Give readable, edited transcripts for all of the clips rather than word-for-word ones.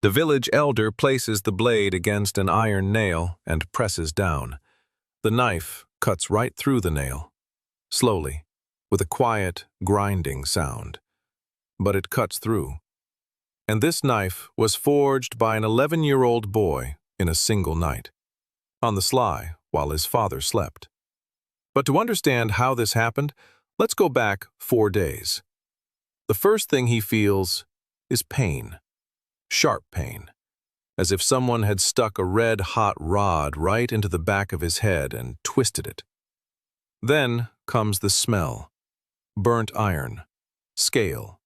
The village elder places the blade against an iron nail and presses down. The knife cuts right through the nail, slowly, with a quiet, grinding sound. But it cuts through. And this knife was forged by an 11-year-old boy in a single night, on the sly while his father slept. But to understand how this happened, let's go back 4 days. The first thing he feels is pain, sharp pain, as if someone had stuck a red-hot rod right into the back of his head and twisted it. Then comes the smell, burnt iron, scale,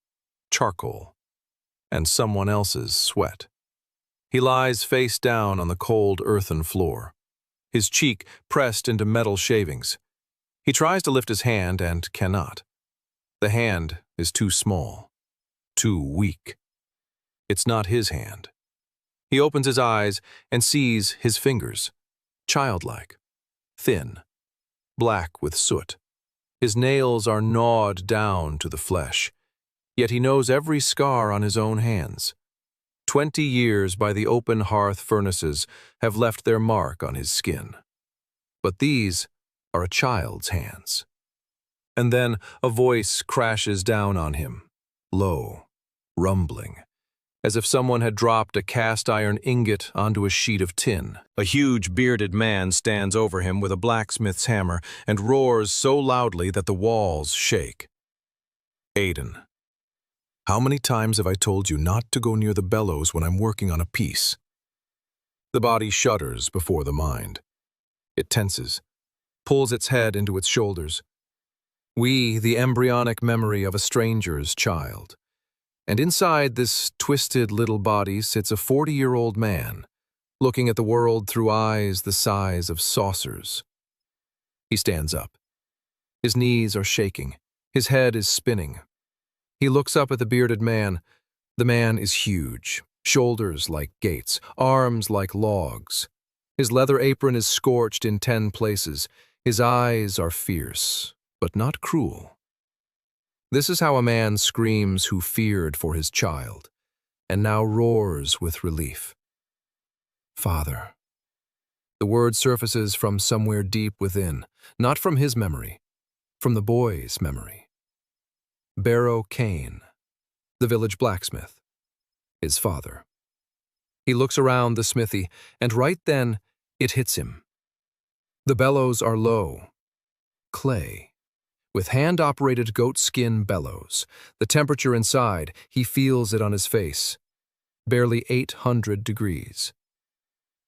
charcoal, and someone else's sweat. He lies face down on the cold earthen floor, his cheek pressed into metal shavings. He tries to lift his hand and cannot. The hand is too small, too weak. It's not his hand. He opens his eyes and sees his fingers, childlike, thin, black with soot. His nails are gnawed down to the flesh, yet he knows every scar on his own hands. 20 years by the open hearth furnaces have left their mark on his skin. But these are a child's hands. And then a voice crashes down on him, low, rumbling, as if someone had dropped a cast-iron ingot onto a sheet of tin. A huge bearded man stands over him with a blacksmith's hammer and roars so loudly that the walls shake. Aiden, how many times have I told you not to go near the bellows when I'm working on a piece? The body shudders before the mind. It tenses, pulls its head into its shoulders. We, the embryonic memory of a stranger's child. And inside this twisted little body sits a 40-year-old man, looking at the world through eyes the size of saucers. He stands up. His knees are shaking. His head is spinning. He looks up at the bearded man. The man is huge, shoulders like gates, arms like logs. His leather apron is scorched in 10 places. His eyes are fierce, but not cruel. This is how a man screams who feared for his child, and now roars with relief. Father. The word surfaces from somewhere deep within, not from his memory, from the boy's memory. Adam Kane, the village blacksmith, his father. He looks around the smithy, and right then it hits him. The bellows are low, clay, with hand-operated goat-skin bellows. The temperature inside, he feels it on his face. Barely 800 degrees.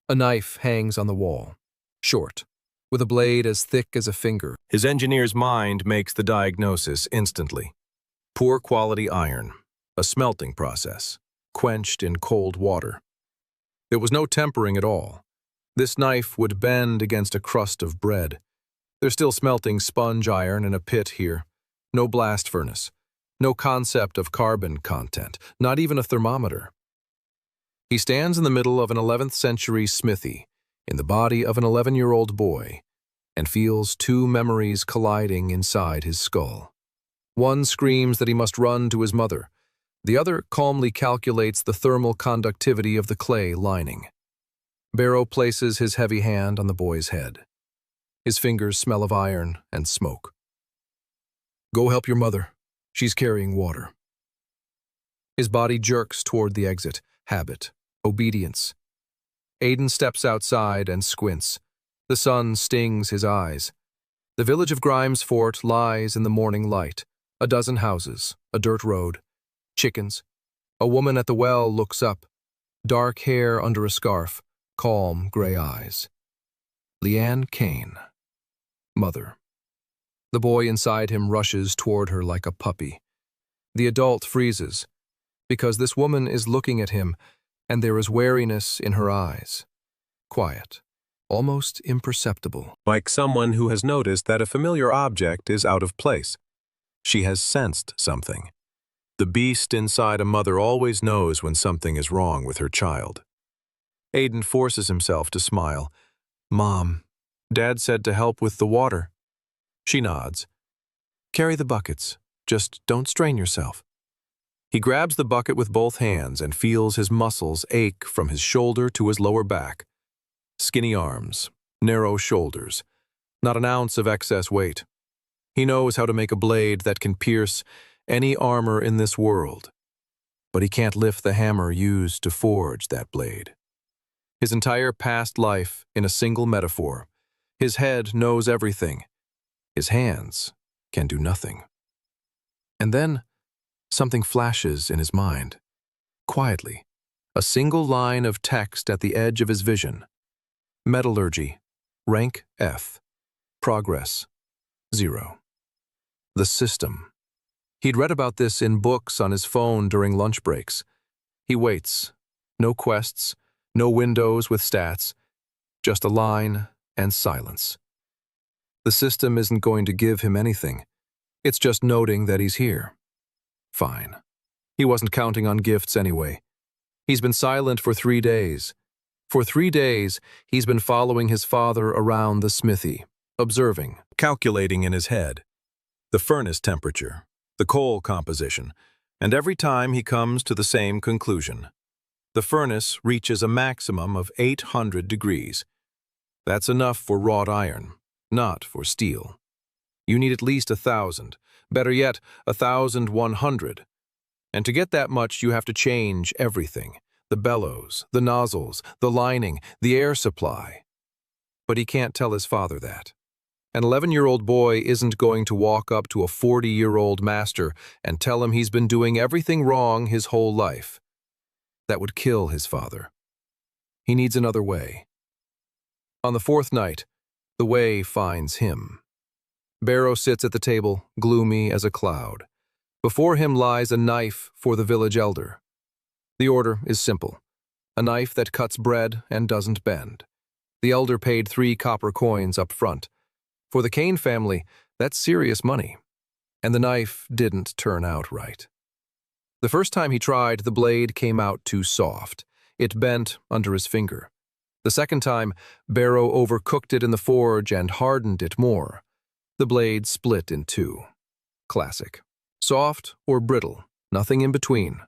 A knife hangs on the wall, short, with a blade as thick as a finger. His engineer's mind makes the diagnosis instantly. Poor quality iron, a smelting process, quenched in cold water. There was no tempering at all. This knife would bend against a crust of bread. They're still smelting sponge iron in a pit here. No blast furnace. No concept of carbon content. Not even a thermometer. He stands in the middle of an 11th century smithy, in the body of an 11-year-old boy, and feels 2 memories colliding inside his skull. One screams that he must run to his mother. The other calmly calculates the thermal conductivity of the clay lining. Barrow places his heavy hand on the boy's head. His fingers smell of iron and smoke. Go help your mother. She's carrying water. His body jerks toward the exit. Habit. Obedience. Aiden steps outside and squints. The sun stings his eyes. The village of Grimes Fort lies in the morning light. A dozen houses, a dirt road, chickens. A woman at the well looks up. Dark hair under a scarf, calm gray eyes. Adam Kane. Mother. The boy inside him rushes toward her like a puppy. The adult freezes, because this woman is looking at him, and there is wariness in her eyes. Quiet, almost imperceptible. Like someone who has noticed that a familiar object is out of place. She has sensed something. The beast inside a mother always knows when something is wrong with her child. Aiden forces himself to smile. Mom, Dad said to help with the water. She nods. Carry the buckets. Just don't strain yourself. He grabs the bucket with both hands and feels his muscles ache from his shoulder to his lower back. Skinny arms, narrow shoulders, not an ounce of excess weight. He knows how to make a blade that can pierce any armor in this world, but he can't lift the hammer used to forge that blade. His entire past life in a single metaphor. His head knows everything. His hands can do nothing. And then something flashes in his mind. Quietly, a single line of text at the edge of his vision. Metallurgy, rank F, progress 0. The system. He'd read about this in books on his phone during lunch breaks. He waits. No quests, no windows with stats, just a line and silence. The system isn't going to give him anything. It's just noting that he's here. Fine. He wasn't counting on gifts anyway. He's been silent for 3 days. For 3 days, he's been following his father around the smithy, observing, calculating in his head the furnace temperature, the coal composition, and every time he comes to the same conclusion. The furnace reaches a maximum of 800 degrees. That's enough for wrought iron, not for steel. You need at least 1,000, better yet, 1,100. And to get that much, you have to change everything. The bellows, the nozzles, the lining, the air supply. But he can't tell his father that. An 11-year-old boy isn't going to walk up to a 40-year-old master and tell him he's been doing everything wrong his whole life. That would kill his father. He needs another way. On the 4th night, the way finds him. Barrow sits at the table, gloomy as a cloud. Before him lies a knife for the village elder. The order is simple. A knife that cuts bread and doesn't bend. The elder paid 3 copper coins up front. For the Kane family, that's serious money. And the knife didn't turn out right. The first time he tried, the blade came out too soft. It bent under his finger. The second time, Barrow overcooked it in the forge and hardened it more. The blade split in 2. Classic. Soft or brittle, nothing in between.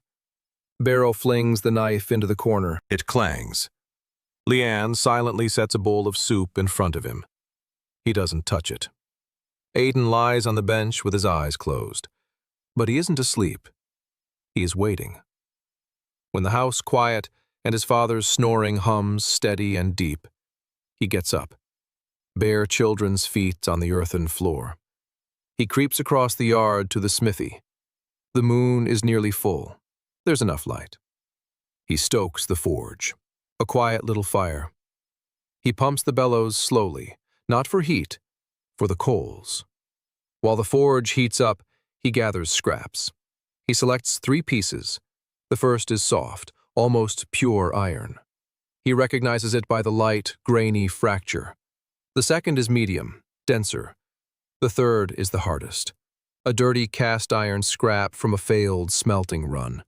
Barrow flings the knife into the corner. It clangs. Leanne silently sets a bowl of soup in front of him. He doesn't touch it. Aiden lies on the bench with his eyes closed. But he isn't asleep. He is waiting. When the house quiet and his father's snoring hums steady and deep, he gets up. Bare children's feet on the earthen floor. He creeps across the yard to the smithy. The moon is nearly full. There's enough light. He stokes the forge. A quiet little fire. He pumps the bellows slowly, not for heat, for the coals. While the forge heats up, he gathers scraps. He selects 3 pieces. The first is soft, almost pure iron. He recognizes it by the light, grainy fracture. The second is medium, denser. The third is the hardest. A dirty cast iron scrap from a failed smelting run.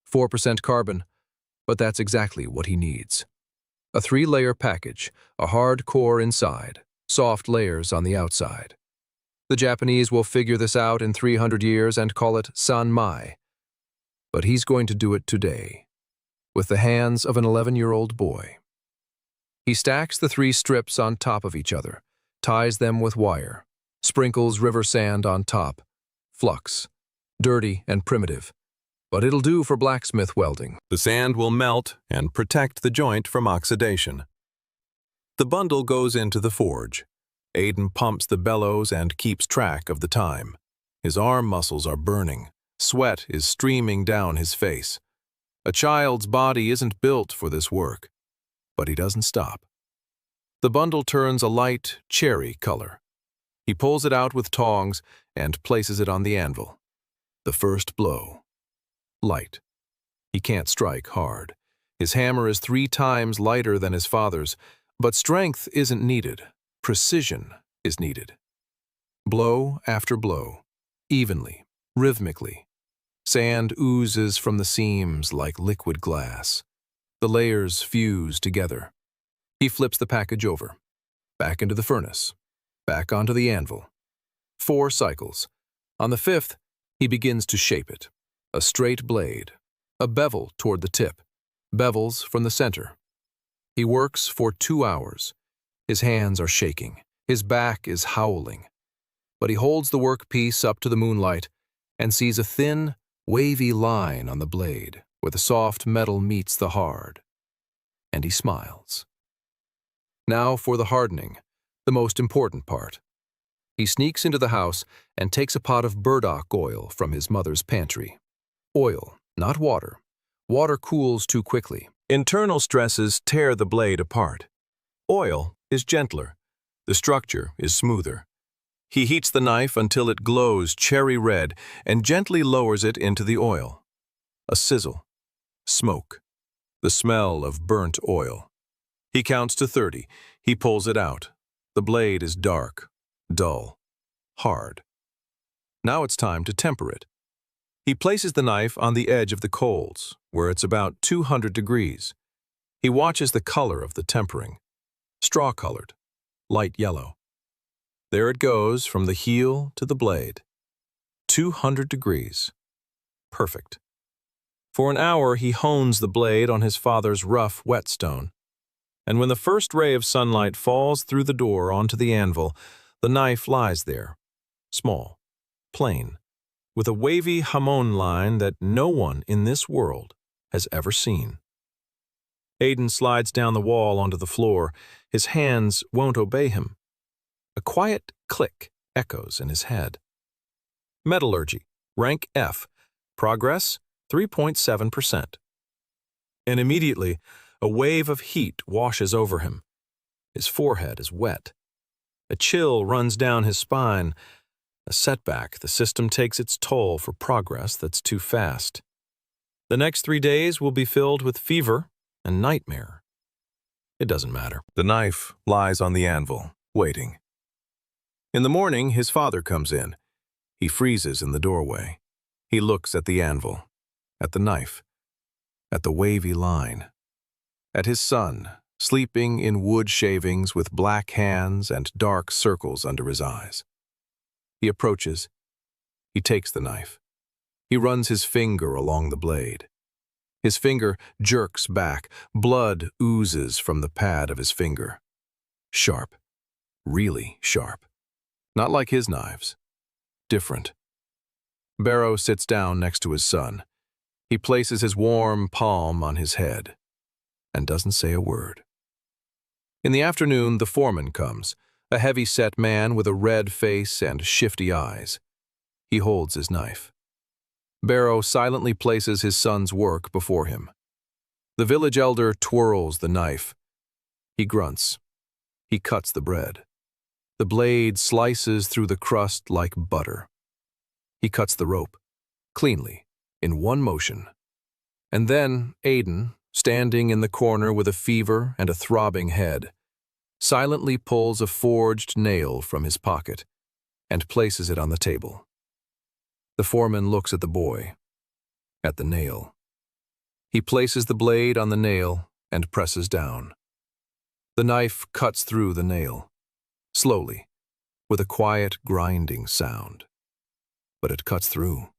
4% carbon, but that's exactly what he needs. A 3-layer package, a hard core inside, soft layers on the outside. The Japanese will figure this out in 300 years and call it sanmai. But he's going to do it today, with the hands of an 11-year-old boy. He stacks the 3 strips on top of each other, ties them with wire, sprinkles river sand on top. Flux. Dirty and primitive. But it'll do for blacksmith welding. The sand will melt and protect the joint from oxidation. The bundle goes into the forge. Aiden pumps the bellows and keeps track of the time. His arm muscles are burning. Sweat is streaming down his face. A child's body isn't built for this work. But he doesn't stop. The bundle turns a light cherry color. He pulls it out with tongs and places it on the anvil. The first blow. Light. He can't strike hard. His hammer is 3 times lighter than his father's, but strength isn't needed. Precision is needed. Blow after blow, evenly, rhythmically. Sand oozes from the seams like liquid glass. The layers fuse together. He flips the package over. Back into the furnace. Back onto the anvil. 4 cycles. On the 5th, he begins to shape it. A straight blade, a bevel toward the tip, bevels from the center. He works for 2 hours. His hands are shaking, his back is howling. But he holds the workpiece up to the moonlight and sees a thin, wavy line on the blade where the soft metal meets the hard. And he smiles. Now for the hardening, the most important part. He sneaks into the house and takes a pot of burdock oil from his mother's pantry. Oil, not water. Water cools too quickly. Internal stresses tear the blade apart. Oil is gentler. The structure is smoother. He heats the knife until it glows cherry red and gently lowers it into the oil. A sizzle. Smoke. The smell of burnt oil. He counts to 30. He pulls it out. The blade is dark, dull, hard. Now it's time to temper it. He places the knife on the edge of the coals, where it's about 200 degrees. He watches the color of the tempering. Straw-colored, light yellow. There it goes from the heel to the blade. 200 degrees. Perfect. For an hour he hones the blade on his father's rough whetstone. And when the first ray of sunlight falls through the door onto the anvil, the knife lies there, small, plain, with a wavy hamon line that no one in this world has ever seen. Aiden slides down the wall onto the floor. His hands won't obey him. A quiet click echoes in his head. Metallurgy, rank F, progress 3.7%. And immediately, a wave of heat washes over him. His forehead is wet. A chill runs down his spine. A setback, the system takes its toll for progress that's too fast. The next 3 days will be filled with fever and nightmare. It doesn't matter. The knife lies on the anvil, waiting. In the morning, his father comes in. He freezes in the doorway. He looks at the anvil, at the knife, at the wavy line, at his son, sleeping in wood shavings with black hands and dark circles under his eyes. He approaches. He takes the knife. He runs his finger along the blade. His finger jerks back. Blood oozes from the pad of his finger. Sharp. Really sharp. Not like his knives. Different. Barrow sits down next to his son. He places his warm palm on his head and doesn't say a word. In the afternoon, the foreman comes, a heavy-set man with a red face and shifty eyes. He holds his knife. Barrow silently places his son's work before him. The village elder twirls the knife. He grunts. He cuts the bread. The blade slices through the crust like butter. He cuts the rope, cleanly, in one motion. And then Aiden, standing in the corner with a fever and a throbbing head, silently pulls a forged nail from his pocket and places it on the table. The foreman looks at the boy, at the nail. He places the blade on the nail and presses down. The knife cuts through the nail, slowly, with a quiet grinding sound. But it cuts through.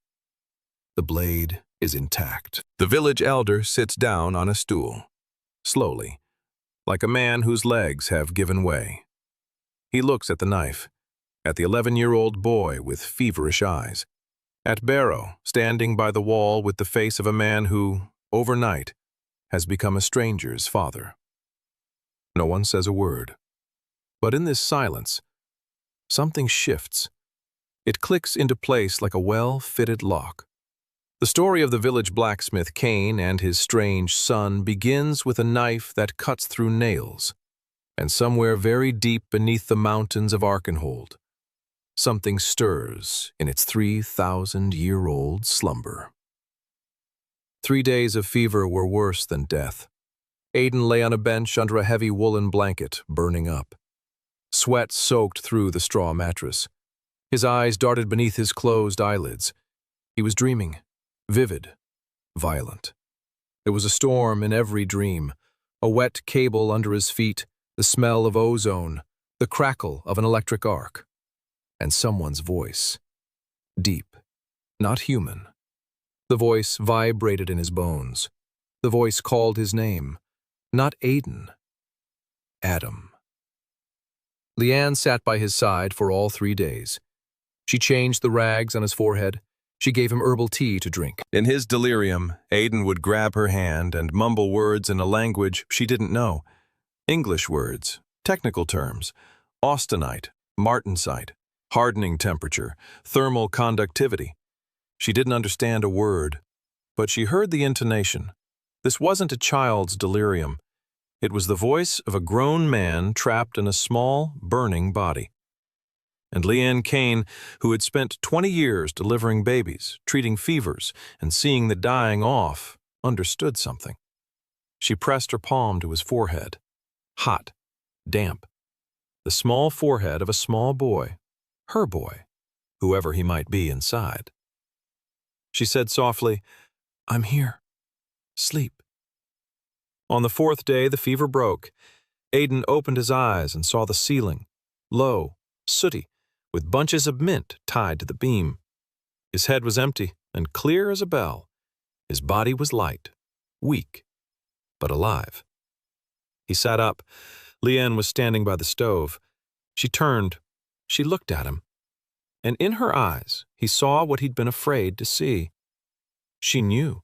The blade is intact. The village elder sits down on a stool, slowly, like a man whose legs have given way. He looks at the knife, at the 11-year-old boy with feverish eyes, at Barrow standing by the wall with the face of a man who, overnight, has become a stranger's father. No one says a word. But in this silence, something shifts. It clicks into place like a well-fitted lock. The story of the village blacksmith Kane and his strange son begins with a knife that cuts through nails, and somewhere very deep beneath the mountains of Arkenhold, something stirs in its 3,000-year-old slumber. 3 days of fever were worse than death. Aiden lay on a bench under a heavy woolen blanket, burning up. Sweat soaked through the straw mattress. His eyes darted beneath his closed eyelids. He was dreaming, vivid, violent. There was a storm in every dream, a wet cable under his feet, the smell of ozone, the crackle of an electric arc, and someone's voice. Deep, not human, The voice vibrated in his bones. The voice called his name. Not Aiden. Adam. Leanne sat by his side for all 3 days. She changed the rags on his forehead. She gave him herbal tea to drink. In his delirium, Aiden would grab her hand and mumble words in a language she didn't know. English words, technical terms, austenite, martensite, hardening temperature, thermal conductivity. She didn't understand a word, but she heard the intonation. This wasn't a child's delirium. It was the voice of a grown man trapped in a small, burning body. And Adam Kane, who had spent 20 years delivering babies, treating fevers, and seeing the dying off, understood something. She pressed her palm to his forehead. Hot, damp. The small forehead of a small boy, her boy, whoever he might be inside. She said softly, "I'm here. Sleep." On the 4th day, the fever broke. Aiden opened his eyes and saw the ceiling, low, sooty, with bunches of mint tied to the beam. His head was empty and clear as a bell. His body was light, weak, but alive. He sat up. Leanne was standing by the stove. She turned. She looked at him. And in her eyes, he saw what he'd been afraid to see. She knew.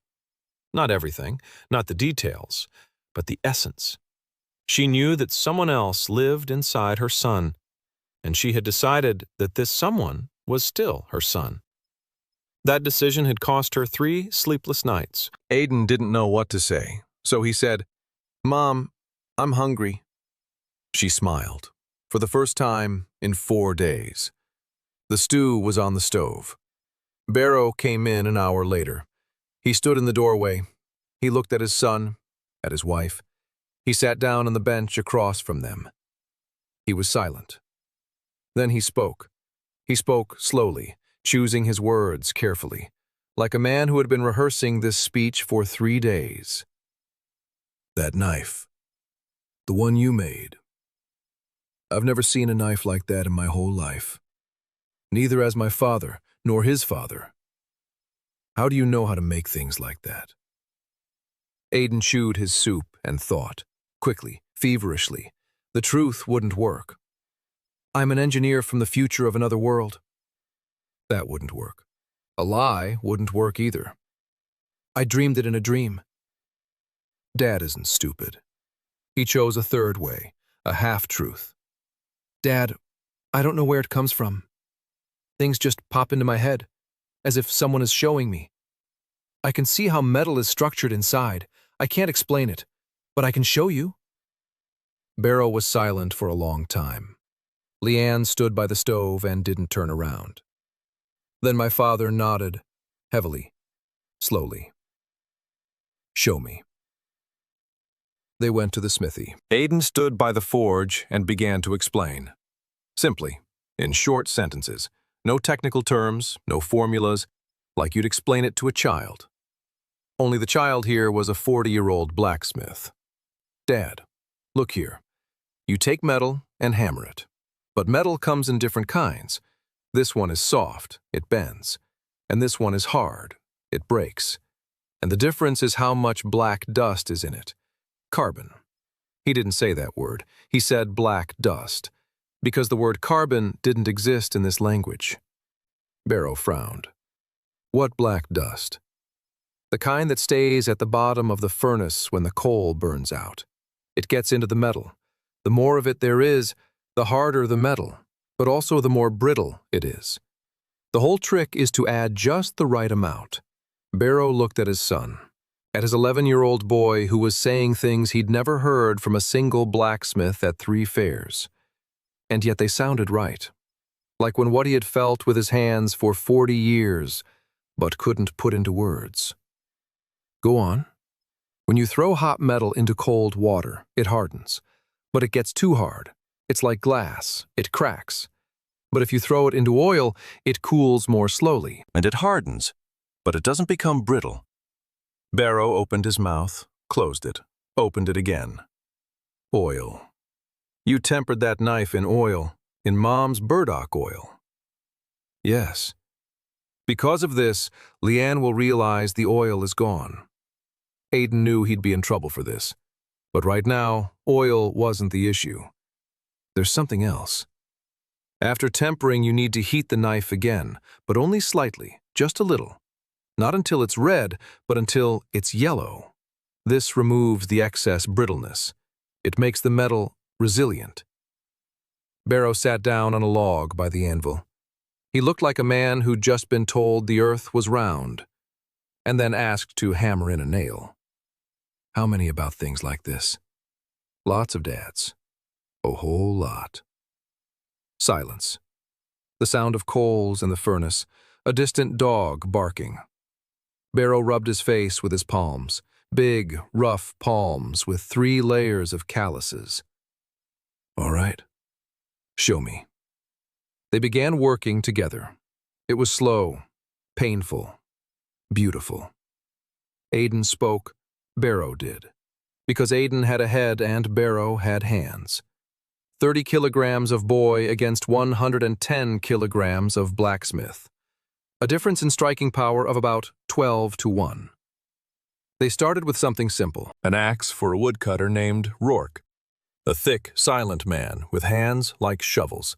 Not everything, not the details, but the essence. She knew that someone else lived inside her son, and she had decided that this someone was still her son. That decision had cost her 3 sleepless nights. Aiden didn't know what to say, so he said, "Mom, I'm hungry." She smiled, for the first time in 4 days. The stew was on the stove. Barrow came in an hour later. He stood in the doorway. He looked at his son, at his wife. He sat down on the bench across from them. He was silent. Then he spoke. He spoke slowly, choosing his words carefully, like a man who had been rehearsing this speech for 3 days. "That knife, the one you made. I've never seen a knife like that in my whole life. Neither has my father, nor his father. How do you know how to make things like that?" Aiden chewed his soup and thought, quickly, feverishly. The truth wouldn't work. "I'm an engineer from the future of another world." That wouldn't work. A lie wouldn't work either. "I dreamed it in a dream." Dad isn't stupid. He chose a third way, a half-truth. "Dad, I don't know where it comes from. Things just pop into my head, as if someone is showing me. I can see how metal is structured inside. I can't explain it, but I can show you." Barrow was silent for a long time. Leanne stood by the stove and didn't turn around. Then my father nodded, heavily, slowly. "Show me." They went to the smithy. Aiden stood by the forge and began to explain. Simply, in short sentences. No technical terms, no formulas, like you'd explain it to a child. Only the child here was a 40-year-old blacksmith. "Dad, look here. You take metal and hammer it. But metal comes in different kinds. This one is soft, it bends. And this one is hard, it breaks. And the difference is how much black dust is in it. Carbon." He didn't say that word. He said black dust, because the word carbon didn't exist in this language. Barrow frowned. "What black dust?" "The kind that stays at the bottom of the furnace when the coal burns out. It gets into the metal. The more of it there is, the harder the metal, but also the more brittle it is. The whole trick is to add just the right amount." Barrow looked at his son, at his 11-year-old boy who was saying things he'd never heard from a single blacksmith at 3 fairs. And yet they sounded right, like when what he had felt with his hands for 40 years, but couldn't put into words. "Go on." "When you throw hot metal into cold water, it hardens. But it gets too hard. It's like glass. It cracks. But if you throw it into oil, it cools more slowly. And it hardens, but it doesn't become brittle." Barrow opened his mouth, closed it, opened it again. "Oil. You tempered that knife in oil, in Mom's burdock oil." "Yes." Because of this, Leanne will realize the oil is gone. Aiden knew he'd be in trouble for this. But right now, oil wasn't the issue. There's something else. After tempering, you need to heat the knife again, but only slightly, just a little. Not until it's red, but until it's yellow. This removes the excess brittleness. It makes the metal resilient. Barrow sat down on a log by the anvil. He looked like a man who'd just been told the earth was round, and then asked to hammer in a nail. How many about things like this? Lots of dads. A whole lot. Silence. The sound of coals in the furnace, a distant dog barking. Barrow rubbed his face with his palms, big, rough palms with 3 layers of calluses. All right. Show me. They began working together. It was slow, painful, beautiful. Aiden spoke, Barrow did. Because Aiden had a head and Barrow had hands. 30 kilograms of boy against 110 kilograms of blacksmith. A difference in striking power of about 12 to 1. They started with something simple, an axe for a woodcutter named Rourke, a thick, silent man with hands like shovels.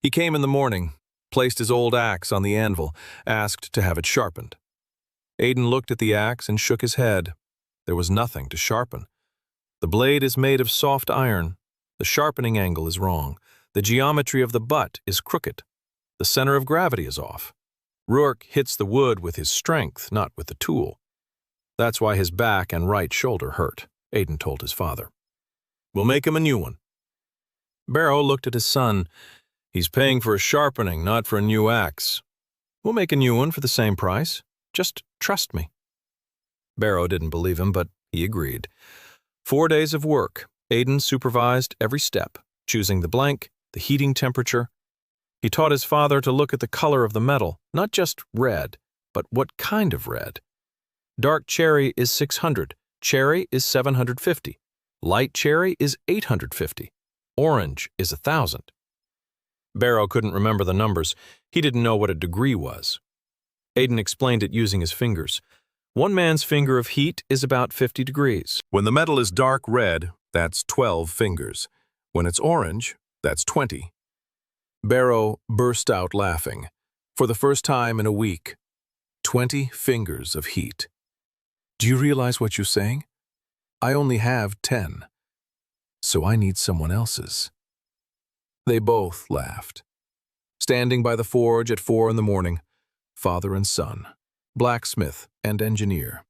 He came in the morning, placed his old axe on the anvil, asked to have it sharpened. Aiden looked at the axe and shook his head. There was nothing to sharpen. The blade is made of soft iron. The sharpening angle is wrong. The geometry of the butt is crooked. The center of gravity is off. Rourke hits the wood with his strength, not with the tool. That's why his back and right shoulder hurt, Aiden told his father. We'll make him a new one. Barrow looked at his son. He's paying for a sharpening, not for a new axe. We'll make a new one for the same price. Just trust me. Barrow didn't believe him, but he agreed. 4 days of work. Aiden supervised every step, choosing the blank, the heating temperature. He taught his father to look at the color of the metal, not just red, but what kind of red. Dark cherry is 600, cherry is 750, light cherry is 850, orange is 1,000. Barrow couldn't remember the numbers. He didn't know what a degree was. Aiden explained it using his fingers. One man's finger of heat is about 50 degrees. When the metal is dark red, that's 12 fingers. When it's orange, that's 20. Barrow burst out laughing. For the first time in a week, 20 fingers of heat. Do you realize what you're saying? I only have 10. So I need someone else's. They both laughed. Standing by the forge at 4 in the morning, father and son, blacksmith and engineer.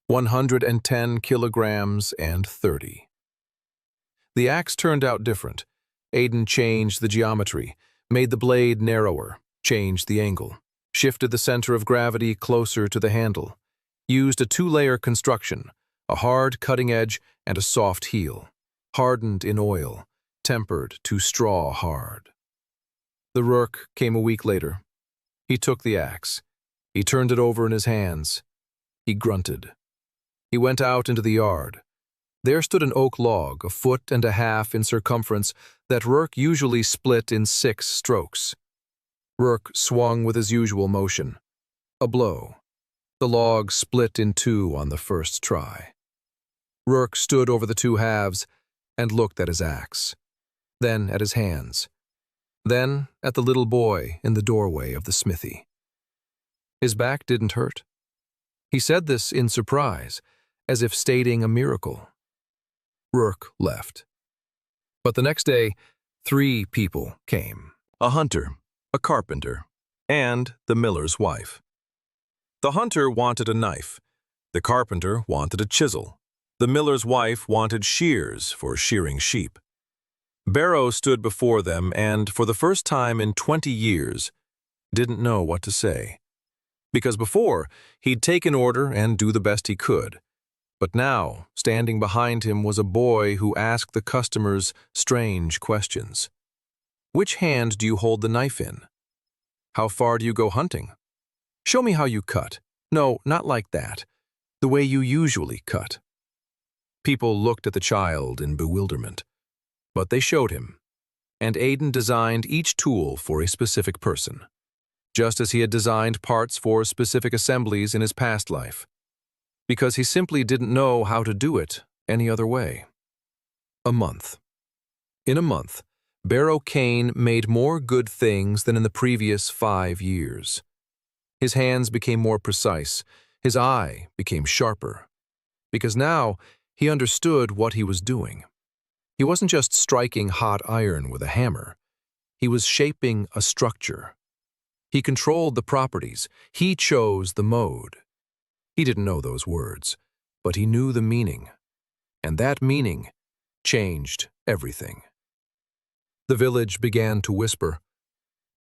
110 kilograms and 30. The axe turned out different. Aiden changed the geometry, made the blade narrower, changed the angle, shifted the center of gravity closer to the handle, used a 2-layer construction, a hard cutting edge and a soft heel, hardened in oil, tempered to straw hard. The Rourke came a week later. He took the axe. He turned it over in his hands. He grunted. He went out into the yard. There stood an oak log, 1.5 feet in circumference, that Rourke usually split in 6 strokes. Rourke swung with his usual motion. A blow. The log split in 2 on the first try. Rourke stood over the 2 halves and looked at his axe, then at his hands, then at the little boy in the doorway of the smithy. His back didn't hurt. He said this in surprise, as if stating a miracle. Rourke left. But the next day, 3 people came. A hunter, a carpenter, and the miller's wife. The hunter wanted a knife. The carpenter wanted a chisel. The miller's wife wanted shears for shearing sheep. Barrow stood before them and, for the first time in 20 years, didn't know what to say. Because before, he'd take an order and do the best he could. But now, standing behind him was a boy who asked the customers strange questions. Which hand do you hold the knife in? How far do you go hunting? Show me how you cut. No, not like that. The way you usually cut. People looked at the child in bewilderment. But they showed him. And Aiden designed each tool for a specific person. just as he had designed parts for specific assemblies in his past life, because he simply didn't know how to do it any other way. A month. In a month, Adam Kane made more good things than in the previous 5 years. His hands became more precise, his eye became sharper, because now he understood what he was doing. He wasn't just striking hot iron with a hammer, he was shaping a structure. He controlled the properties, he chose the mode. He didn't know those words, but he knew the meaning, and that meaning changed everything. The village began to whisper,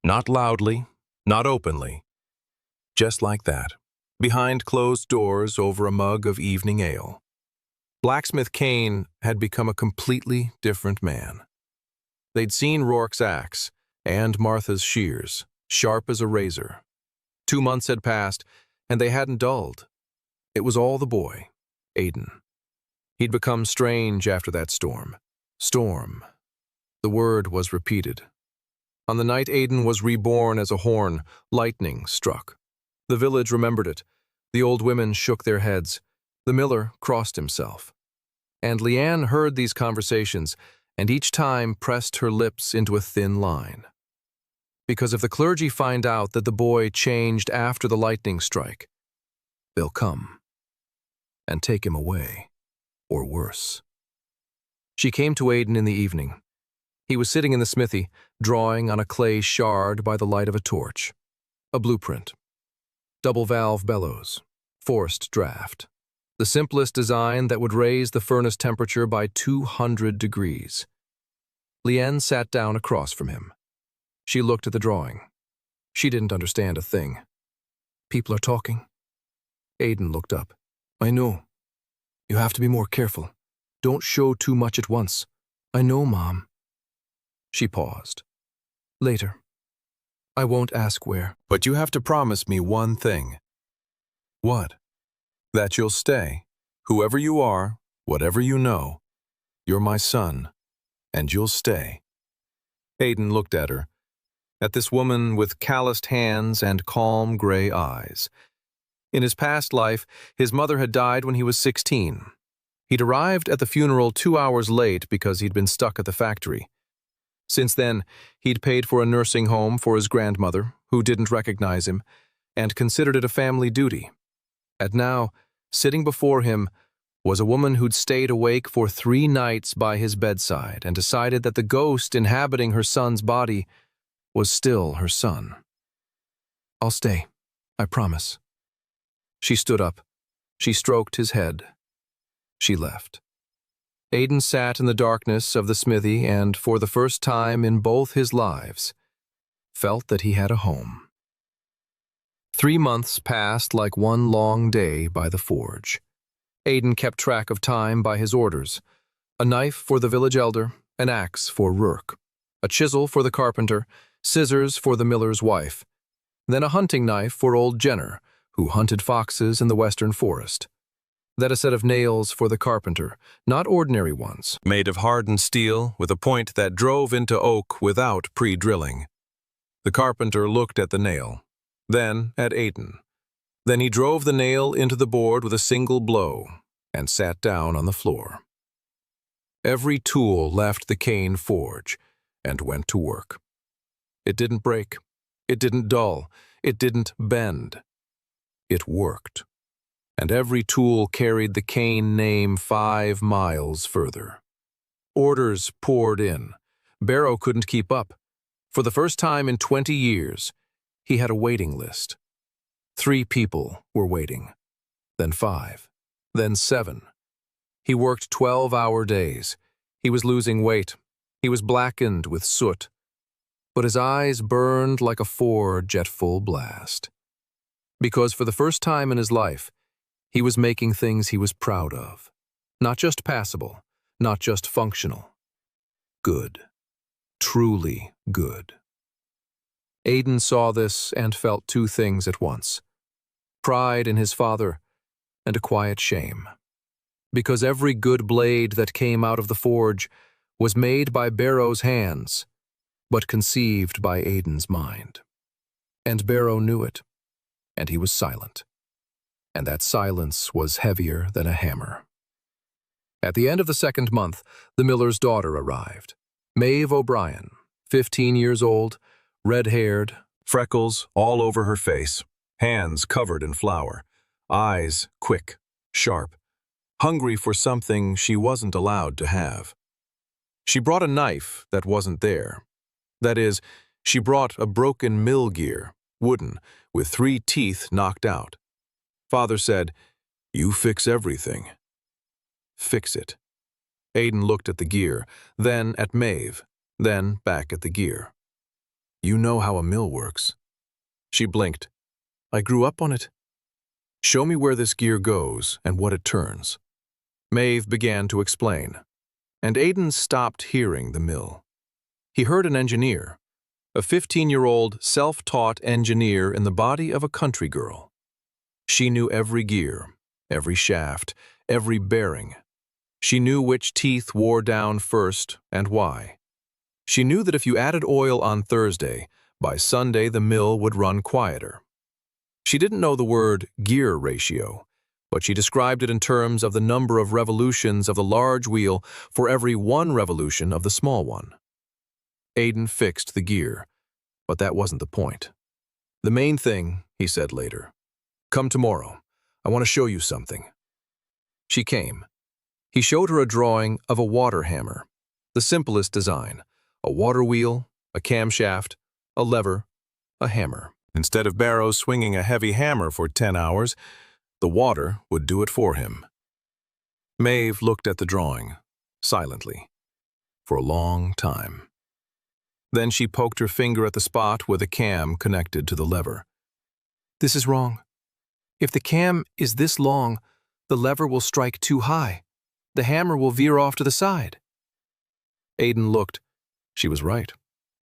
not loudly, not openly, just like that, behind closed doors over a mug of evening ale. Blacksmith Kane had become a completely different man. They'd seen Rourke's axe and Martha's shears, sharp as a razor. 2 months had passed, and they hadn't dulled. It was all the boy, Aiden. He'd become strange after that storm. Storm. The word was repeated. On the night Aiden was reborn as a horn, lightning struck. The village remembered it. The old women shook their heads. The miller crossed himself. And Leanne heard these conversations, and each time pressed her lips into a thin line. Because if the clergy find out that the boy changed after the lightning strike, they'll come and take him away, or worse. She came to Aiden in the evening. He was sitting in the smithy, drawing on a clay shard by the light of a torch. A blueprint. Double-valve bellows. Forced draft. The simplest design that would raise the furnace temperature by 200 degrees. Leanne sat down across from him. She looked at the drawing. She didn't understand a thing. People are talking. Aiden looked up. I know. You have to be more careful. Don't show too much at once. I know, Mom. She paused. Later. I won't ask where. But you have to promise me one thing. What? That you'll stay. Whoever you are, whatever you know, you're my son, and you'll stay. Aiden looked at her, at this woman with calloused hands and calm gray eyes. In his past life, his mother had died when he was 16. He'd arrived at the funeral 2 hours late because he'd been stuck at the factory. Since then, he'd paid for a nursing home for his grandmother, who didn't recognize him, and considered it a family duty. And now, sitting before him, was a woman who'd stayed awake for 3 nights by his bedside and decided that the ghost inhabiting her son's body was still her son. I'll stay, I promise. She stood up. She stroked his head. She left. Aiden sat in the darkness of the smithy and, for the first time in both his lives, felt that he had a home. 3 months passed like one long day by the forge. Aiden kept track of time by his orders. A knife for the village elder, an axe for Rourke, a chisel for the carpenter, scissors for the miller's wife, then a hunting knife for old Jenner, who hunted foxes in the western forest. Then a set of nails for the carpenter, not ordinary ones, made of hardened steel with a point that drove into oak without pre-drilling. The carpenter looked at the nail, then at Aiden. Then he drove the nail into the board with a single blow and sat down on the floor. Every tool left the Kane forge and went to work. It didn't break. It didn't dull. It didn't bend. It worked. And every tool carried the Kane name 5 miles further. Orders poured in. Barrow couldn't keep up. For the first time in 20 years, he had a waiting list. 3 people were waiting, then 5, then 7. He worked 12-hour days. He was losing weight. He was blackened with soot. But his eyes burned like a forge at full blast. Because for the first time in his life, he was making things he was proud of. Not just passable, not just functional. Good. Truly good. Aiden saw this and felt 2 things at once. Pride in his father and a quiet shame. Because every good blade that came out of the forge was made by Barrow's hands, but conceived by Aiden's mind. And Barrow knew it, and he was silent. And that silence was heavier than a hammer. At the end of the second month, the miller's daughter arrived. Maeve O'Brien, 15 years old, red-haired, Freckles all over her face, hands covered in flour, eyes quick, sharp, hungry for something she wasn't allowed to have. She brought a knife that wasn't there. That is, she brought a broken mill gear, wooden, with 3 teeth knocked out. Father said, "You fix everything." Fix it. Aiden looked at the gear, then at Maeve, then back at the gear. "You know how a mill works." She blinked. "I grew up on it." "Show me where this gear goes and what it turns." Maeve began to explain, and Aiden stopped hearing the mill. He heard an engineer, a 15-year-old self-taught engineer in the body of a country girl. She knew every gear, every shaft, every bearing. She knew which teeth wore down first and why. She knew that if you added oil on Thursday, by Sunday the mill would run quieter. She didn't know the word gear ratio, but she described it in terms of the number of revolutions of the large wheel for every 1 revolution of the small one. Aiden fixed the gear, but that wasn't the point. "The main thing," he said later. "Come tomorrow. I want to show you something." She came. He showed her a drawing of a water hammer, the simplest design, a water wheel, a camshaft, a lever, a hammer. Instead of Barrow swinging a heavy hammer for 10 hours, the water would do it for him. Maeve looked at the drawing, silently, for a long time. Then she poked her finger at the spot where the cam connected to the lever. "This is wrong. If the cam is this long, the lever will strike too high. The hammer will veer off to the side." Aiden looked. She was right.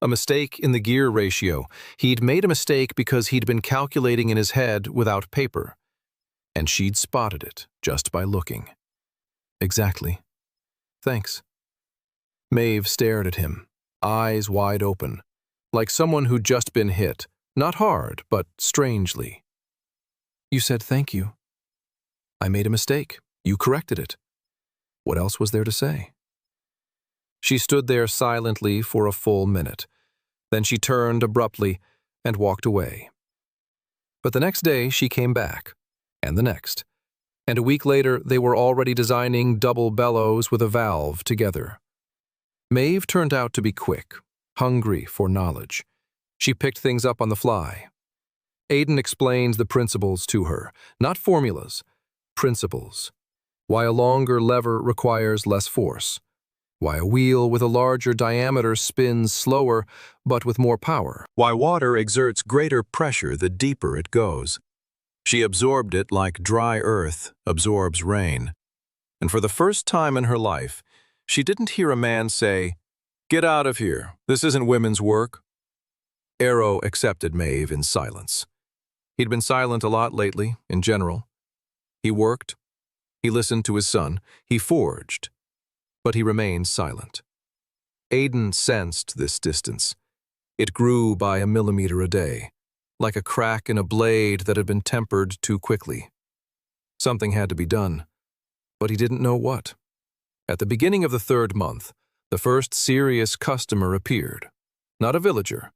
A mistake in the gear ratio. He'd made a mistake because he'd been calculating in his head without paper. And she'd spotted it just by looking. "Exactly. Thanks." Maeve stared at him, eyes wide open, like someone who'd just been hit, not hard, but strangely. "You said thank you. I made a mistake. You corrected it. What else was there to say?" She stood there silently for a full minute. Then she turned abruptly and walked away. But the next day she came back, and the next. And a week later they were already designing double bellows with a valve together. Maeve turned out to be quick, hungry for knowledge. She picked things up on the fly. Aiden explained the principles to her, not formulas, principles. Why a longer lever requires less force. Why a wheel with a larger diameter spins slower but with more power. Why water exerts greater pressure the deeper it goes. She absorbed it like dry earth absorbs rain. And for the first time in her life, she didn't hear a man say, "Get out of here, this isn't women's work." Arrow accepted Maeve in silence. He'd been silent a lot lately, in general. He worked. He listened to his son. He forged. But he remained silent. Aiden sensed this distance. It grew by a millimeter a day, like a crack in a blade that had been tempered too quickly. Something had to be done, but he didn't know what. At the beginning of the 3rd month, the first serious customer appeared. Not a villager.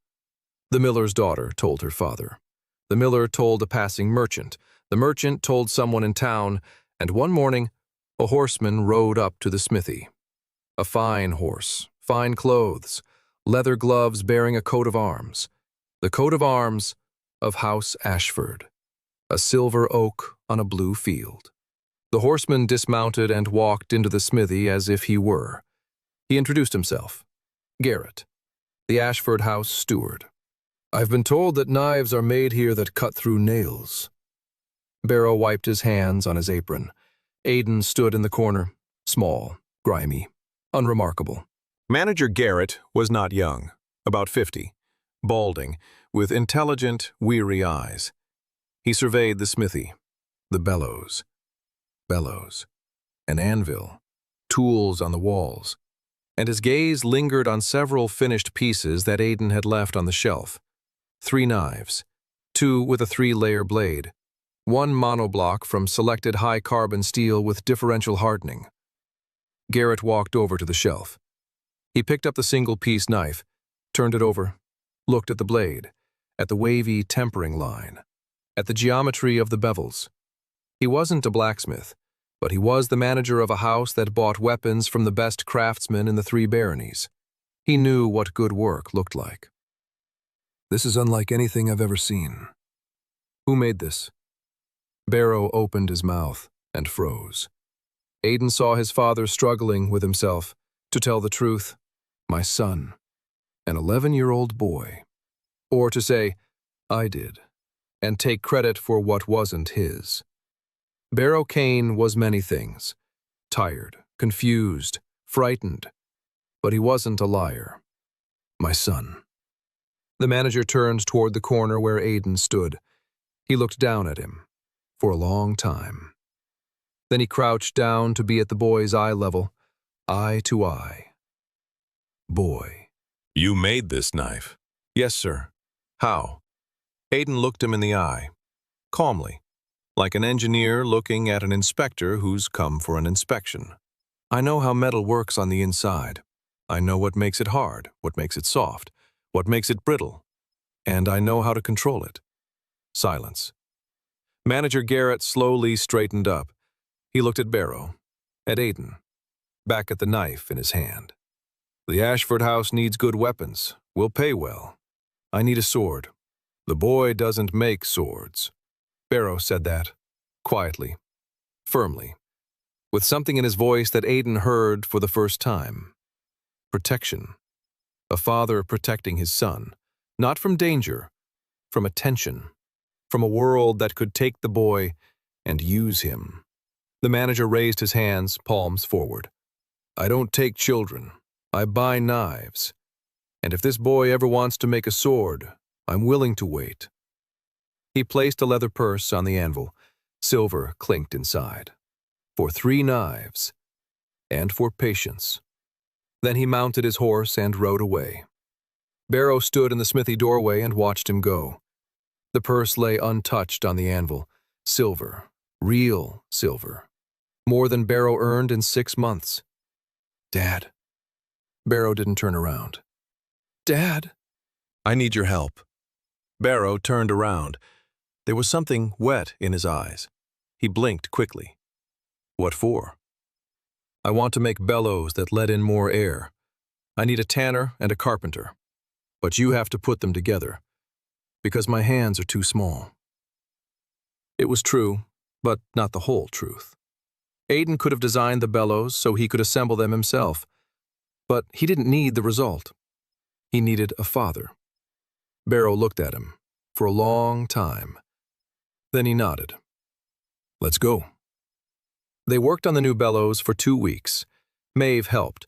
The miller's daughter told her father. The miller told a passing merchant. The merchant told someone in town, and one morning, a horseman rode up to the smithy. A fine horse, fine clothes, leather gloves bearing a coat of arms. The coat of arms of House Ashford. A silver oak on a blue field. The horseman dismounted and walked into the smithy as if he were. He introduced himself. Garrett, the Ashford House steward. "I've been told that knives are made here that cut through nails." Barrow wiped his hands on his apron. Aiden stood in the corner, small, grimy, unremarkable. Manager Garrett was not young, about 50, balding, with intelligent, weary eyes. He surveyed the smithy, the bellows, an anvil, tools on the walls, and his gaze lingered on several finished pieces that Aiden had left on the shelf. 3 knives, two with a 3-layer blade, one monoblock from selected high-carbon steel with differential hardening. Garrett walked over to the shelf. He picked up the single-piece knife, turned it over, looked at the blade, at the wavy tempering line, at the geometry of the bevels. He wasn't a blacksmith, but he was the manager of a house that bought weapons from the best craftsmen in the 3 baronies. He knew what good work looked like. "This is unlike anything I've ever seen. Who made this?" Barrow opened his mouth and froze. Aiden saw his father struggling with himself. To tell the truth, my son, an 11-year-old boy. Or to say, I did, and take credit for what wasn't his. Barrow Kane was many things. Tired, confused, frightened. But he wasn't a liar. My son. The manager turned toward the corner where Aiden stood. He looked down at him. For a long time. Then he crouched down to be at the boy's eye level, eye to eye. Boy. "You made this knife?" "Yes, sir." "How?" Aiden looked him in the eye, calmly, like an engineer looking at an inspector who's come for an inspection. "I know how metal works on the inside. I know what makes it hard, what makes it soft, what makes it brittle, and I know how to control it." Silence. Manager Garrett slowly straightened up. He looked at Barrow, at Aiden, back at the knife in his hand. "The Ashford house needs good weapons. We'll pay well. I need a sword. The boy doesn't make swords." Barrow said that, quietly, firmly, with something in his voice that Aiden heard for the first time. Protection. A father protecting his son, not from danger, from attention. From a world that could take the boy and use him. The manager raised his hands, palms forward. "I don't take children. I buy knives. And if this boy ever wants to make a sword, I'm willing to wait." He placed a leather purse on the anvil. Silver clinked inside. For 3 knives. And for patience. Then he mounted his horse and rode away. Barrow stood in the smithy doorway and watched him go. The purse lay untouched on the anvil. Silver. Real silver. More than Barrow earned in 6 months. "Dad." Barrow didn't turn around. "Dad." "I need your help." Barrow turned around. There was something wet in his eyes. He blinked quickly. "What for?" "I want to make bellows that let in more air. I need a tanner and a carpenter. But you have to put them together. Because my hands are too small." It was true, but not the whole truth. Aiden could have designed the bellows so he could assemble them himself. But he didn't need the result. He needed a father. Barrow looked at him for a long time. Then he nodded. "Let's go." They worked on the new bellows for 2 weeks. Maeve helped.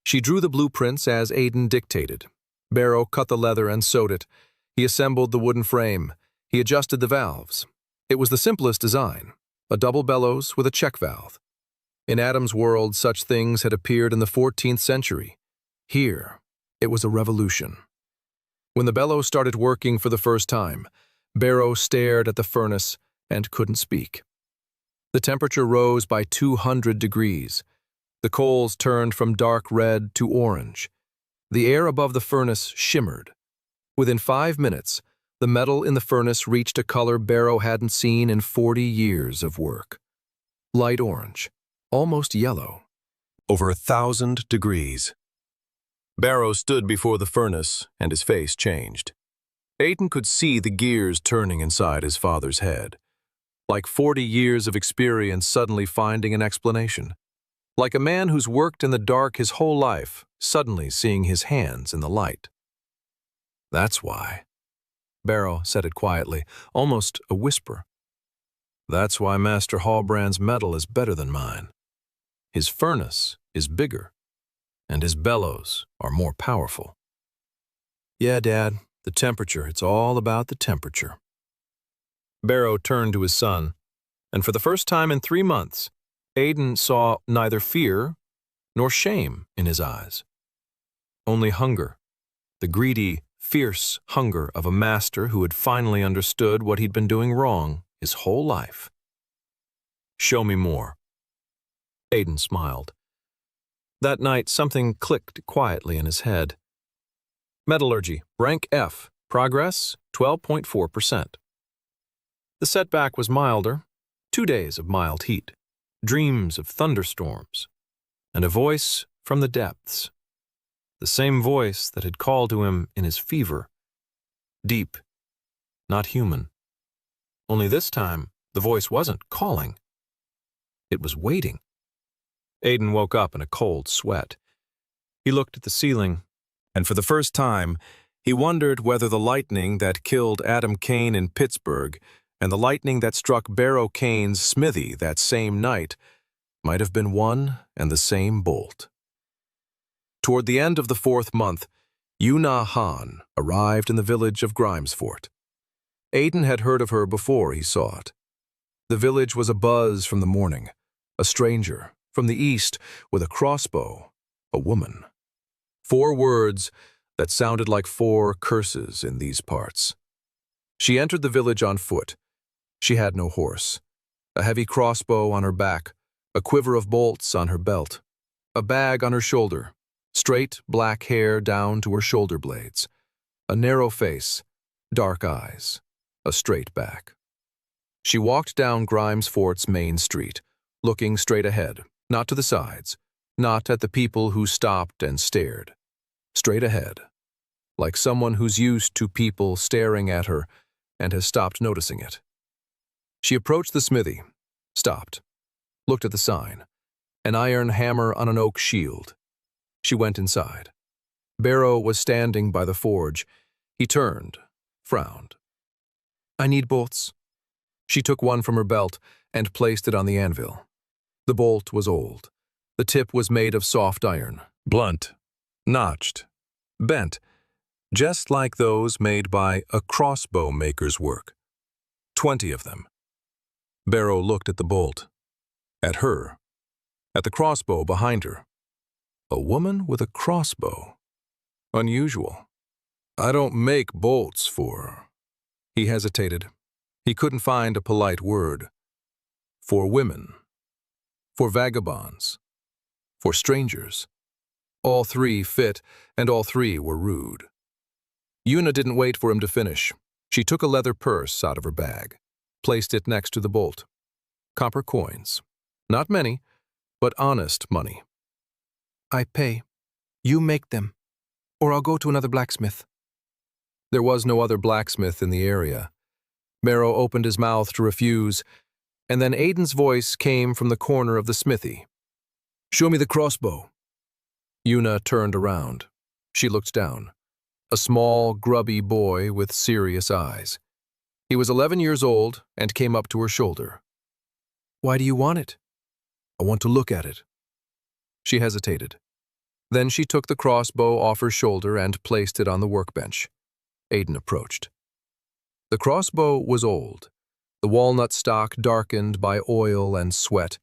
She drew the blueprints as Aiden dictated. Barrow cut the leather and sewed it. He assembled the wooden frame. He adjusted the valves. It was the simplest design, a double bellows with a check valve. In Adam's world, such things had appeared in the 14th century. Here, it was a revolution. When the bellows started working for the first time, Barrow stared at the furnace and couldn't speak. The temperature rose by 200 degrees. The coals turned from dark red to orange. The air above the furnace shimmered. Within 5 minutes, the metal in the furnace reached a color Barrow hadn't seen in 40 years of work. Light orange, almost yellow. Over 1,000 degrees. Barrow stood before the furnace, and his face changed. Aiden could see the gears turning inside his father's head. Like 40 years of experience suddenly finding an explanation. Like a man who's worked in the dark his whole life, suddenly seeing his hands in the light. "That's why." Barrow said it quietly, almost a whisper. "That's why Master Hallbrand's metal is better than mine. His furnace is bigger, and his bellows are more powerful." "Yeah, Dad, the temperature, it's all about the temperature." Barrow turned to his son, and for the first time in 3 months, Aiden saw neither fear nor shame in his eyes. Only hunger, the greedy, fierce hunger of a master who had finally understood what he'd been doing wrong his whole life. "Show me more." Aiden smiled. That night, something clicked quietly in his head. Metallurgy, rank F, progress 12.4%. The setback was milder, 2 days of mild heat, dreams of thunderstorms, and a voice from the depths. The same voice that had called to him in his fever. Deep, not human. Only this time, the voice wasn't calling. It was waiting. Aiden woke up in a cold sweat. He looked at the ceiling, and for the first time, he wondered whether the lightning that killed Adam Kane in Pittsburgh and the lightning that struck Barrow Kane's smithy that same night might have been one and the same bolt. Toward the end of the 4th month, Yuna Han arrived in the village of Grimesfort. Aiden had heard of her before he saw it. The village was abuzz from the morning. A stranger, from the east, with a crossbow, a woman. 4 words that sounded like 4 curses in these parts. She entered the village on foot. She had no horse. A heavy crossbow on her back, a quiver of bolts on her belt, a bag on her shoulder, straight black hair down to her shoulder blades, a narrow face, dark eyes, a straight back. She walked down Grimesfort's main street, looking straight ahead, not to the sides, not at the people who stopped and stared. Straight ahead, like someone who's used to people staring at her and has stopped noticing it. She approached the smithy, stopped, looked at the sign, an iron hammer on an oak shield. She went inside. Barrow was standing by the forge. He turned, frowned. "I need bolts." She took one from her belt and placed it on the anvil. The bolt was old. The tip was made of soft iron, blunt, notched, bent, just like those made by a crossbow maker's work. 20 of them. Barrow looked at the bolt, at her, at the crossbow behind her. A woman with a crossbow. Unusual. "I don't make bolts for..." He hesitated. He couldn't find a polite word. "For women. For vagabonds. For strangers." All 3 fit, and all 3 were rude. Yuna didn't wait for him to finish. She took a leather purse out of her bag, placed it next to the bolt. Copper coins. Not many, but honest money. "I pay. You make them, or I'll go to another blacksmith." There was no other blacksmith in the area. Barrow opened his mouth to refuse, and then Aiden's voice came from the corner of the smithy. "Show me the crossbow." Yuna turned around. She looked down. A small, grubby boy with serious eyes. He was 11 years old and came up to her shoulder. "Why do you want it?" "I want to look at it." She hesitated. Then she took the crossbow off her shoulder and placed it on the workbench. Aiden approached. The crossbow was old, the walnut stock darkened by oil and sweat.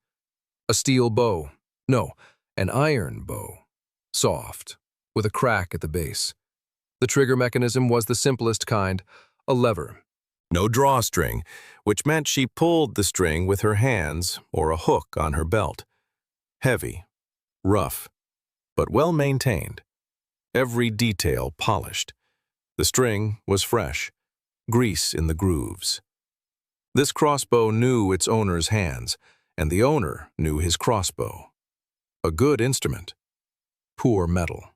A steel bow. No, an iron bow. Soft, with a crack at the base. The trigger mechanism was the simplest kind, a lever. No drawstring, which meant she pulled the string with her hands or a hook on her belt. Heavy, rough, but well maintained. Every detail polished. The string was fresh, grease in the grooves. This crossbow knew its owner's hands, and the owner knew his crossbow. A good instrument. Poor metal.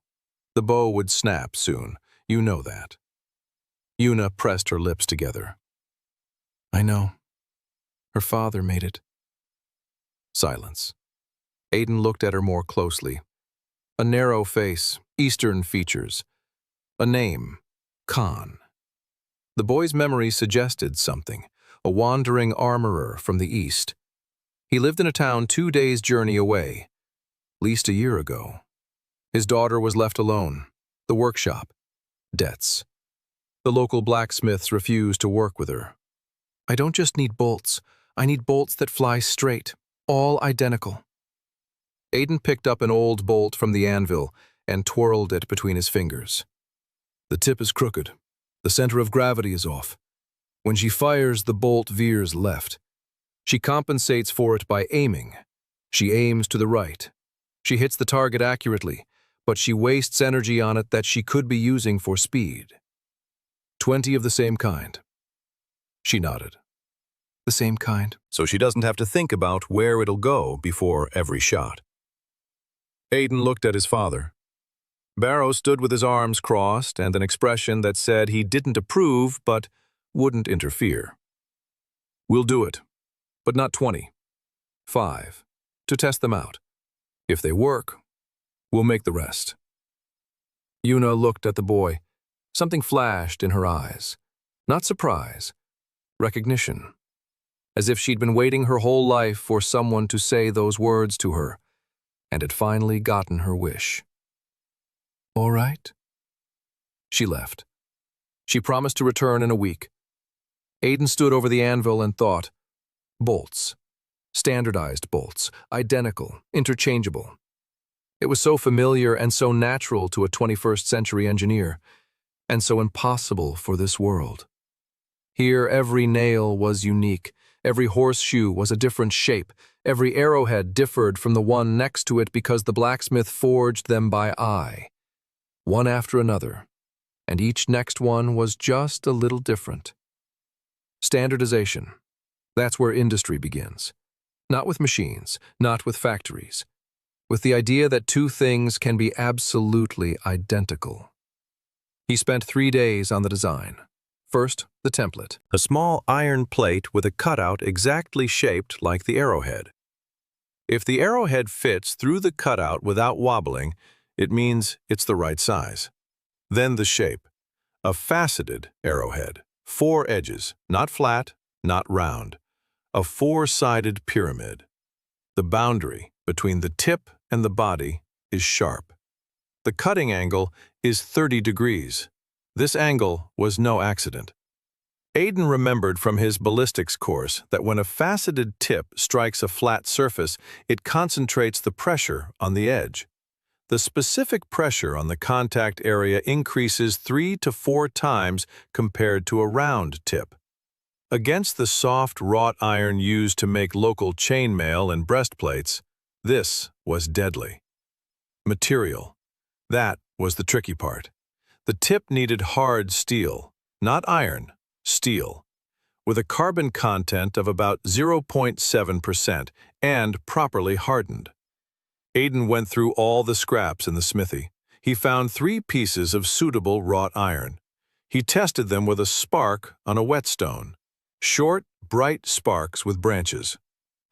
The bow would snap soon, you know that. Yuna pressed her lips together. "I know. Her father made it." Silence. Aiden looked at her more closely. A narrow face, Eastern features. A name, Khan. The boy's memory suggested something, a wandering armorer from the East. He lived in a town 2 days' journey away, least a year ago. His daughter was left alone. The workshop. Debts. The local blacksmiths refused to work with her. "I don't just need bolts. I need bolts that fly straight, all identical." Aiden picked up an old bolt from the anvil and twirled it between his fingers. The tip is crooked. The center of gravity is off. When she fires, the bolt veers left. She compensates for it by aiming. She aims to the right. She hits the target accurately, but she wastes energy on it that she could be using for speed. 20 of the same kind. She nodded. The same kind. So she doesn't have to think about where it'll go before every shot. Aiden looked at his father. Barrow stood with his arms crossed and an expression that said he didn't approve but wouldn't interfere. We'll do it, but not 20. 5, to test them out. If they work, we'll make the rest. Yuna looked at the boy. Something flashed in her eyes. Not surprise, recognition. As if she'd been waiting her whole life for someone to say those words to her, and had finally gotten her wish. All right. She left. She promised to return in a week. Aiden stood over the anvil and thought, bolts. Standardized bolts, identical, interchangeable. It was so familiar and so natural to a 21st century engineer, and so impossible for this world. Here every nail was unique, every horseshoe was a different shape, every arrowhead differed from the one next to it because the blacksmith forged them by eye, one after another, and each next one was just a little different. Standardization. That's where industry begins. Not with machines, not with factories. With the idea that two things can be absolutely identical. He spent 3 days on the design. First, the template. A small iron plate with a cutout exactly shaped like the arrowhead. If the arrowhead fits through the cutout without wobbling, it means it's the right size. Then the shape. A faceted arrowhead. 4 edges, not flat, not round. A 4-sided pyramid. The boundary between the tip and the body is sharp. The cutting angle is 30 degrees. This angle was no accident. Aiden remembered from his ballistics course that when a faceted tip strikes a flat surface, it concentrates the pressure on the edge. The specific pressure on the contact area increases 3 to 4 times compared to a round tip. Against the soft wrought iron used to make local chainmail and breastplates, this was deadly. Material. That was the tricky part. The tip needed hard steel, not iron, steel, with a carbon content of about 0.7% and properly hardened. Aiden went through all the scraps in the smithy. He found 3 pieces of suitable wrought iron. He tested them with a spark on a whetstone. Short, bright sparks with branches.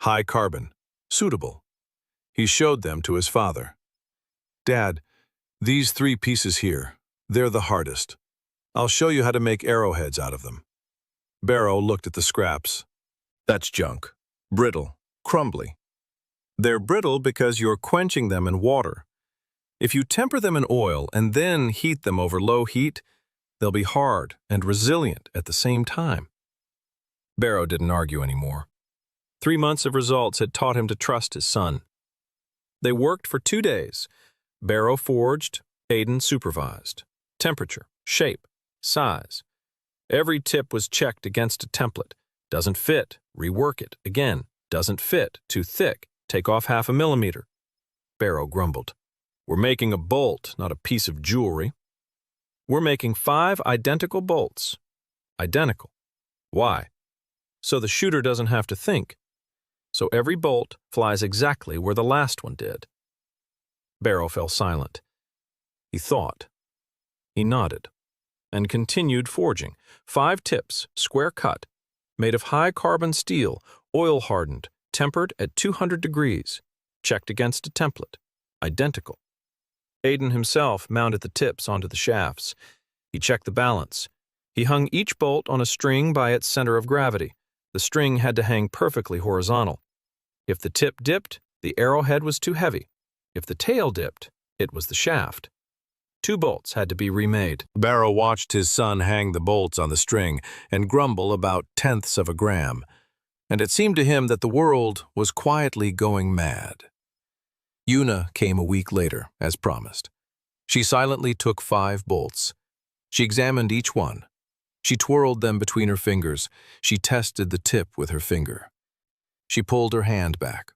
High carbon. Suitable. He showed them to his father. Dad, these 3 pieces here, they're the hardest. I'll show you how to make arrowheads out of them. Barrow looked at the scraps. That's junk. Brittle. Crumbly. They're brittle because you're quenching them in water. If you temper them in oil and then heat them over low heat, they'll be hard and resilient at the same time. Barrow didn't argue anymore. 3 months of results had taught him to trust his son. They worked for 2 days. Barrow forged, Aiden supervised. Temperature, shape, size. Every tip was checked against a template. Doesn't fit, rework it. Again, doesn't fit, too thick, take off 0.5 millimeter. Barrow grumbled. We're making a bolt, not a piece of jewelry. We're making 5 identical bolts. Identical. Why? So the shooter doesn't have to think. So every bolt flies exactly where the last one did. Barrow fell silent. He thought. He nodded and continued forging. 5 tips, square cut, made of high carbon steel, oil hardened, tempered at 200 degrees, checked against a template, identical. Aiden himself mounted the tips onto the shafts. He checked the balance. He hung each bolt on a string by its center of gravity. The string had to hang perfectly horizontal. If the tip dipped, the arrowhead was too heavy. If the tail dipped, it was the shaft. 2 bolts had to be remade. Barrow watched his son hang the bolts on the string and grumble about 0.1 of a gram, and it seemed to him that the world was quietly going mad. Yuna came a week later, as promised. She silently took 5 bolts. She examined each one. She twirled them between her fingers. She tested the tip with her finger. She pulled her hand back.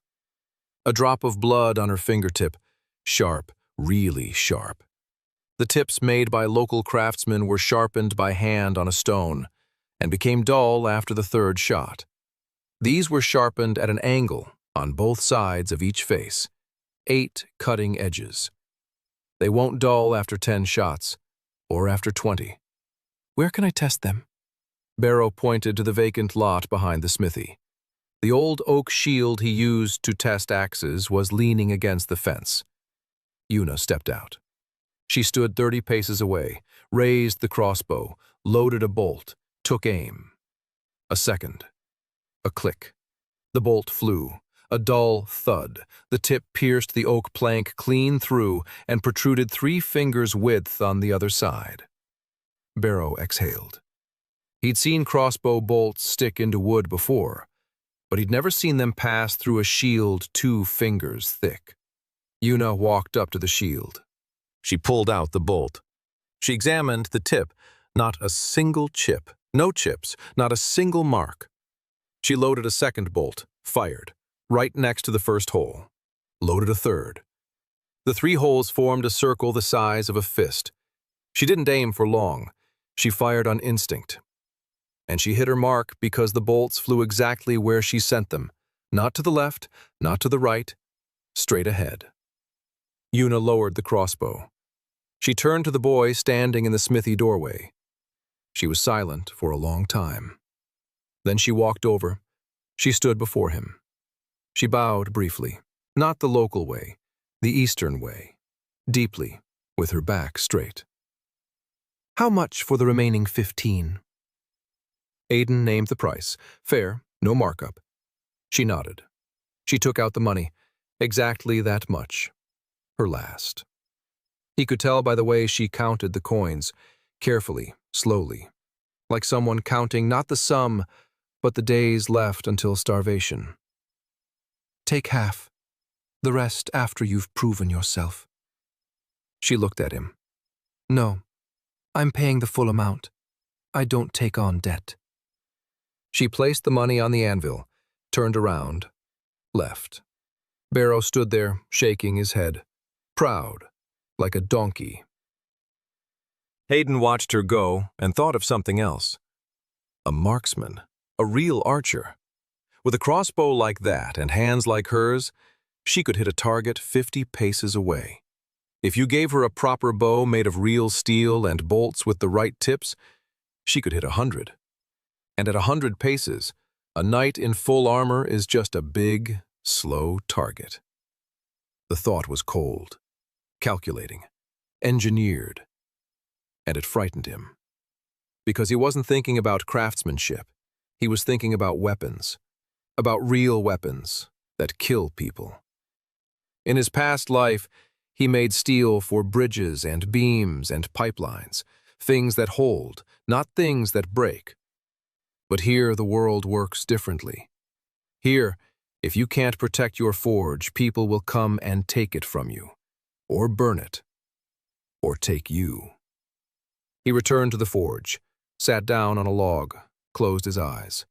A drop of blood on her fingertip, sharp, really sharp. The tips made by local craftsmen were sharpened by hand on a stone and became dull after the third shot. These were sharpened at an angle on both sides of each face, 8 cutting edges. They won't dull after 10 shots, or after 20. Where can I test them? Barrow pointed to the vacant lot behind the smithy. The old oak shield he used to test axes was leaning against the fence. Una stepped out. She stood 30 paces away, raised the crossbow, loaded a bolt, took aim. A second. A click. The bolt flew. A dull thud. The tip pierced the oak plank clean through and protruded 3 fingers' width on the other side. Barrow exhaled. He'd seen crossbow bolts stick into wood before, but he'd never seen them pass through a shield 2 fingers thick. Una walked up to the shield. She pulled out the bolt. She examined the tip. Not a single chip. No chips. Not a single mark. She loaded a second bolt. Fired. Right next to the first hole. Loaded a third. The 3 holes formed a circle the size of a fist. She didn't aim for long. She fired on instinct. And she hit her mark because the bolts flew exactly where she sent them. Not to the left, not to the right, straight ahead. Una lowered the crossbow. She turned to the boy standing in the smithy doorway. She was silent for a long time. Then she walked over. She stood before him. She bowed briefly, not the local way, the Eastern way, deeply, with her back straight. How much for the remaining 15? Aiden named the price. Fair, no markup. She nodded. She took out the money. Exactly that much. Her last. He could tell by the way she counted the coins, carefully, slowly, like someone counting not the sum, but the days left until starvation. Take half, the rest after you've proven yourself. She looked at him. No, I'm paying the full amount. I don't take on debt. She placed the money on the anvil, turned around, left. Barrow stood there, shaking his head, proud, like a donkey. Aiden watched her go and thought of something else. A marksman, a real archer. With a crossbow like that and hands like hers, she could hit a target 50 paces away. If you gave her a proper bow made of real steel and bolts with the right tips, she could hit 100. And at 100 paces, a knight in full armor is just a big, slow target. The thought was cold, calculating, engineered, and it frightened him. Because he wasn't thinking about craftsmanship. He was thinking about weapons. About real weapons that kill people. In his past life, he made steel for bridges and beams and pipelines, things that hold, not things that break. But here the world works differently. Here, if you can't protect your forge, people will come and take it from you, or burn it, or take you. He returned to the forge, sat down on a log, closed his eyes.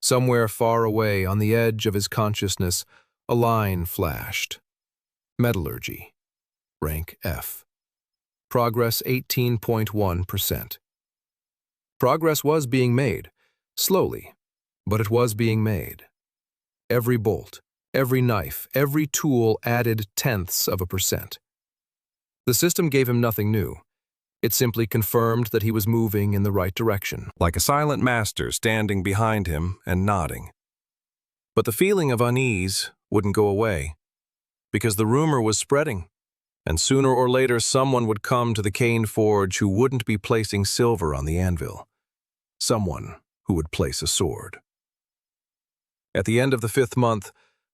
Somewhere far away on the edge of his consciousness, a line flashed. Metallurgy. Rank F. Progress 18.1%. Progress was being made, slowly, but it was being made. Every bolt, every knife, every tool added 0.1%. The system gave him nothing new. It simply confirmed that he was moving in the right direction, like a silent master standing behind him and nodding. But the feeling of unease wouldn't go away, because the rumor was spreading, and sooner or later someone would come to the Kane forge who wouldn't be placing silver on the anvil. Someone who would place a sword. At the end of the 5th month,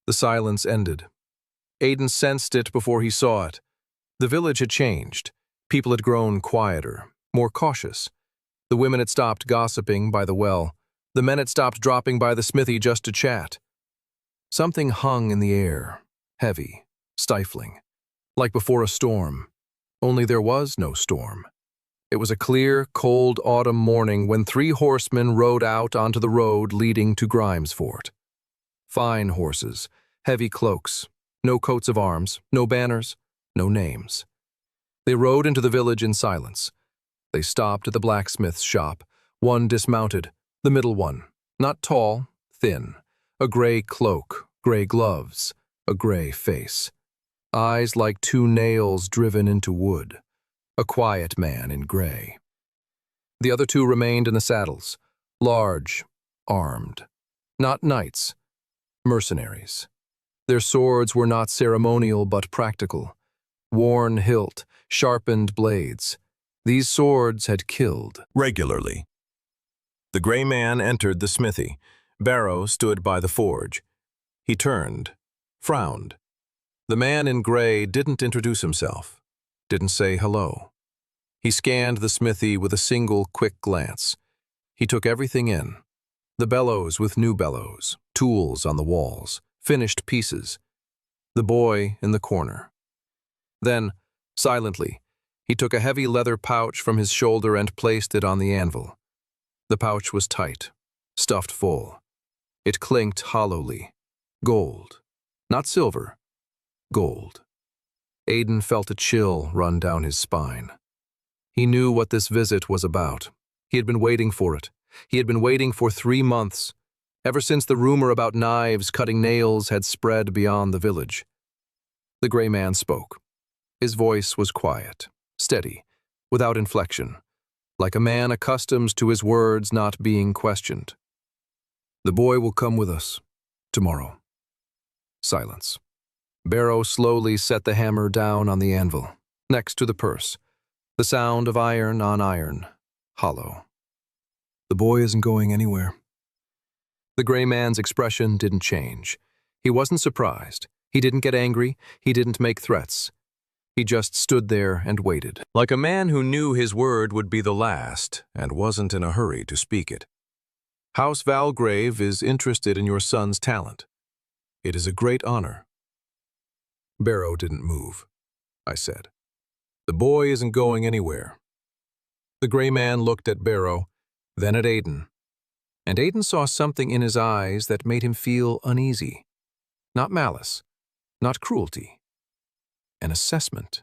the silence ended. Aiden sensed it before he saw it. The village had changed. People had grown quieter, more cautious. The women had stopped gossiping by the well. The men had stopped dropping by the smithy just to chat. Something hung in the air, heavy, stifling, like before a storm. Only there was no storm. It was a clear, cold autumn morning when 3 horsemen rode out onto the road leading to Grimes Fort. Fine horses, heavy cloaks, no coats of arms, no banners, no names. They rode into the village in silence. They stopped at the blacksmith's shop. One dismounted, the middle one, not tall, thin, a gray cloak, gray gloves, a gray face. Eyes like 2 nails driven into wood. A quiet man in gray. The other 2 remained in the saddles, large, armed. Not knights, mercenaries. Their swords were not ceremonial but practical. Worn hilt, sharpened blades. These swords had killed. Regularly. The gray man entered the smithy. Barrow stood by the forge. He turned, frowned. The man in gray didn't introduce himself, didn't say hello. He scanned the smithy with a single quick glance. He took everything in. The bellows with new bellows, tools on the walls, finished pieces. The boy in the corner. Then, silently, he took a heavy leather pouch from his shoulder and placed it on the anvil. The pouch was tight, stuffed full. It clinked hollowly. Gold. Not silver. Gold. Aiden felt a chill run down his spine. He knew what this visit was about. He had been waiting for it. He had been waiting for 3 months, ever since the rumor about knives cutting nails had spread beyond the village. The gray man spoke. His voice was quiet, steady, without inflection, like a man accustomed to his words not being questioned. The boy will come with us, tomorrow. Silence. Barrow slowly set the hammer down on the anvil, next to the purse. The sound of iron on iron, hollow. The boy isn't going anywhere. The gray man's expression didn't change. He wasn't surprised. He didn't get angry. He didn't make threats. He just stood there and waited. Like a man who knew his word would be the last and wasn't in a hurry to speak it. House Valgrave is interested in your son's talent. It is a great honor. Barrow didn't move, I said. The boy isn't going anywhere. The gray man looked at Barrow, then at Aiden. And Aiden saw something in his eyes that made him feel uneasy. Not malice, not cruelty. An assessment.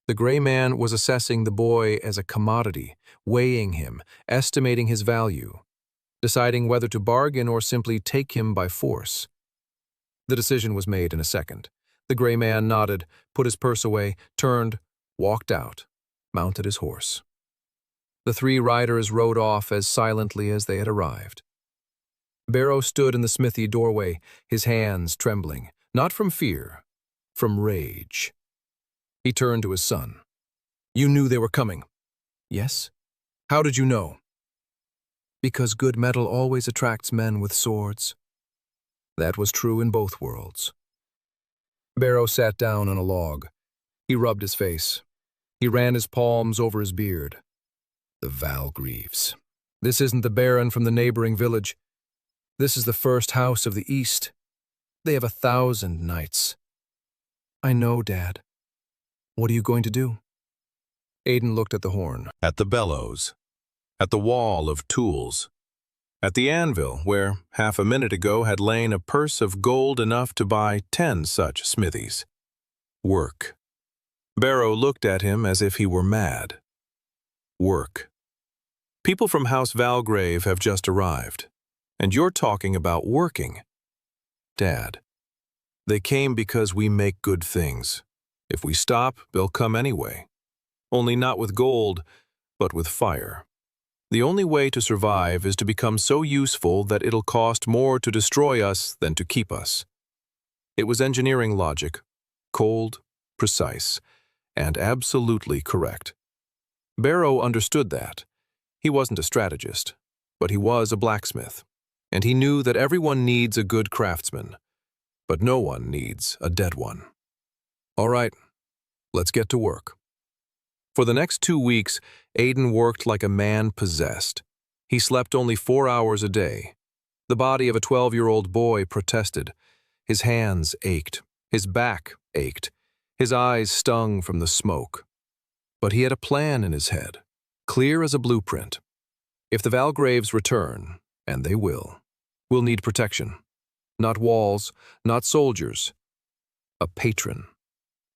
The gray man was assessing the boy as a commodity, weighing him, estimating his value, deciding whether to bargain or simply take him by force. The decision was made in a second. The gray man nodded, put his purse away, turned, walked out, mounted his horse. The 3 riders rode off as silently as they had arrived. Barrow stood in the smithy doorway, his hands trembling, not from fear, from rage. He turned to his son. You knew they were coming. Yes. How did you know? Because good metal always attracts men with swords. That was true in both worlds. Barrow sat down on a log. He rubbed his face. He ran his palms over his beard. The Valgreaves. This isn't the Baron from the neighboring village. This is the first house of the East. They have 1,000 knights. I know, Dad. What are you going to do? Aiden looked at the horn. At the bellows. At the wall of tools. At the anvil, where half a minute ago had lain a purse of gold enough to buy 10 such smithies. Work. Barrow looked at him as if he were mad. Work. People from House Valgrave have just arrived, and you're talking about working. Dad, they came because we make good things. If we stop, they'll come anyway. Only not with gold, but with fire. The only way to survive is to become so useful that it'll cost more to destroy us than to keep us. It was engineering logic, cold, precise, and absolutely correct. Barrow understood that. He wasn't a strategist, but he was a blacksmith, and he knew that everyone needs a good craftsman, but no one needs a dead one. All right, let's get to work. For the next 2 weeks, Aiden worked like a man possessed. He slept only 4 hours a day. The body of a 12-year-old boy protested. His hands ached. His back ached. His eyes stung from the smoke. But he had a plan in his head, clear as a blueprint. If the Valgraves return, and they will, we'll need protection. Not walls, not soldiers. A patron.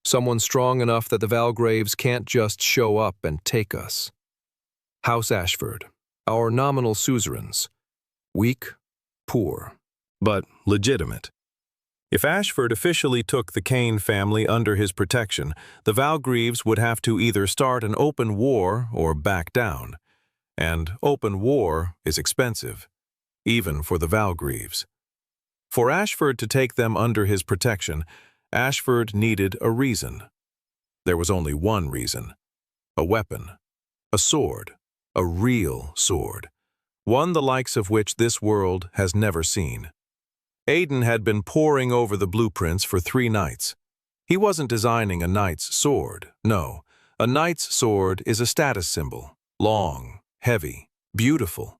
Someone strong enough that the Valgraves can't just show up and take us. House Ashford, our nominal suzerains. Weak, poor, but legitimate. If Ashford officially took the Kane family under his protection, the Valgreaves would have to either start an open war or back down. And open war is expensive, even for the Valgreaves. For Ashford to take them under his protection, Ashford needed a reason. There was only one reason. A weapon. A sword. A real sword. One the likes of which this world has never seen. Aiden had been poring over the blueprints for 3 nights. He wasn't designing a knight's sword, no. A knight's sword is a status symbol. Long, heavy, beautiful.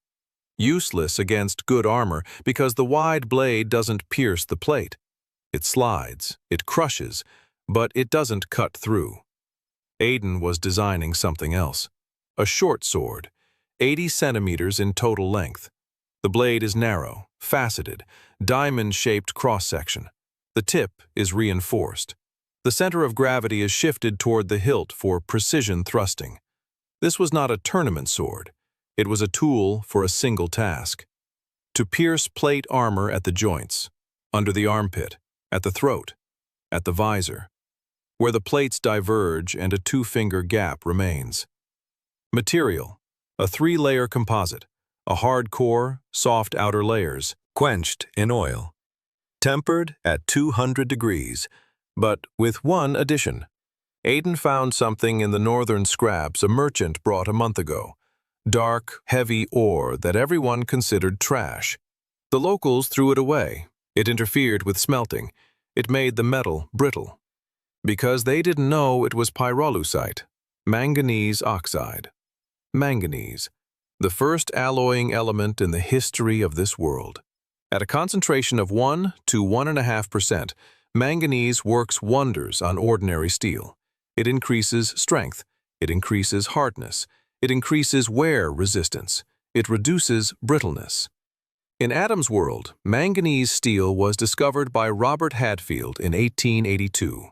Useless against good armor because the wide blade doesn't pierce the plate. It slides, it crushes, but it doesn't cut through. Aiden was designing something else. A short sword, 80 centimeters in total length. The blade is narrow, faceted, diamond-shaped cross-section. The tip is reinforced. The center of gravity is shifted toward the hilt for precision thrusting. This was not a tournament sword. It was a tool for a single task. To pierce plate armor at the joints, under the armpit, at the throat, at the visor, where the plates diverge and a 2-finger gap remains. Material, a 3-layer composite, a hard core, soft outer layers, quenched in oil. Tempered at 200 degrees, but with one addition. Aiden found something in the northern scraps a merchant brought a month ago. Dark, heavy ore that everyone considered trash. The locals threw it away. It interfered with smelting. It made the metal brittle. Because they didn't know it was pyrolusite, manganese oxide. Manganese, the first alloying element in the history of this world. At a concentration of 1 to 1.5%, manganese works wonders on ordinary steel. It increases strength. It increases hardness. It increases wear resistance. It reduces brittleness. In Adam's world, manganese steel was discovered by Robert Hadfield in 1882.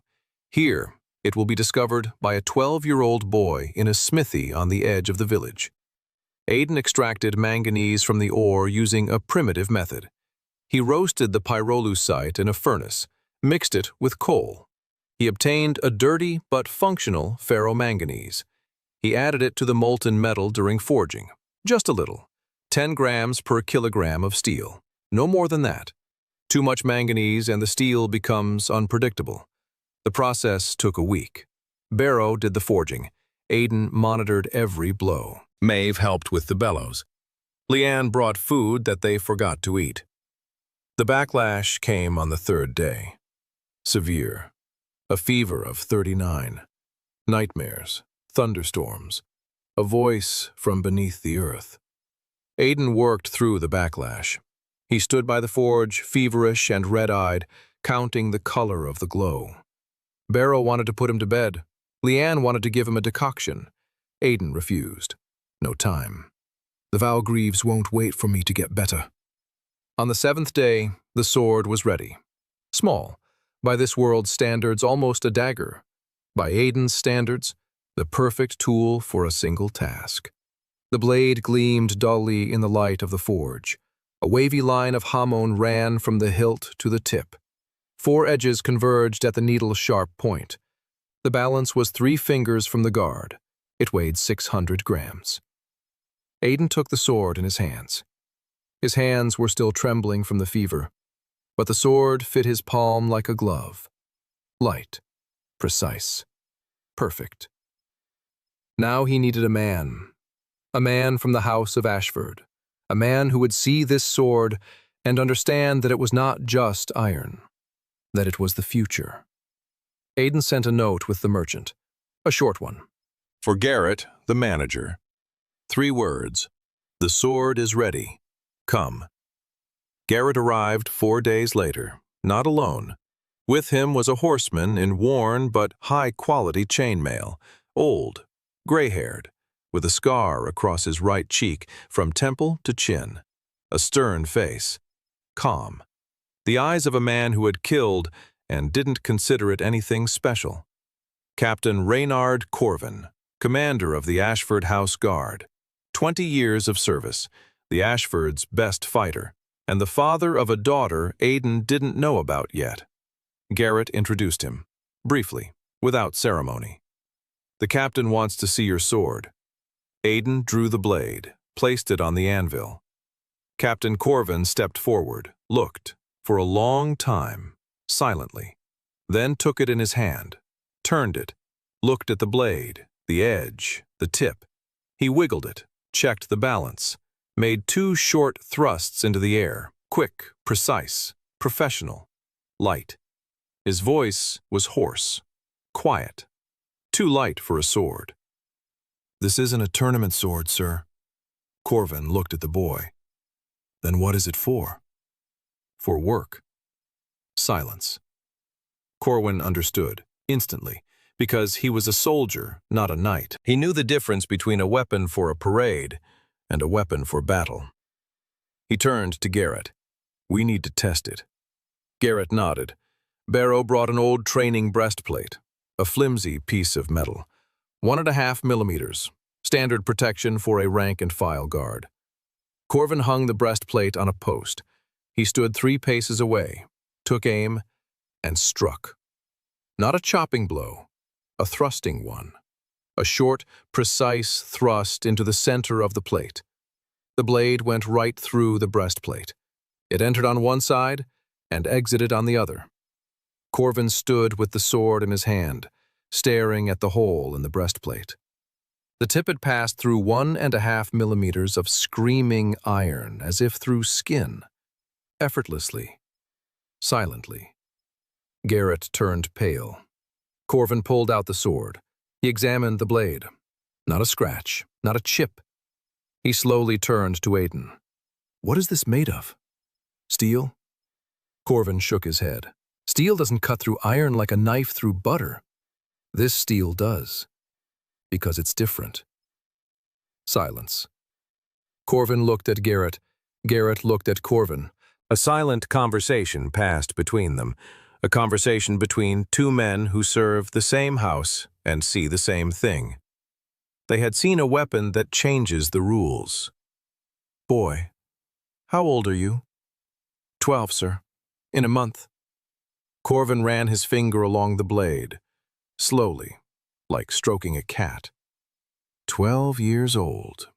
Here, it will be discovered by a 12-year-old boy in a smithy on the edge of the village. Aiden extracted manganese from the ore using a primitive method. He roasted the pyrolusite in a furnace, mixed it with coal. He obtained a dirty but functional ferromanganese. He added it to the molten metal during forging, just a little, 10 grams per kilogram of steel, no more than that. Too much manganese and the steel becomes unpredictable. The process took a week. Barrow did the forging. Aiden monitored every blow. Maeve helped with the bellows. Leanne brought food that they forgot to eat. The backlash came on the 3rd day. Severe. A fever of 39. Nightmares. Thunderstorms. A voice from beneath the earth. Aiden worked through the backlash. He stood by the forge, feverish and red-eyed, counting the color of the glow. Barrow wanted to put him to bed. Leanne wanted to give him a decoction. Aiden refused. No time. The Valgreaves won't wait for me to get better. On the 7th day, the sword was ready. Small, by this world's standards almost a dagger. By Aiden's standards, the perfect tool for a single task. The blade gleamed dully in the light of the forge. A wavy line of hamon ran from the hilt to the tip. 4 edges converged at the needle's sharp point. The balance was 3 fingers from the guard. It weighed 600 grams. Aiden took the sword in his hands. His hands were still trembling from the fever, but the sword fit his palm like a glove. Light, precise, perfect. Now he needed a man from the house of Ashford, a man who would see this sword and understand that it was not just iron, that it was the future. Aiden sent a note with the merchant, a short one. For Garrett, the manager. 3 words. The sword is ready. Come. Garrett arrived 4 days later, not alone. With him was a horseman in worn but high-quality chainmail, old, gray-haired, with a scar across his right cheek from temple to chin. A stern face, calm. The eyes of a man who had killed and didn't consider it anything special. Captain Reynard Corvin, commander of the Ashford House Guard. 20 years of service, the Ashfords' best fighter, and the father of a daughter Aiden didn't know about yet. Garrett introduced him, briefly, without ceremony. "The captain wants to see your sword." Aiden drew the blade, placed it on the anvil. Captain Corvin stepped forward, looked, for a long time, silently, then took it in his hand, turned it, looked at the blade, the edge, the tip. He wiggled it, checked the balance, made 2 short thrusts into the air, quick, precise, professional, light. His voice was hoarse, quiet, too light for a sword. "This isn't a tournament sword, sir." Corvin looked at the boy. "Then what is it for?" "For work." Silence. Corwin understood, instantly, because he was a soldier, not a knight. He knew the difference between a weapon for a parade and a weapon for battle. He turned to Garrett. "We need to test it." Garrett nodded. Barrow brought an old training breastplate, a flimsy piece of metal, 1.5 millimeters, standard protection for a rank-and-file guard. Corvin hung the breastplate on a post. He stood 3 paces away, took aim, and struck. Not a chopping blow, a thrusting one. A short, precise thrust into the center of the plate. The blade went right through the breastplate. It entered on one side and exited on the other. Corvin stood with the sword in his hand, staring at the hole in the breastplate. The tip had passed through 1.5 millimeters of screaming iron, as if through skin. Effortlessly. Silently. Garrett turned pale. Corvin pulled out the sword. He examined the blade. Not a scratch, not a chip. He slowly turned to Aiden. "What is this made of? Steel?" Corvin shook his head. "Steel doesn't cut through iron like a knife through butter. This steel does. Because it's different." Silence. Corvin looked at Garrett. Garrett looked at Corvin. A silent conversation passed between them, a conversation between 2 men who serve the same house and see the same thing. They had seen a weapon that changes the rules. "Boy, how old are you?" 12, sir. In a month." Corvin ran his finger along the blade, slowly, like stroking a cat. 12 years old.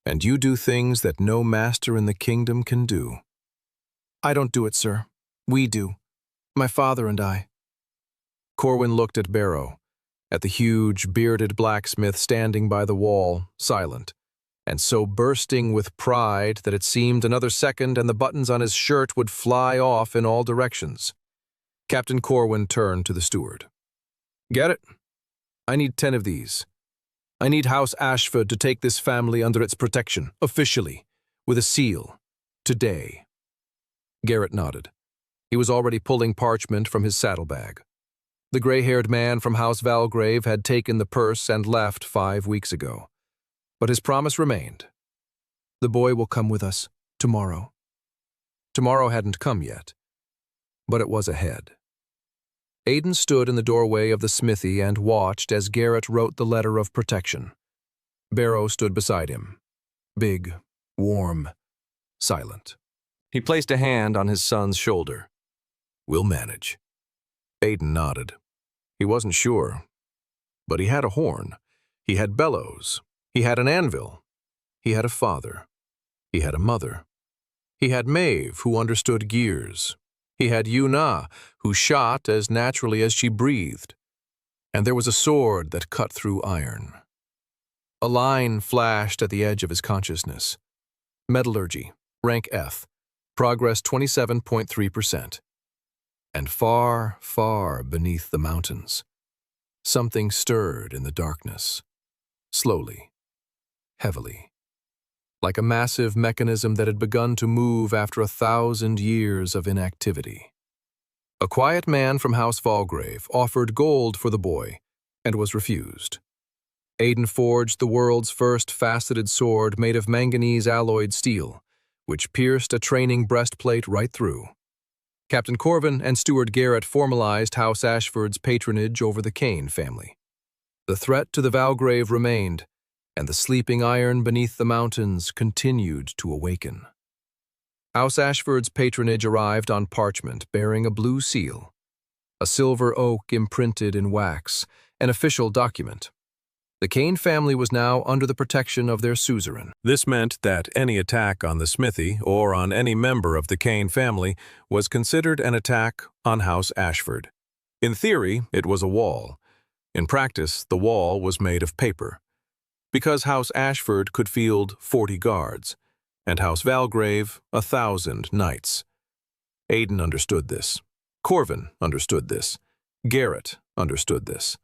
And you do things that no master in the kingdom can do." "I don't do it, sir. We do. My father and I." Corwin looked at Barrow, at the huge, bearded blacksmith standing by the wall, silent, and so bursting with pride that it seemed another second and the buttons on his shirt would fly off in all directions. Captain Corwin turned to the steward. "Get it? I need 10 of these. I need House Ashford to take this family under its protection, officially, with a seal, today." Garrett nodded. He was already pulling parchment from his saddlebag. The gray-haired man from House Valgrave had taken the purse and left 5 weeks ago. But his promise remained. "The boy will come with us, tomorrow." Tomorrow hadn't come yet, but it was ahead. Aiden stood in the doorway of the smithy and watched as Garrett wrote the letter of protection. Barrow stood beside him, big, warm, silent. He placed a hand on his son's shoulder. "We'll manage." Aiden nodded. He wasn't sure, but he had a horn. He had bellows. He had an anvil. He had a father. He had a mother. He had Maeve, who understood gears. He had Yuna, who shot as naturally as she breathed. And there was a sword that cut through iron. A line flashed at the edge of his consciousness. Metallurgy, rank F, progress 27.3%. And far, far beneath the mountains, something stirred in the darkness, slowly, heavily, like a massive mechanism that had begun to move after 1,000 years of inactivity. A quiet man from House Valgrave offered gold for the boy and was refused. Aiden forged the world's first faceted sword made of manganese-alloyed steel, which pierced a training breastplate right through. Captain Corvin and Steward Garrett formalized House Ashford's patronage over the Kane family. The threat to the Valgrave remained, and the sleeping iron beneath the mountains continued to awaken. House Ashford's patronage arrived on parchment bearing a blue seal, a silver oak imprinted in wax, an official document. The Kane family was now under the protection of their suzerain. This meant that any attack on the smithy or on any member of the Kane family was considered an attack on House Ashford. In theory, it was a wall. In practice, the wall was made of paper. Because House Ashford could field 40 guards, and House Valgrave 1,000 knights. Aiden understood this. Corvin understood this. Garrett understood this.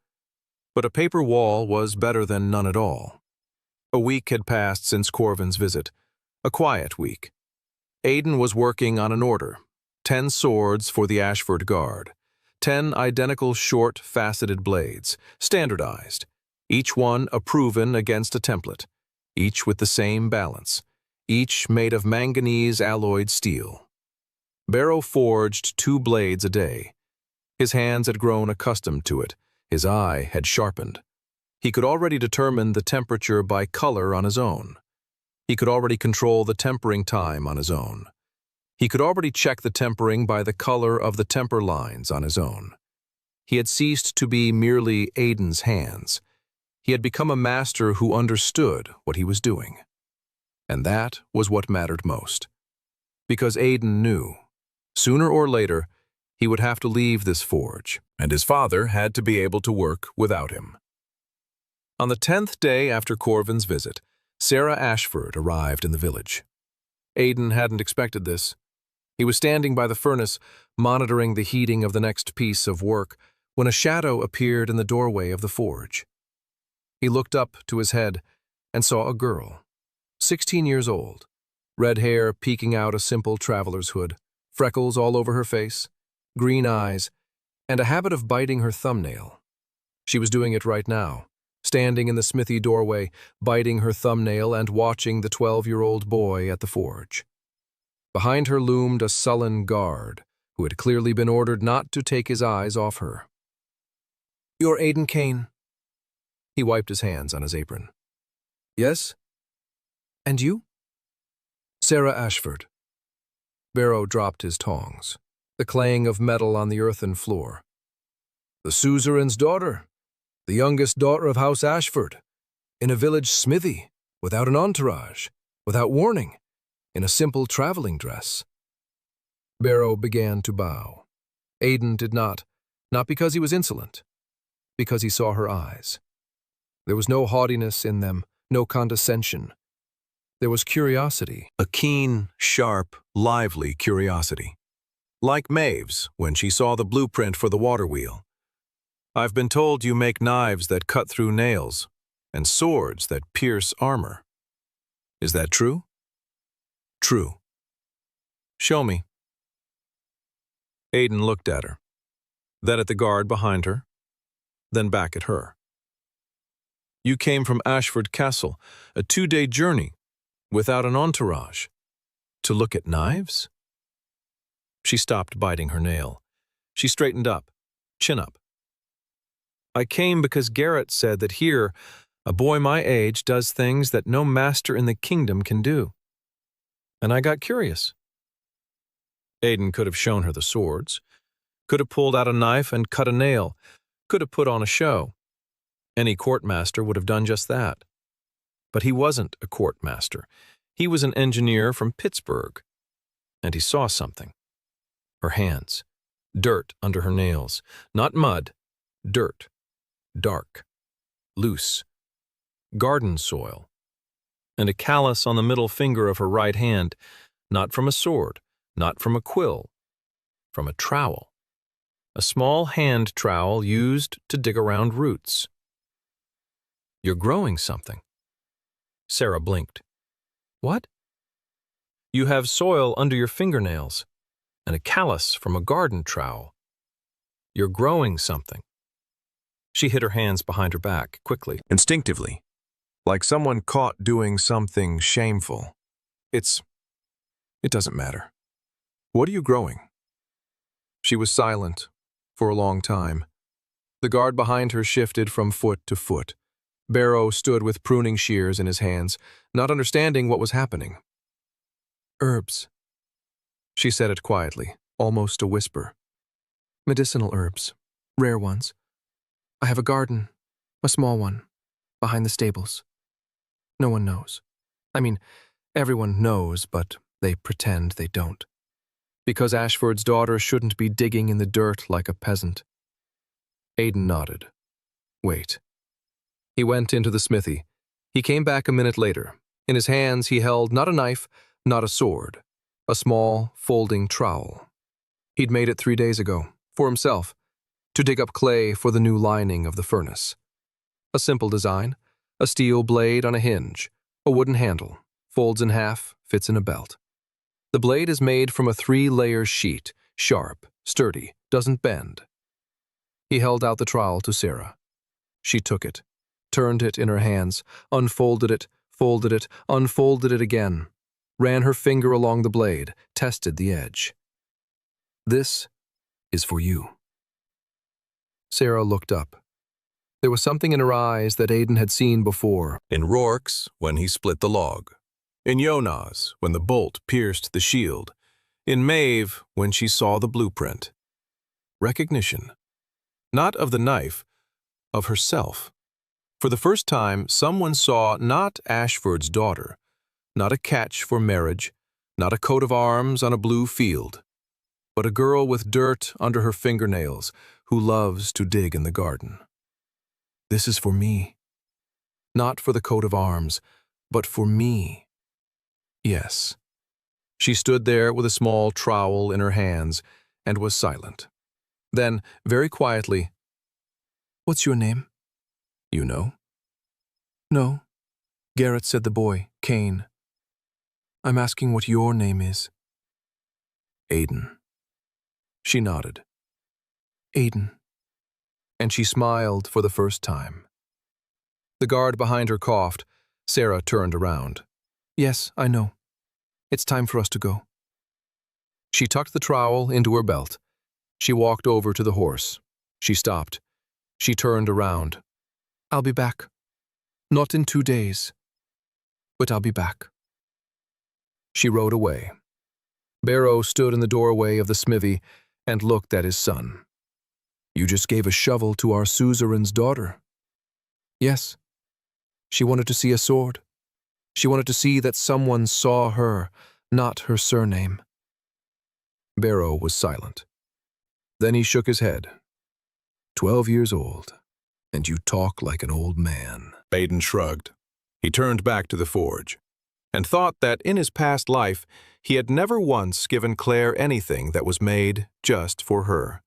But a paper wall was better than none at all. A week had passed since Corvin's visit, a quiet week. Aiden was working on an order, 10 swords for the Ashford Guard, 10 identical short, faceted blades, standardized, each one proven against a template, each with the same balance, each made of manganese-alloyed steel. Barrow forged 2 blades a day. His hands had grown accustomed to it. His eye had sharpened. He could already determine the temperature by color on his own. He could already control the tempering time on his own. He could already check the tempering by the color of the temper lines on his own. He had ceased to be merely Aiden's hands. He had become a master who understood what he was doing. And that was what mattered most. Because Aiden knew, sooner or later, he would have to leave this forge, and his father had to be able to work without him. On the 10th day after Corvin's visit, Sarah Ashford arrived in the village. Aiden hadn't expected this. He was standing by the furnace, monitoring the heating of the next piece of work, when a shadow appeared in the doorway of the forge. He looked up to his head and saw a girl, 16 years old, red hair peeking out a simple traveler's hood, freckles all over her face, green eyes, and a habit of biting her thumbnail. She was doing it right now, standing in the smithy doorway, biting her thumbnail and watching the 12-year-old boy at the forge. Behind her loomed a sullen guard, who had clearly been ordered not to take his eyes off her. "You're Aiden Kane." He wiped his hands on his apron. "Yes? And you?" "Sarah Ashford." Barrow dropped his tongs, the clang of metal on the earthen floor. "The suzerain's daughter, the youngest daughter of House Ashford, in a village smithy, without an entourage, without warning, in a simple traveling dress." Barrow began to bow. Aiden did not because he was insolent, because he saw her eyes. There was no haughtiness in them, no condescension. There was curiosity. A keen, sharp, lively curiosity. Like Maeve's when she saw the blueprint for the water wheel. "I've been told you make knives that cut through nails and swords that pierce armor. Is that true?" "True." "Show me." Aiden looked at her, then at the guard behind her, then back at her. "You came from Ashford Castle, a 2-day journey, without an entourage, to look at knives?" She stopped biting her nail. She straightened up, chin up. "I came because Garrett said that here, a boy my age does things that no master in the kingdom can do. And I got curious." Aiden could have shown her the swords, could have pulled out a knife and cut a nail, could have put on a show. Any courtmaster would have done just that. But he wasn't a courtmaster. He was an engineer from Pittsburgh. And he saw something. Her hands. Dirt under her nails. Not mud. Dirt. Dark. Loose. Garden soil. And a callus on the middle finger of her right hand, not from a sword, not from a quill, from a trowel. A small hand trowel used to dig around roots. "You're growing something." Sarah blinked. "What?" "You have soil under your fingernails, and a callus from a garden trowel. You're growing something." She hid her hands behind her back, quickly. Instinctively, like someone caught doing something shameful. It doesn't matter. What are you growing? She was silent for a long time. The guard behind her shifted from foot to foot. Barrow stood with pruning shears in his hands, not understanding what was happening. Herbs. She said it quietly, almost a whisper. Medicinal herbs. Rare ones. I have a garden, a small one, behind the stables. No one knows. I mean, everyone knows, but they pretend they don't. Because Ashford's daughter shouldn't be digging in the dirt like a peasant. Aiden nodded. Wait. He went into the smithy. He came back a minute later. In his hands he held not a knife, not a sword, a small, folding trowel. He'd made it 3 days ago, for himself, to dig up clay for the new lining of the furnace. A simple design, a steel blade on a hinge, a wooden handle, folds in half, fits in a belt. The blade is made from a 3-layer sheet, sharp, sturdy, doesn't bend. He held out the trowel to Sarah. She took it, turned it in her hands, unfolded it, folded it, unfolded it again, ran her finger along the blade, tested the edge. This is for you. Sarah looked up. There was something in her eyes that Aiden had seen before. In Rourke's, when he split the log. In Yona's, when the bolt pierced the shield. In Maeve, when she saw the blueprint. Recognition. Not of the knife, of herself. For the first time, someone saw not Ashford's daughter, not a catch for marriage, not a coat of arms on a blue field, but a girl with dirt under her fingernails who loves to dig in the garden. This is for me. Not for the coat of arms, but for me. Yes. She stood there with a small trowel in her hands and was silent. Then, very quietly, "What's your name?" "You know?" "No. Garrett," said the boy, Kane. "I'm asking what your name is." "Aiden." She nodded. "Aiden." And she smiled for the first time. The guard behind her coughed. Sarah turned around. "Yes, I know. It's time for us to go." She tucked the trowel into her belt. She walked over to the horse. She stopped. She turned around. "I'll be back. Not in 2 days. But I'll be back." She rode away. Barrow stood in the doorway of the smithy and looked at his son. "You just gave a shovel to our suzerain's daughter." "Yes. She wanted to see a sword. She wanted to see that someone saw her, not her surname." Barrow was silent. Then he shook his head. 12 years old, and you talk like an old man." Aiden shrugged. He turned back to the forge, and thought that in his past life he had never once given Claire anything that was made just for her.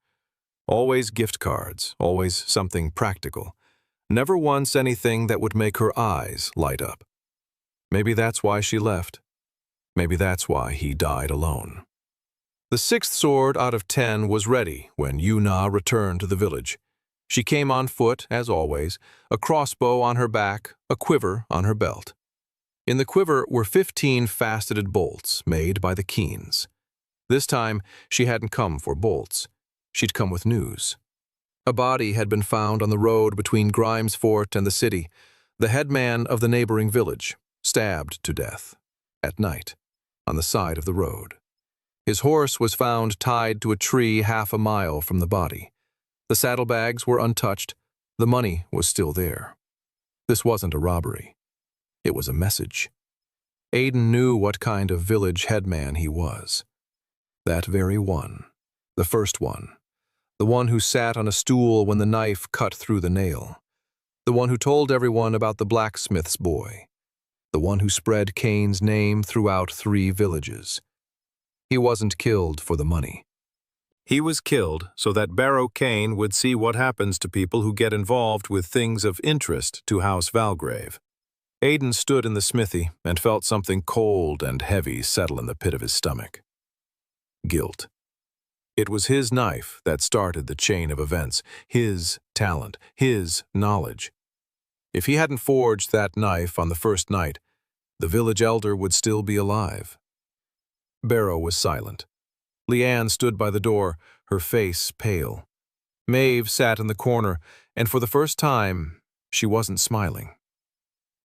Always gift cards, always something practical. Never once anything that would make her eyes light up. Maybe that's why she left. Maybe that's why he died alone. The 6th sword out of 10 was ready when Yuna returned to the village. She came on foot, as always, a crossbow on her back, a quiver on her belt. In the quiver were 15 faceted bolts made by the Keens. This time, she hadn't come for bolts. She'd come with news. A body had been found on the road between Grimes Fort and the city, the headman of the neighboring village, stabbed to death, at night, on the side of the road. His horse was found tied to a tree half a mile from the body. The saddlebags were untouched. The money was still there. This wasn't a robbery. It was a message. Aiden knew what kind of village headman he was. That very one. The first one. The one who sat on a stool when the knife cut through the nail. The one who told everyone about the blacksmith's boy. The one who spread Kane's name throughout 3 villages. He wasn't killed for the money. He was killed so that Barrow Kane would see what happens to people who get involved with things of interest to House Valgrave. Aiden stood in the smithy and felt something cold and heavy settle in the pit of his stomach. Guilt. It was his knife that started the chain of events, his talent, his knowledge. If he hadn't forged that knife on the first night, the village elder would still be alive. Barrow was silent. Leanne stood by the door, her face pale. Maeve sat in the corner, and for the first time, she wasn't smiling.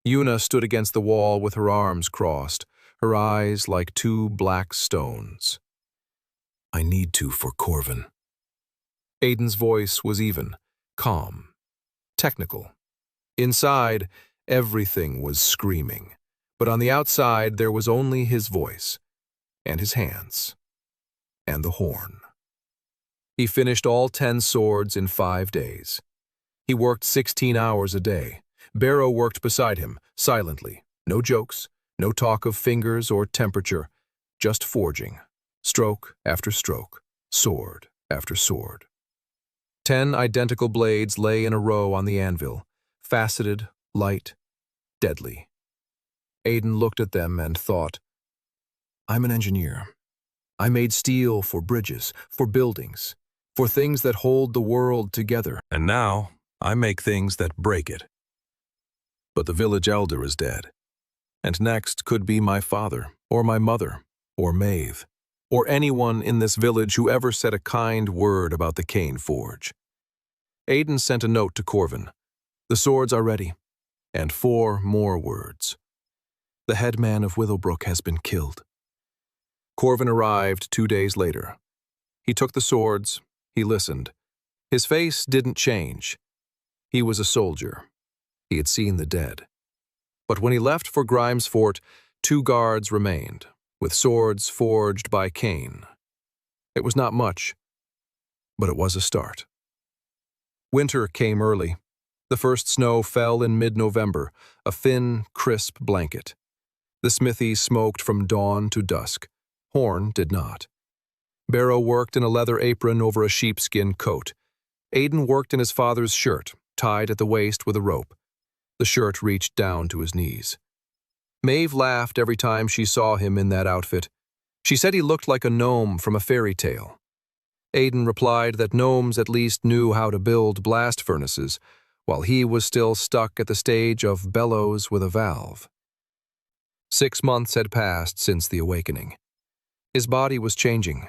Una stood against the wall with her arms crossed, her eyes like two black stones. I need to for Corvin. Aiden's voice was even, calm, technical. Inside, everything was screaming, but on the outside there was only his voice, and his hands, and the horn. He finished all 10 swords in 5 days. He worked 16 hours a day. Barrow worked beside him, silently. No jokes, no talk of fingers or temperature, just forging, stroke after stroke, sword after sword. 10 identical blades lay in a row on the anvil, faceted, light, deadly. Aiden looked at them and thought, I'm an engineer. I made steel for bridges, for buildings, for things that hold the world together. And now, I make things that break it. But the village elder is dead. And next could be my father, or my mother, or Maeve, or anyone in this village who ever said a kind word about the Kane Forge. Aiden sent a note to Corvin. The swords are ready, and 4 more words. The headman of Willowbrook has been killed. Corvin arrived 2 days later. He took the swords, he listened. His face didn't change. He was a soldier. He had seen the dead. But when he left for Grimes Fort, 2 guards remained, with swords forged by Kane. It was not much, but it was a start. Winter came early. The first snow fell in mid-November, a thin, crisp blanket. The smithy smoked from dawn to dusk. Horn did not. Barrow worked in a leather apron over a sheepskin coat. Aiden worked in his father's shirt, tied at the waist with a rope. The shirt reached down to his knees. Maeve laughed every time she saw him in that outfit. She said he looked like a gnome from a fairy tale. Aiden replied that gnomes at least knew how to build blast furnaces, while he was still stuck at the stage of bellows with a valve. 6 months had passed since the awakening. His body was changing.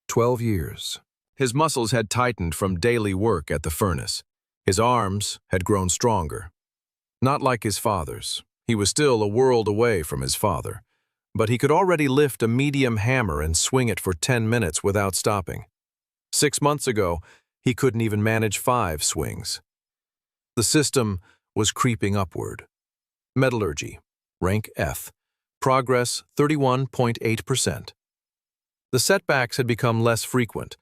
12 years. His muscles had tightened from daily work at the furnace. His arms had grown stronger. Not like his father's. He was still a world away from his father, but he could already lift a medium hammer and swing it for 10 minutes without stopping. 6 months ago, he couldn't even manage 5 swings. The system was creeping upward. Metallurgy, rank F, progress 31.8%. The setbacks had become less frequent.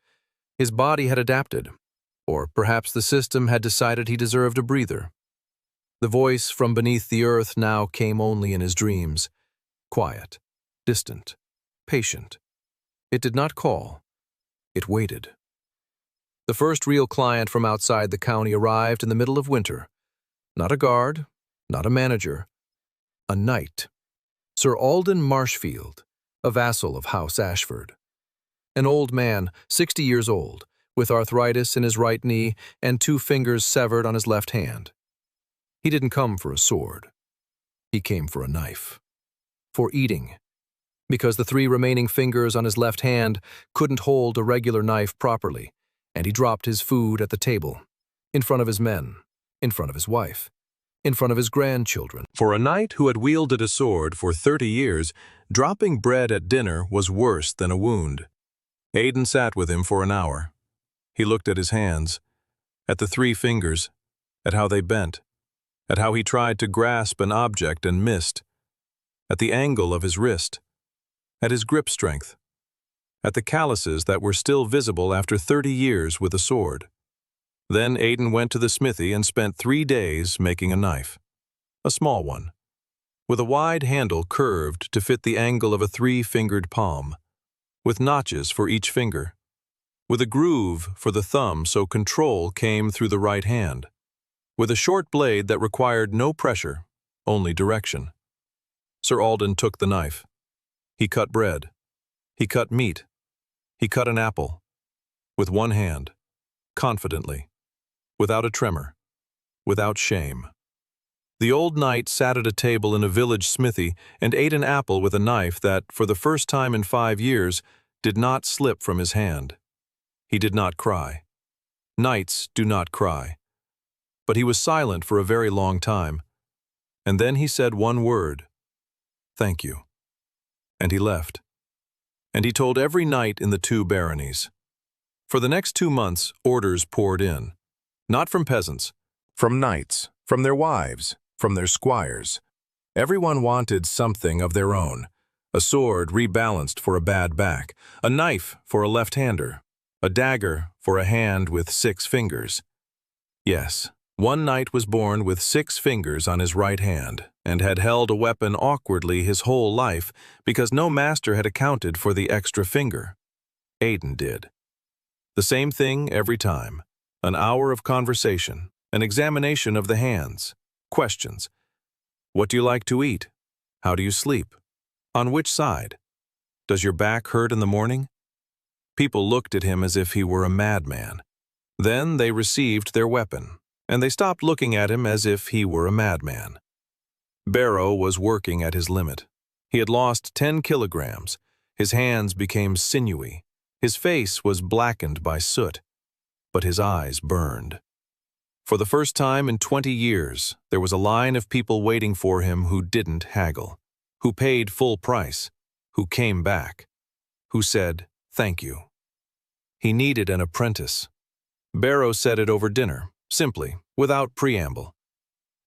His body had adapted, or perhaps the system had decided he deserved a breather. The voice from beneath the earth now came only in his dreams, quiet, distant, patient. It did not call. It waited. The first real client from outside the county arrived in the middle of winter. Not a guard, not a manager, a knight. Sir Alden Marshfield, a vassal of House Ashford. An old man, 60 years old, with arthritis in his right knee and 2 fingers severed on his left hand. He didn't come for a sword. He came for a knife. For eating. Because the 3 remaining fingers on his left hand couldn't hold a regular knife properly, and he dropped his food at the table, in front of his men, in front of his wife, in front of his grandchildren. For a knight who had wielded a sword for 30 years, dropping bread at dinner was worse than a wound. Aiden sat with him for an hour. He looked at his hands, at the 3 fingers, at how they bent, at how he tried to grasp an object and missed, at the angle of his wrist, at his grip strength, at the calluses that were still visible after 30 years with a sword. Then Aiden went to the smithy and spent 3 days making a knife. A small one, with a wide handle curved to fit the angle of a 3-fingered palm, with notches for each finger, with a groove for the thumb so control came through the right hand, with a short blade that required no pressure, only direction. Sir Alden took the knife. He cut bread. He cut meat. He cut an apple. with one hand, confidently, without a tremor, without shame. The old knight sat at a table in a village smithy and ate an apple with a knife that, for the first time in 5 years, did not slip from his hand. He did not cry. Knights do not cry. But he was silent for a very long time, and then he said one word, "Thank you." And he left. And he told every knight in the 2 baronies. For the next 2 months, orders poured in. Not from peasants, from knights, from their wives, from their squires. Everyone wanted something of their own. A sword rebalanced for a bad back, a knife for a left-hander, a dagger for a hand with 6 fingers. Yes, one knight was born with 6 fingers on his right hand and had held a weapon awkwardly his whole life because no master had accounted for the extra finger. Aiden did. The same thing every time. An hour of conversation, an examination of the hands, questions. What do you like to eat? How do you sleep? On which side? Does your back hurt in the morning? People looked at him as if he were a madman. Then they received their weapon, and they stopped looking at him as if he were a madman. Barrow was working at his limit. He had lost 10 kilograms. His hands became sinewy. His face was blackened by soot, but his eyes burned. For the first time in 20 years, there was a line of people waiting for him who didn't haggle, who paid full price, who came back, who said, "Thank you." He needed an apprentice. Barrow said it over dinner, simply, without preamble.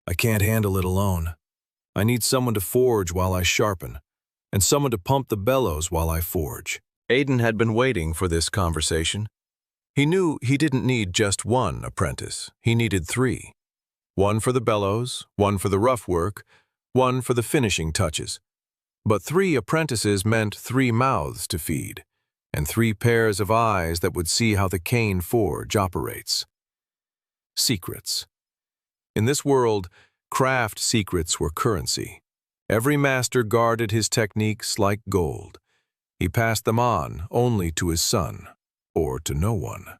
"I can't handle it alone. I need someone to forge while I sharpen, and someone to pump the bellows while I forge." Aiden had been waiting for this conversation. He knew he didn't need just one apprentice. He needed 3. One for the bellows, one for the rough work, one for the finishing touches. But 3 apprentices meant 3 mouths to feed, and 3 pairs of eyes that would see how the Kane forge operates. Secrets. In this world, craft secrets were currency. Every master guarded his techniques like gold. He passed them on only to his son, or to no one.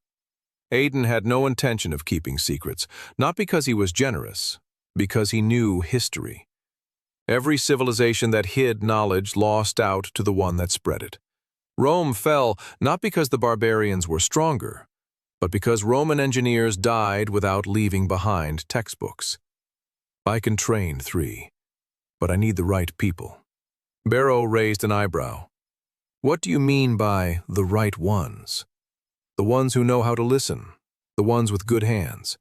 Aiden had no intention of keeping secrets, not because he was generous, because he knew history. Every civilization that hid knowledge lost out to the one that spread it. Rome fell not because the barbarians were stronger, but because Roman engineers died without leaving behind textbooks. I can train 3, but I need the right people. Barrow raised an eyebrow. What do you mean by the right ones? The ones who know how to listen, the ones with good hands,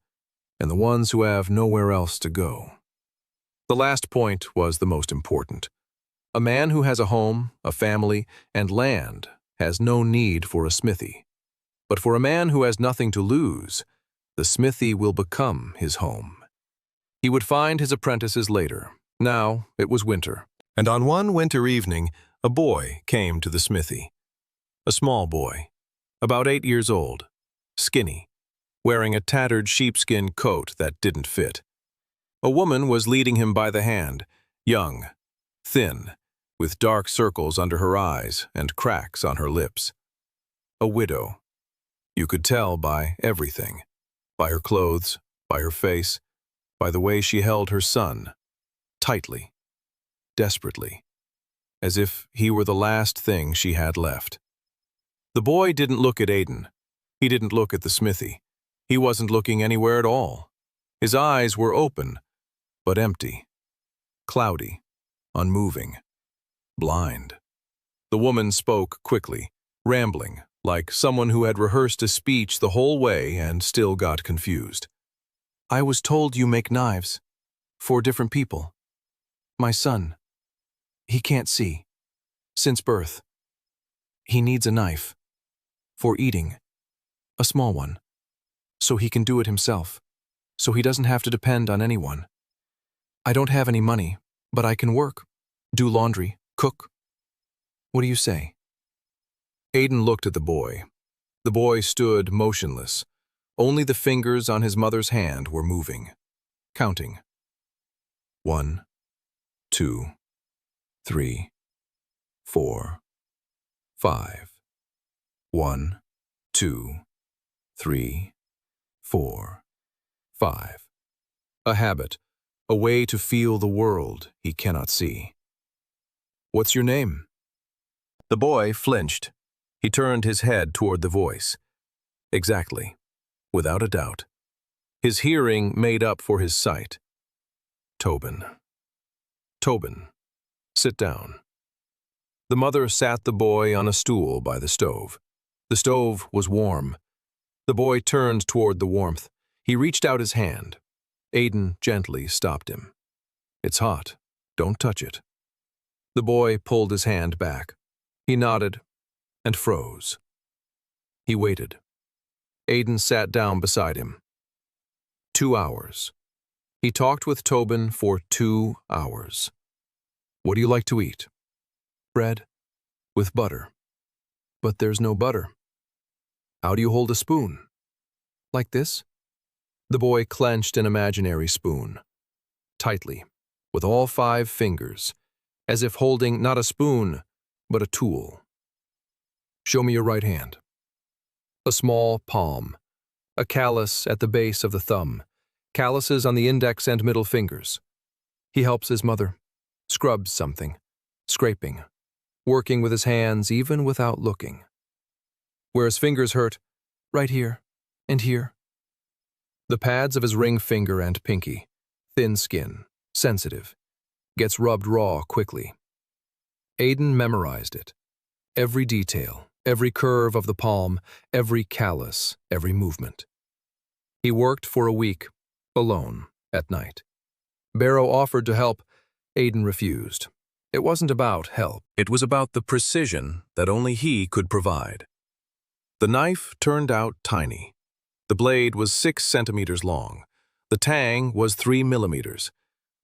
and the ones who have nowhere else to go. The last point was the most important. A man who has a home, a family, and land has no need for a smithy. But for a man who has nothing to lose, the smithy will become his home. He would find his apprentices later. Now it was winter, and on one winter evening, a boy came to the smithy. A small boy, about 8 years old, skinny, wearing a tattered sheepskin coat that didn't fit. A woman was leading him by the hand, young, thin, with dark circles under her eyes and cracks on her lips. A widow. You could tell by everything, by her clothes, by her face, by the way she held her son, tightly, desperately, as if he were the last thing she had left. The boy didn't look at Aiden. He didn't look at the smithy. He wasn't looking anywhere at all. His eyes were open, but empty, cloudy, unmoving, blind. The woman spoke quickly, rambling, like someone who had rehearsed a speech the whole way and still got confused. "I was told you make knives. 4 different people. My son. He can't see. Since birth. He needs a knife. For eating. A small one. So he can do it himself. So he doesn't have to depend on anyone. I don't have any money, but I can work. Do laundry. Cook. What do you say?" Aiden looked at the boy. The boy stood motionless. Only the fingers on his mother's hand were moving, counting. 1, 2, 3, 4, 5. 1, 2, 3, 4, 5. A habit, a way to feel the world he cannot see. What's your name? The boy flinched. He turned his head toward the voice. Exactly, without a doubt. His hearing made up for his sight. Tobin. Tobin, sit down. The mother sat the boy on a stool by the stove. The stove was warm. The boy turned toward the warmth. He reached out his hand. Aiden gently stopped him. It's hot. Don't touch it. The boy pulled his hand back. He nodded and froze. He waited. Aiden sat down beside him. 2 hours. He talked with Tobin for 2 hours. What do you like to eat? Bread with butter. But there's no butter. How do you hold a spoon? Like this? The boy clenched an imaginary spoon. Tightly, with all 5 fingers, as if holding not a spoon, but a tool. Show me your right hand. A small palm. A callus at the base of the thumb. Calluses on the index and middle fingers. He helps his mother. Scrubs something. Scraping. Working with his hands even without looking. Where his fingers hurt, right here and here. The pads of his ring finger and pinky. Thin skin. Sensitive. Gets rubbed raw quickly. Aiden memorized it. Every detail, every curve of the palm, every callus, every movement. He worked for a week, alone, at night. Barrow offered to help. Aiden refused. It wasn't about help. It was about the precision that only he could provide. The knife turned out tiny. The blade was 6 centimeters long. The tang was 3 millimeters.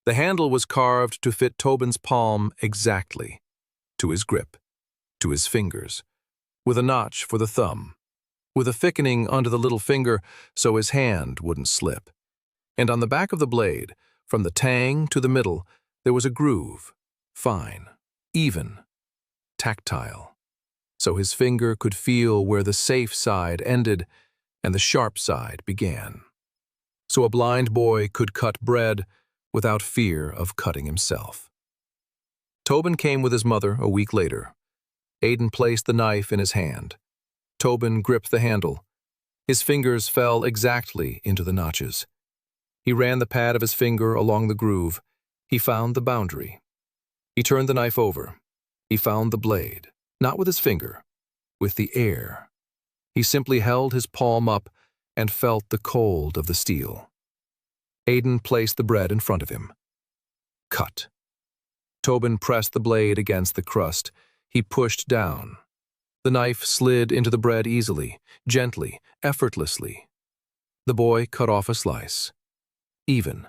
The handle was carved to fit Tobin's palm exactly, to his grip, to his fingers, with a notch for the thumb, with a thickening under the little finger so his hand wouldn't slip. And on the back of the blade, from the tang to the middle, there was a groove, fine, even, tactile, so his finger could feel where the safe side ended and the sharp side began. So a blind boy could cut bread without fear of cutting himself. Tobin came with his mother a week later. Aiden placed the knife in his hand. Tobin gripped the handle. His fingers fell exactly into the notches. He ran the pad of his finger along the groove. He found the boundary. He turned the knife over. He found the blade, not with his finger, with the air. He simply held his palm up and felt the cold of the steel. Aiden placed the bread in front of him. Cut. Tobin pressed the blade against the crust. He pushed down. The knife slid into the bread easily, gently, effortlessly. The boy cut off a slice. Even.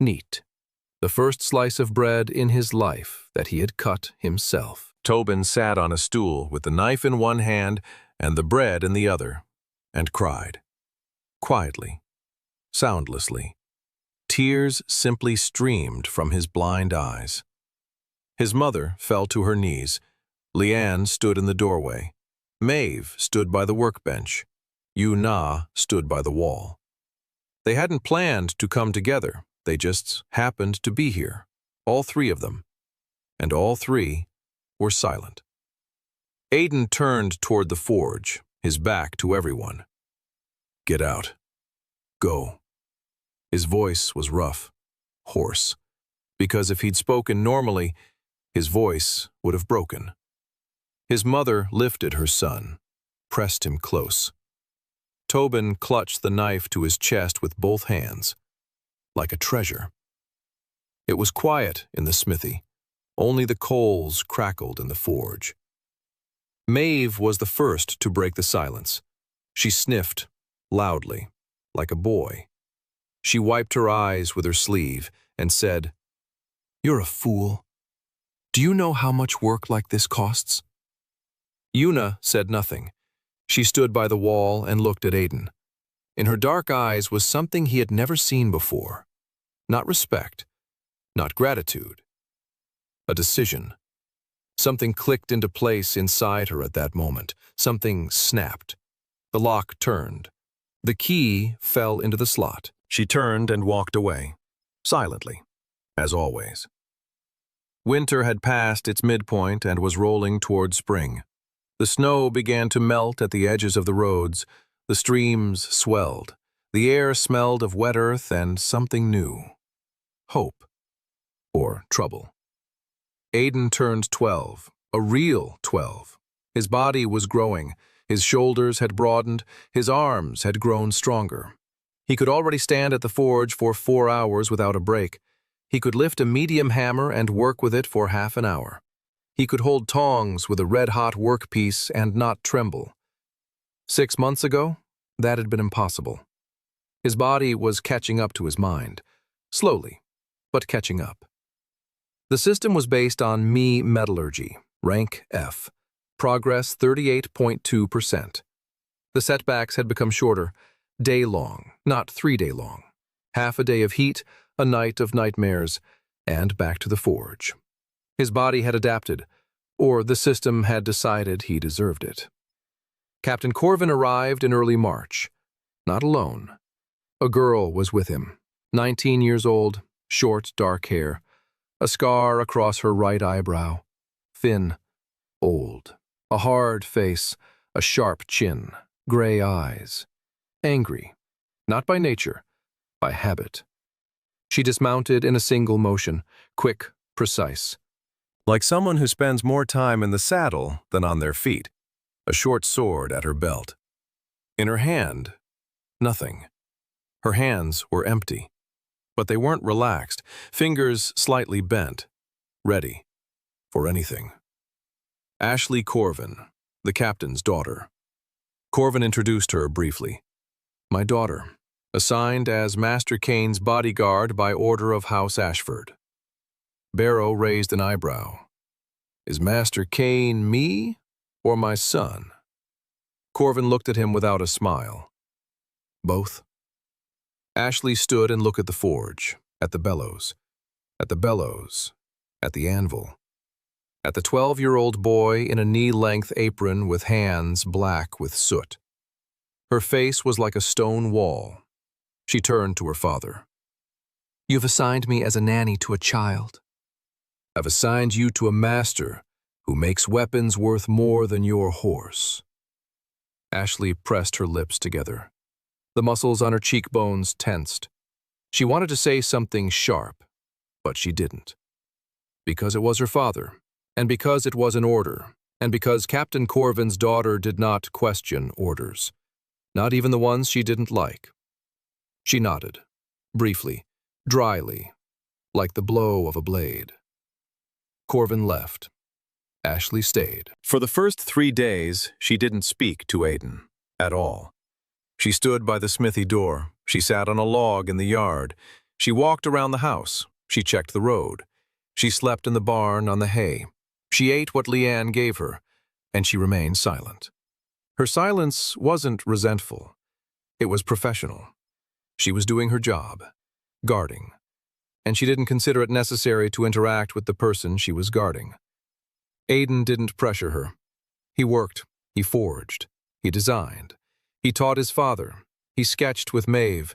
Neat. The first slice of bread in his life that he had cut himself. Tobin sat on a stool with the knife in one hand and the bread in the other, and cried. Quietly. Soundlessly. Tears simply streamed from his blind eyes. His mother fell to her knees. Leanne stood in the doorway. Maeve stood by the workbench. Yu-Na stood by the wall. They hadn't planned to come together. They just happened to be here, all 3 of them. And all 3 were silent. Aiden turned toward the forge, his back to everyone. Get out. Go. His voice was rough, hoarse, because if he'd spoken normally, his voice would have broken. His mother lifted her son, pressed him close. Tobin clutched the knife to his chest with both hands, like a treasure. It was quiet in the smithy. Only the coals crackled in the forge. Maeve was the first to break the silence. She sniffed, loudly, like a boy. She wiped her eyes with her sleeve and said, You're a fool. Do you know how much work like this costs? Yuna said nothing. She stood by the wall and looked at Aiden. In her dark eyes was something he had never seen before. Not respect, not gratitude. A decision. Something clicked into place inside her at that moment. Something snapped. The lock turned. The key fell into the slot. She turned and walked away, silently, as always. Winter had passed its midpoint and was rolling toward spring. The snow began to melt at the edges of the roads, the streams swelled, the air smelled of wet earth and something new. Hope. Or trouble. Aiden turned 12, a real 12. His body was growing, his shoulders had broadened, his arms had grown stronger. He could already stand at the forge for 4 hours without a break. He could lift a medium hammer and work with it for half an hour. He could hold tongs with a red-hot workpiece and not tremble. 6 months ago, that had been impossible. His body was catching up to his mind, slowly, but catching up. The system was based on metallurgy, rank F, progress 38.2%. The setbacks had become shorter, day-long, not 3-day-long. Half a day of heat, a night of nightmares, and back to the forge. His body had adapted, or the system had decided he deserved it. Captain Corvin arrived in early March, not alone. A girl was with him, 19 years old, short, dark hair, a scar across her right eyebrow, thin, old, a hard face, a sharp chin, gray eyes, angry, not by nature, by habit. She dismounted in a single motion, quick, precise. Like someone who spends more time in the saddle than on their feet, a short sword at her belt. In her hand, nothing. Her hands were empty, but they weren't relaxed, fingers slightly bent, ready for anything. Ashley Corvin, the captain's daughter. Corvin introduced her briefly. My daughter, assigned as Master Kane's bodyguard by order of House Ashford. Barrow raised an eyebrow. Is Master Kane me or my son? Corvin looked at him without a smile. Both. Ashley stood and looked at the forge, at the bellows, at the anvil, at the 12-year-old boy in a knee-length apron with hands black with soot. Her face was like a stone wall. She turned to her father. You've assigned me as a nanny to a child. I've assigned you to a master who makes weapons worth more than your horse. Ashley pressed her lips together. The muscles on her cheekbones tensed. She wanted to say something sharp, but she didn't. Because it was her father, and because it was an order, and because Captain Corvin's daughter did not question orders, not even the ones she didn't like. She nodded, briefly, dryly, like the blow of a blade. Corvin left. Ashley stayed. For the first 3 days, she didn't speak to Aiden, at all. She stood by the smithy door. She sat on a log in the yard. She walked around the house. She checked the road. She slept in the barn on the hay. She ate what Leanne gave her, and she remained silent. Her silence wasn't resentful. It was professional. She was doing her job, guarding, and she didn't consider it necessary to interact with the person she was guarding. Aiden didn't pressure her. He worked, he forged, he designed. He taught his father, he sketched with Maeve,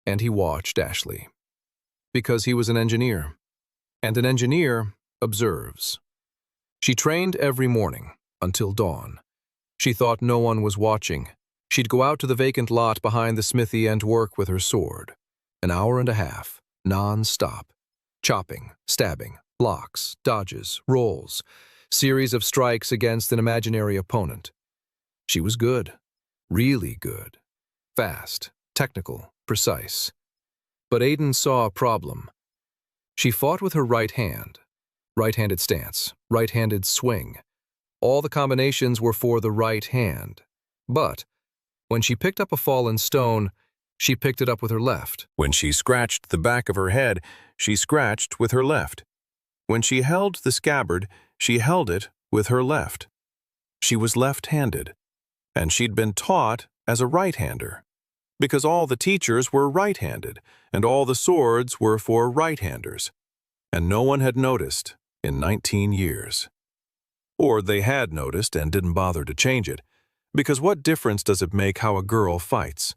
and he watched Ashley. Because he was an engineer, and an engineer observes. She trained every morning, until dawn. She thought no one was watching. She'd go out to the vacant lot behind the smithy and work with her sword. An hour and a half, non-stop. Chopping, stabbing, blocks, dodges, rolls, series of strikes against an imaginary opponent. She was good. Really good. Fast, technical, precise. But Aiden saw a problem. She fought with her right hand. Right-handed stance, right-handed swing. All the combinations were for the right hand. But when she picked up a fallen stone, she picked it up with her left. When she scratched the back of her head, she scratched with her left. When she held the scabbard, she held it with her left. She was left-handed. And she'd been taught as a right-hander, because all the teachers were right-handed, and all the swords were for right-handers, and no one had noticed in 19 years. Or they had noticed and didn't bother to change it, because what difference does it make how a girl fights?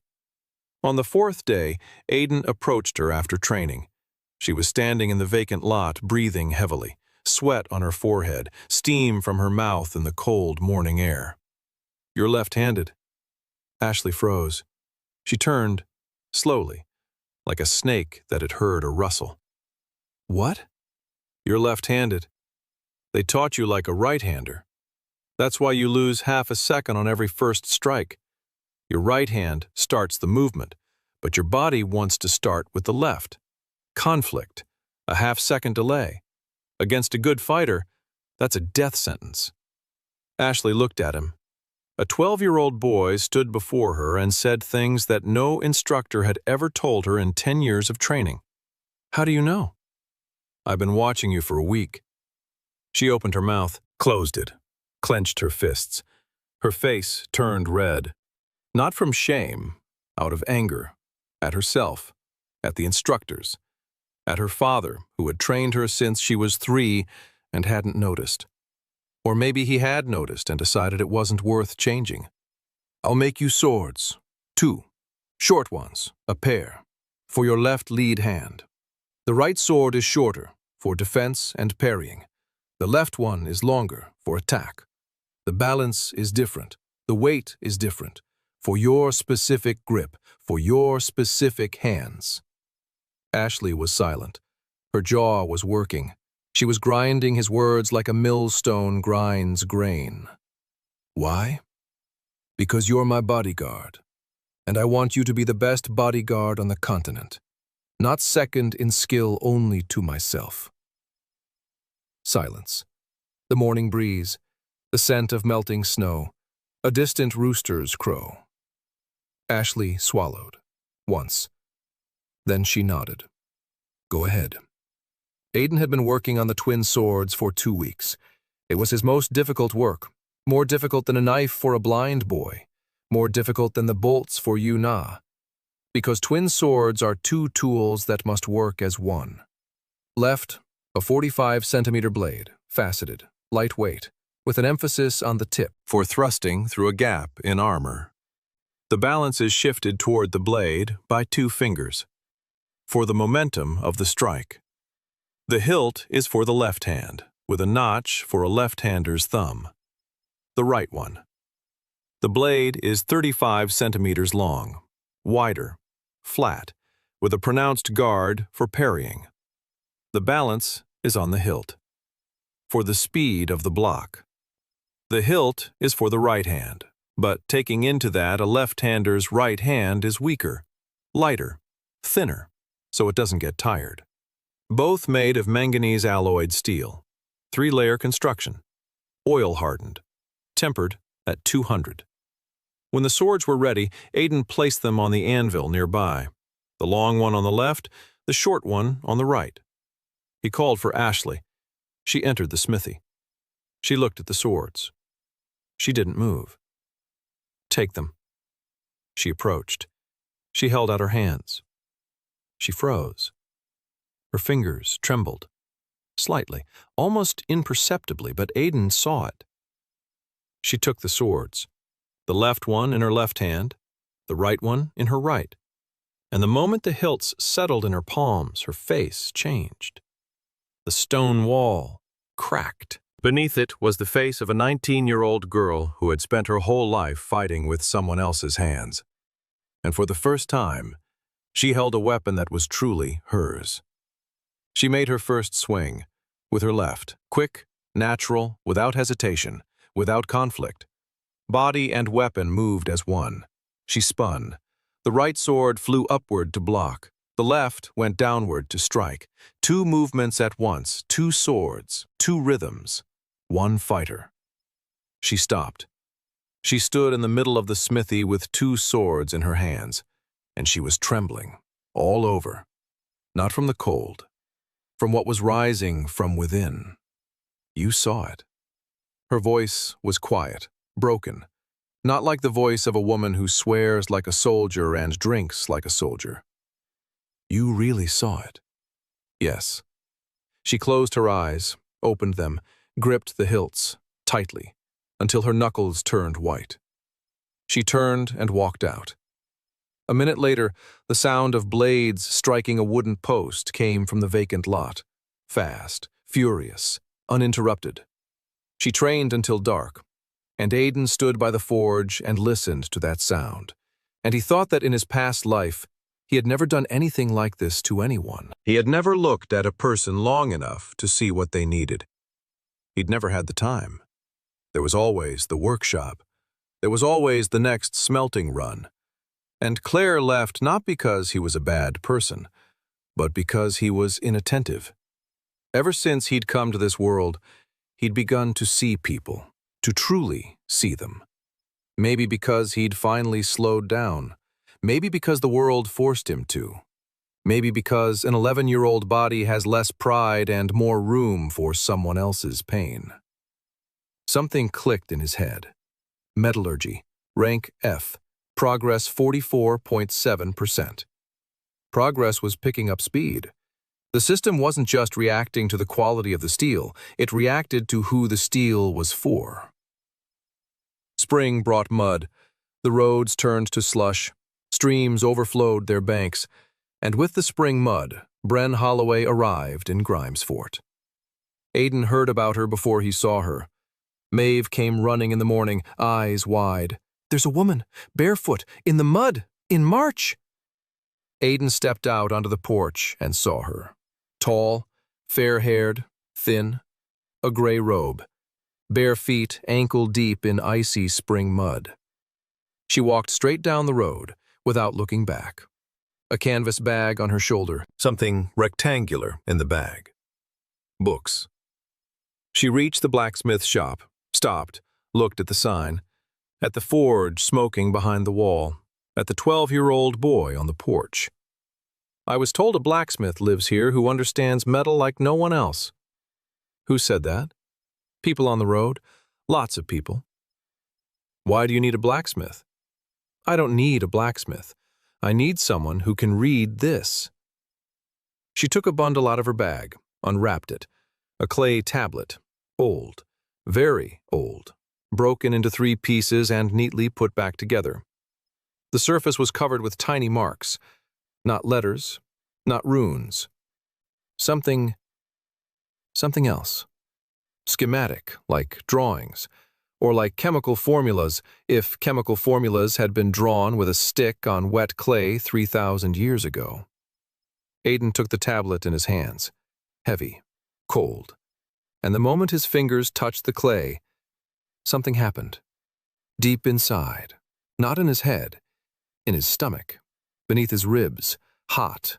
On the fourth day, Aiden approached her after training. She was standing in the vacant lot, breathing heavily, sweat on her forehead, steam from her mouth in the cold morning air. "You're left-handed." Ashley froze. She turned, slowly, like a snake that had heard a rustle. "What?" "You're left-handed. They taught you like a right-hander. That's why you lose half a second on every first strike. Your right hand starts the movement, but your body wants to start with the left. Conflict, a half-second delay. Against a good fighter, that's a death sentence." Ashley looked at him. A 12-year-old boy stood before her and said things that no instructor had ever told her in 10 years of training. "How do you know?" "I've been watching you for a week." She opened her mouth, closed it, clenched her fists. Her face turned red. Not from shame, out of anger, at herself, at the instructors, at her father, who had trained her since she was 3 and hadn't noticed. Or maybe he had noticed and decided it wasn't worth changing. "I'll make you swords, 2, short ones, a pair, for your left lead hand. The right sword is shorter, for defense and parrying. The left one is longer, for attack. The balance is different, the weight is different, for your specific grip, for your specific hands." Ashley was silent. Her jaw was working. She was grinding his words like a millstone grinds grain. "Why? Because you're my bodyguard, and I want you to be the best bodyguard on the continent, not second in skill only to myself." Silence. The morning breeze, the scent of melting snow, a distant rooster's crow. Ashley swallowed, once. Then she nodded. "Go ahead." Aiden had been working on the twin swords for 2 weeks. It was his most difficult work, more difficult than a knife for a blind boy, more difficult than the bolts for Yuna, because twin swords are 2 tools that must work as one. Left, a 45-centimeter blade, faceted, lightweight, with an emphasis on the tip, for thrusting through a gap in armor. The balance is shifted toward the blade by 2 fingers, for the momentum of the strike. The hilt is for the left hand, with a notch for a left-hander's thumb. The right one. The blade is 35 centimeters long, wider, flat, with a pronounced guard for parrying. The balance is on the hilt, for the speed of the block. The hilt is for the right hand, but taking into that a left-hander's right hand is weaker, lighter, thinner, so it doesn't get tired. Both made of manganese alloyed steel, 3-layer construction, oil-hardened, tempered at 200. When the swords were ready, Aiden placed them on the anvil nearby, the long one on the left, the short one on the right. He called for Ashley. She entered the smithy. She looked at the swords. She didn't move. "Take them." She approached. She held out her hands. She froze. Her fingers trembled, slightly, almost imperceptibly, but Aiden saw it. She took the swords, the left one in her left hand, the right one in her right, and the moment the hilts settled in her palms, her face changed. The stone wall cracked. Beneath it was the face of a 19-year-old girl who had spent her whole life fighting with someone else's hands. And for the first time, she held a weapon that was truly hers. She made her first swing, with her left, quick, natural, without hesitation, without conflict. Body and weapon moved as one. She spun. The right sword flew upward to block. The left went downward to strike. 2 movements at once, 2 swords, 2 rhythms, 1 fighter. She stopped. She stood in the middle of the smithy with 2 swords in her hands, and she was trembling, all over, not from the cold, from what was rising from within. You saw it. Her voice was quiet, broken, not like the voice of a woman who swears like a soldier and drinks like a soldier. You really saw it. Yes. She closed her eyes, opened them, gripped the hilts, tightly, until her knuckles turned white. She turned and walked out. A minute later, the sound of blades striking a wooden post came from the vacant lot. Fast, furious, uninterrupted. She trained until dark, and Aiden stood by the forge and listened to that sound. And he thought that in his past life, he had never done anything like this to anyone. He had never looked at a person long enough to see what they needed. He'd never had the time. There was always the workshop. There was always the next smelting run. And Claire left not because he was a bad person, but because he was inattentive. Ever since he'd come to this world, he'd begun to see people, to truly see them. Maybe because he'd finally slowed down. Maybe because the world forced him to. Maybe because an 11-year-old body has less pride and more room for someone else's pain. Something clicked in his head. Metallurgy, rank F, progress 44.7%. Progress was picking up speed. The system wasn't just reacting to the quality of the steel, it reacted to who the steel was for. Spring brought mud. The roads turned to slush. Streams overflowed their banks. And with the spring mud, Bren Holloway arrived in Grimes Fort. Aiden heard about her before he saw her. Maeve came running in the morning, eyes wide. "There's a woman, barefoot, in the mud, in March." Aiden stepped out onto the porch and saw her. Tall, fair-haired, thin, a gray robe, bare feet ankle-deep in icy spring mud. She walked straight down the road without looking back. A canvas bag on her shoulder, something rectangular in the bag. Books. She reached the blacksmith shop, stopped, looked at the sign, at the forge smoking behind the wall, at the 12-year-old boy on the porch. "I was told a blacksmith lives here who understands metal like no one else." Who said that? People on the road. Lots of people. "Why do you need a blacksmith?" "I don't need a blacksmith. I need someone who can read this." She took a bundle out of her bag, unwrapped it. A clay tablet. Old. Very old. Broken into 3 pieces and neatly put back together. The surface was covered with tiny marks. Not letters, not runes. Something else. Schematic, like drawings, or like chemical formulas, if chemical formulas had been drawn with a stick on wet clay 3,000 years ago. Aiden took the tablet in his hands, heavy, cold, and the moment his fingers touched the clay, something happened. Deep inside, not in his head, in his stomach, beneath his ribs, hot,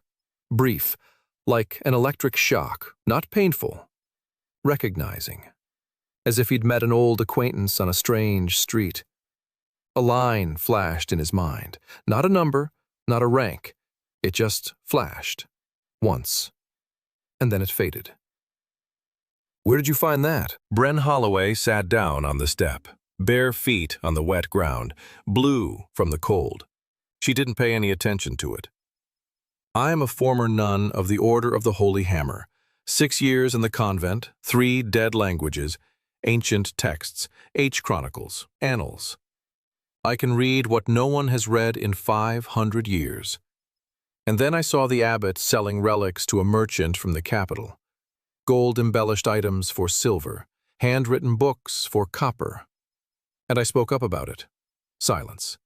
brief, like an electric shock, not painful, recognizing, as if he'd met an old acquaintance on a strange street. A line flashed in his mind, not a number, not a rank. It just flashed, once, and then it faded. "Where did you find that?" Bren Holloway sat down on the step, bare feet on the wet ground, blue from the cold. She didn't pay any attention to it. "I am a former nun of the Order of the Holy Hammer. 6 years in the convent, 3 dead languages, ancient texts, H-chronicles, annals. I can read what no one has read in 500 years. And then I saw the abbot selling relics to a merchant from the capital. Gold-embellished items for silver, handwritten books for copper. And I spoke up about it. Silence.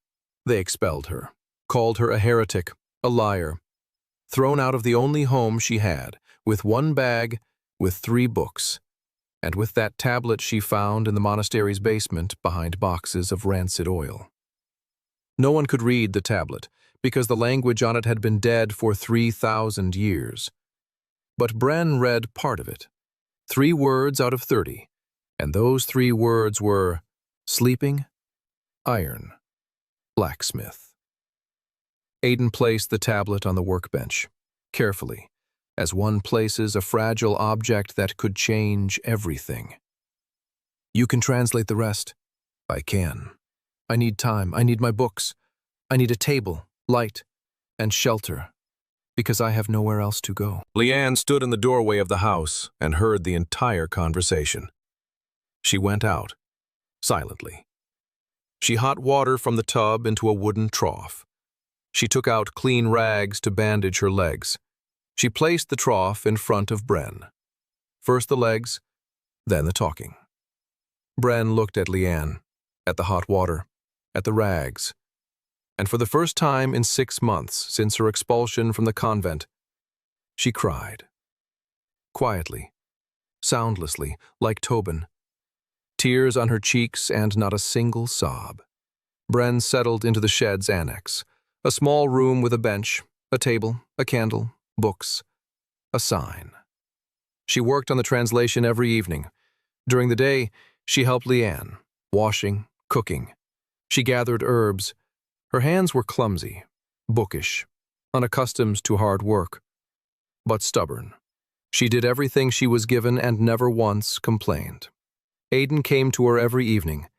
They expelled her, called her a heretic, a liar, thrown out of the only home she had, with 1 bag, with 3 books, and with that tablet she found in the monastery's basement behind boxes of rancid oil. No one could read the tablet, because the language on it had been dead for 3,000 years. But Bren read part of it, 3 words out of 30, and those 3 words were sleeping, iron, blacksmith. Aiden placed the tablet on the workbench, carefully, as one places a fragile object that could change everything. "You can translate the rest." "I can. I need time. I need my books. I need a table, light, and shelter, because I have nowhere else to go." Leanne stood in the doorway of the house and heard the entire conversation. She went out, silently. She hot water from the tub into a wooden trough. She took out clean rags to bandage her legs. She placed the trough in front of Bren. First the legs, then the talking. Bren looked at Leanne, at the hot water, at the rags, and for the first time in 6 months since her expulsion from the convent, she cried. Quietly, soundlessly, like Tobin. Tears on her cheeks and not a single sob. Bren settled into the shed's annex, a small room with a bench, a table, a candle, books, a sign. She worked on the translation every evening. During the day, she helped Leanne, washing, cooking. She gathered herbs. Her hands were clumsy, bookish, unaccustomed to hard work, but stubborn. She did everything she was given and never once complained. Aiden came to her every evening.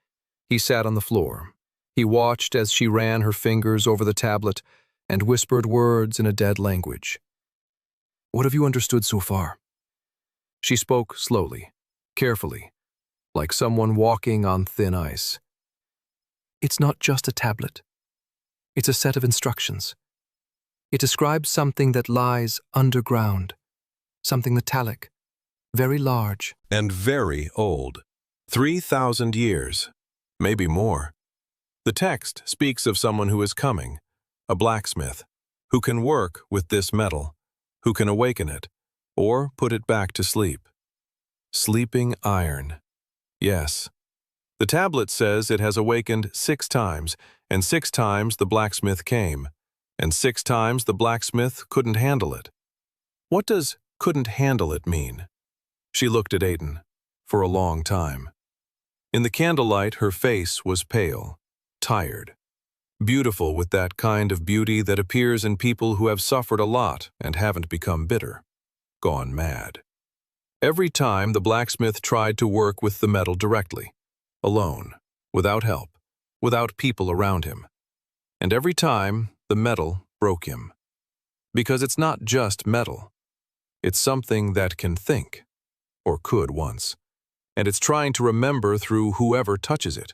He sat on the floor. He watched as she ran her fingers over the tablet and whispered words in a dead language. "What have you understood so far?" She spoke slowly, carefully, like someone walking on thin ice. "It's not just a tablet. It's a set of instructions. It describes something that lies underground, something metallic, very large. And very old. 3,000 years, maybe more. The text speaks of someone who is coming, a blacksmith, who can work with this metal, who can awaken it, or put it back to sleep. Sleeping iron. Yes. The tablet says it has awakened 6 times, and 6 times the blacksmith came, and 6 times the blacksmith couldn't handle it. What does couldn't handle it mean? She looked at Aiden for a long time. In the candlelight, her face was pale, tired, beautiful with that kind of beauty that appears in people who have suffered a lot and haven't become bitter, gone mad. Every time the blacksmith tried to work with the metal directly, alone, without help, without people around him. And every time the metal broke him. Because it's not just metal. It's something that can think, or could once, and it's trying to remember through whoever touches it.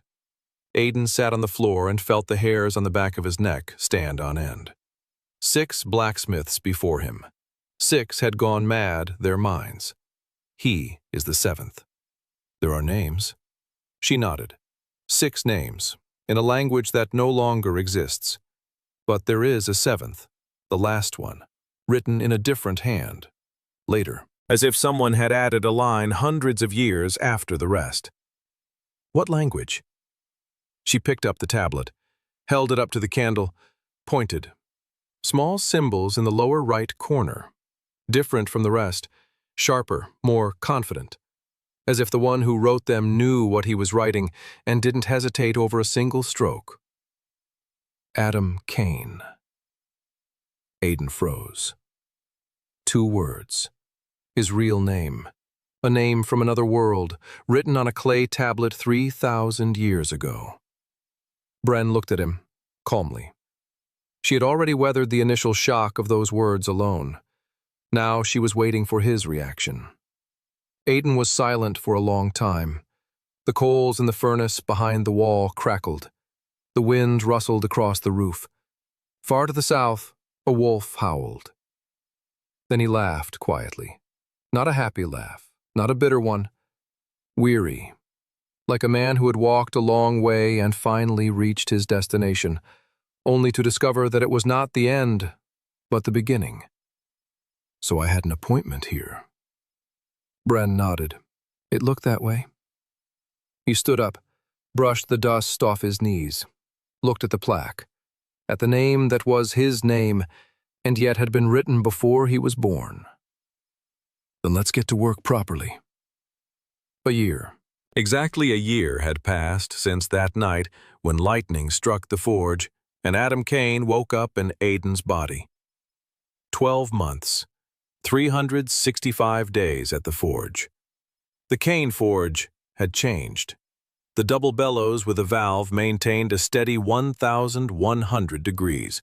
Aiden sat on the floor and felt the hairs on the back of his neck stand on end. 6 blacksmiths before him. 6 had gone mad their minds. He is the 7th. There are names. She nodded. 6 names, in a language that no longer exists. But there is a 7th, the last one, written in a different hand, later, as if someone had added a line hundreds of years after the rest. What language? She picked up the tablet, held it up to the candle, pointed. Small symbols in the lower right corner, different from the rest, sharper, more confident, as if the one who wrote them knew what he was writing and didn't hesitate over a single stroke. Adam Kane. Aiden froze. 2 words. His real name. A name from another world, written on a clay tablet 3,000 years ago. Bren looked at him, calmly. She had already weathered the initial shock of those words alone. Now she was waiting for his reaction. Aiden was silent for a long time. The coals in the furnace behind the wall crackled. The wind rustled across the roof. Far to the south, a wolf howled. Then he laughed quietly. Not a happy laugh, not a bitter one. Weary, like a man who had walked a long way and finally reached his destination, only to discover that it was not the end, but the beginning. So I had an appointment here. Bren nodded. It looked that way. He stood up, brushed the dust off his knees, looked at the plaque, at the name that was his name and yet had been written before he was born. Then let's get to work properly. A year. Exactly a year had passed since that night when lightning struck the forge and Adam Kane woke up in Aiden's body. 12 months, 365 days at the forge. The Kane forge had changed. The double bellows with a valve maintained a steady 1,100 degrees.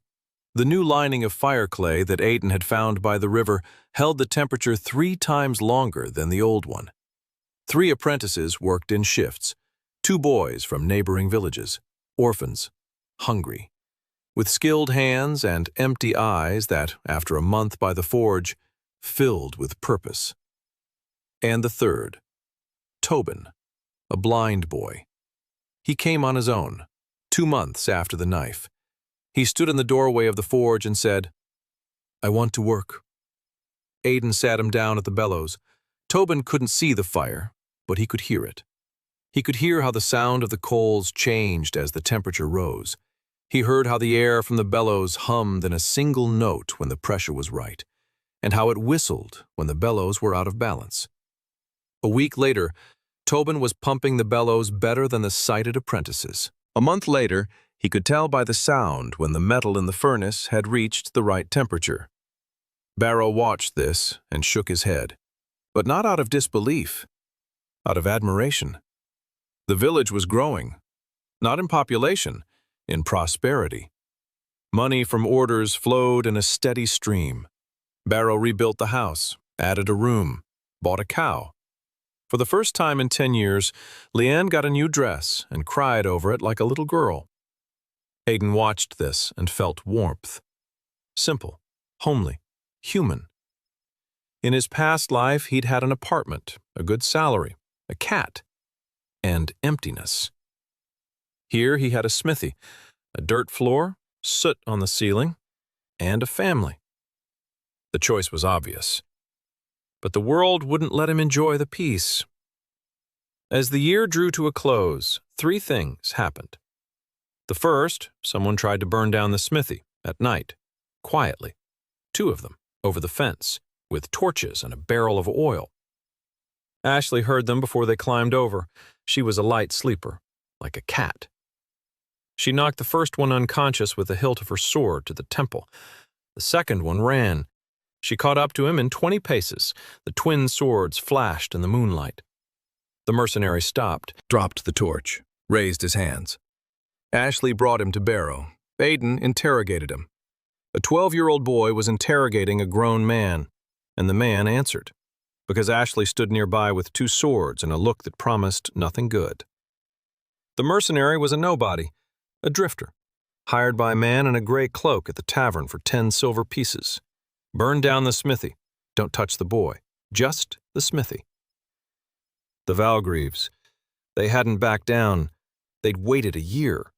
The new lining of fire clay that Aiden had found by the river held the temperature 3 times longer than the old one. 3 apprentices worked in shifts, 2 boys from neighboring villages, orphans, hungry. with skilled hands and empty eyes that, after a month by the forge, filled with purpose. And the third, Tobin, a blind boy. He came on his own, 2 months after the knife. He stood in the doorway of the forge and said, "I want to work." Aiden sat him down at the bellows. Tobin couldn't see the fire, but he could hear it. He could hear how the sound of the coals changed as the temperature rose. He heard how the air from the bellows hummed in a single note when the pressure was right, and how it whistled when the bellows were out of balance. A week later, Tobin was pumping the bellows better than the sighted apprentices. A month later, he could tell by the sound when the metal in the furnace had reached the right temperature. Barrow watched this and shook his head, but not out of disbelief, out of admiration. The village was growing, not in population, in prosperity. Money from orders flowed in a steady stream. Barrow rebuilt the house, added a room, bought a cow. For the first time in 10 years, Leanne got a new dress and cried over it like a little girl. Aiden watched this and felt warmth. Simple, homely, human. In his past life, he'd had an apartment, a good salary, a cat, and emptiness. Here he had a smithy, a dirt floor, soot on the ceiling, and a family. The choice was obvious. But the world wouldn't let him enjoy the peace. As the year drew to a close, 3 things happened. The first, someone tried to burn down the smithy, at night, quietly. 2 of them, over the fence, with torches and a barrel of oil. Ashley heard them before they climbed over. She was a light sleeper, like a cat. She knocked the first one unconscious with the hilt of her sword to the temple. The second one ran. She caught up to him in 20 paces. The twin swords flashed in the moonlight. The mercenary stopped, dropped the torch, raised his hands. Ashley brought him to Barrow. Aiden interrogated him. A 12-year-old boy was interrogating a grown man, and the man answered, because Ashley stood nearby with 2 swords and a look that promised nothing good. The mercenary was a nobody, a drifter, hired by a man in a gray cloak at the tavern for 10 silver pieces. Burn down the smithy. Don't touch the boy. Just the smithy. The Valgreaves. They hadn't backed down. They'd waited a year,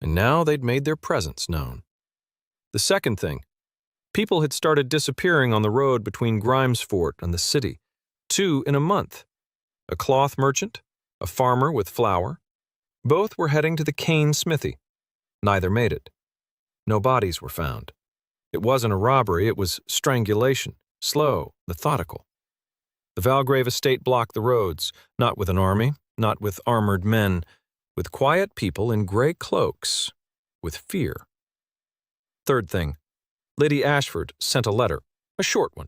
and now they'd made their presence known. The second thing, people had started disappearing on the road between Grimesfort and the city. 2 in a month. A cloth merchant, a farmer with flour. Both were heading to the Kane smithy. Neither made it. No bodies were found. It wasn't a robbery, it was strangulation, slow, methodical. The Valgrave estate blocked the roads, not with an army, not with armored men, with quiet people in gray cloaks, with fear. Third thing, Lady Ashford sent a letter, a short one,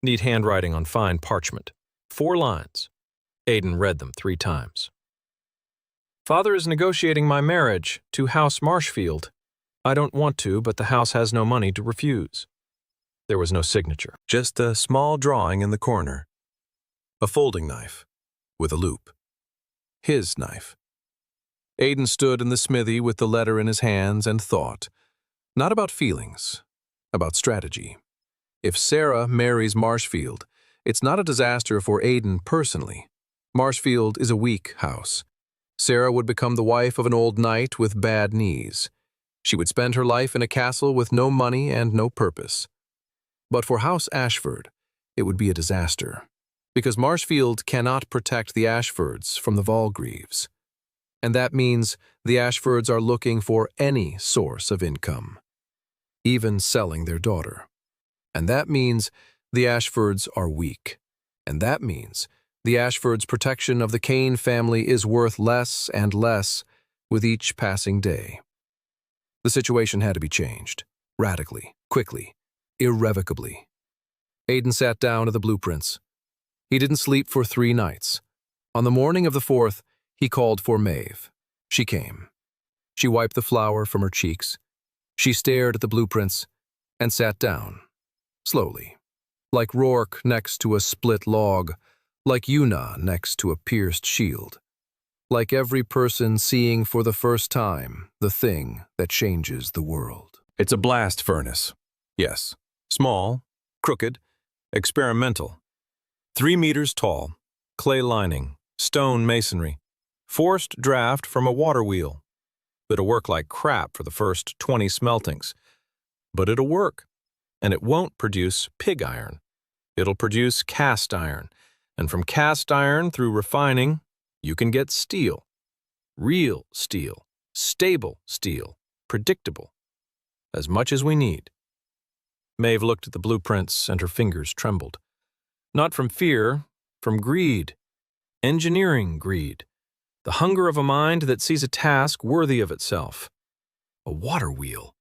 neat handwriting on fine parchment, 4 lines. Aiden read them 3 times. Father is negotiating my marriage to House Marshfield. I don't want to, but the house has no money to refuse. There was no signature, just a small drawing in the corner. A folding knife, with a loop. His knife. Aiden stood in the smithy with the letter in his hands and thought, not about feelings, about strategy. If Sarah marries Marshfield, it's not a disaster for Aiden personally. Marshfield is a weak house. Sarah would become the wife of an old knight with bad knees. She would spend her life in a castle with no money and no purpose. But for House Ashford, it would be a disaster, because Marshfield cannot protect the Ashfords from the Valgreaves. And that means the Ashfords are looking for any source of income, even selling their daughter. And that means the Ashfords are weak. And that means the Ashfords' protection of the Kane family is worth less and less with each passing day. The situation had to be changed, radically, quickly, irrevocably. Aiden sat down to the blueprints. He didn't sleep for 3 nights. On the morning of the 4th, he called for Maeve. She came. She wiped the flour from her cheeks. She stared at the blueprints and sat down, slowly, like Rourke next to a split log, like Yuna next to a pierced shield, like every person seeing for the first time the thing that changes the world. It's a blast furnace. Yes. Small, crooked, experimental. 3 meters tall, clay lining, stone masonry, forced draft from a water wheel. It'll work like crap for the first 20 smeltings. But it'll work, and it won't produce pig iron. It'll produce cast iron, and from cast iron through refining, you can get steel. Real steel, stable steel, predictable. As much as we need. Maeve looked at the blueprints and her fingers trembled. Not from fear, from greed. Engineering greed. The hunger of a mind that sees a task worthy of itself. A water wheel.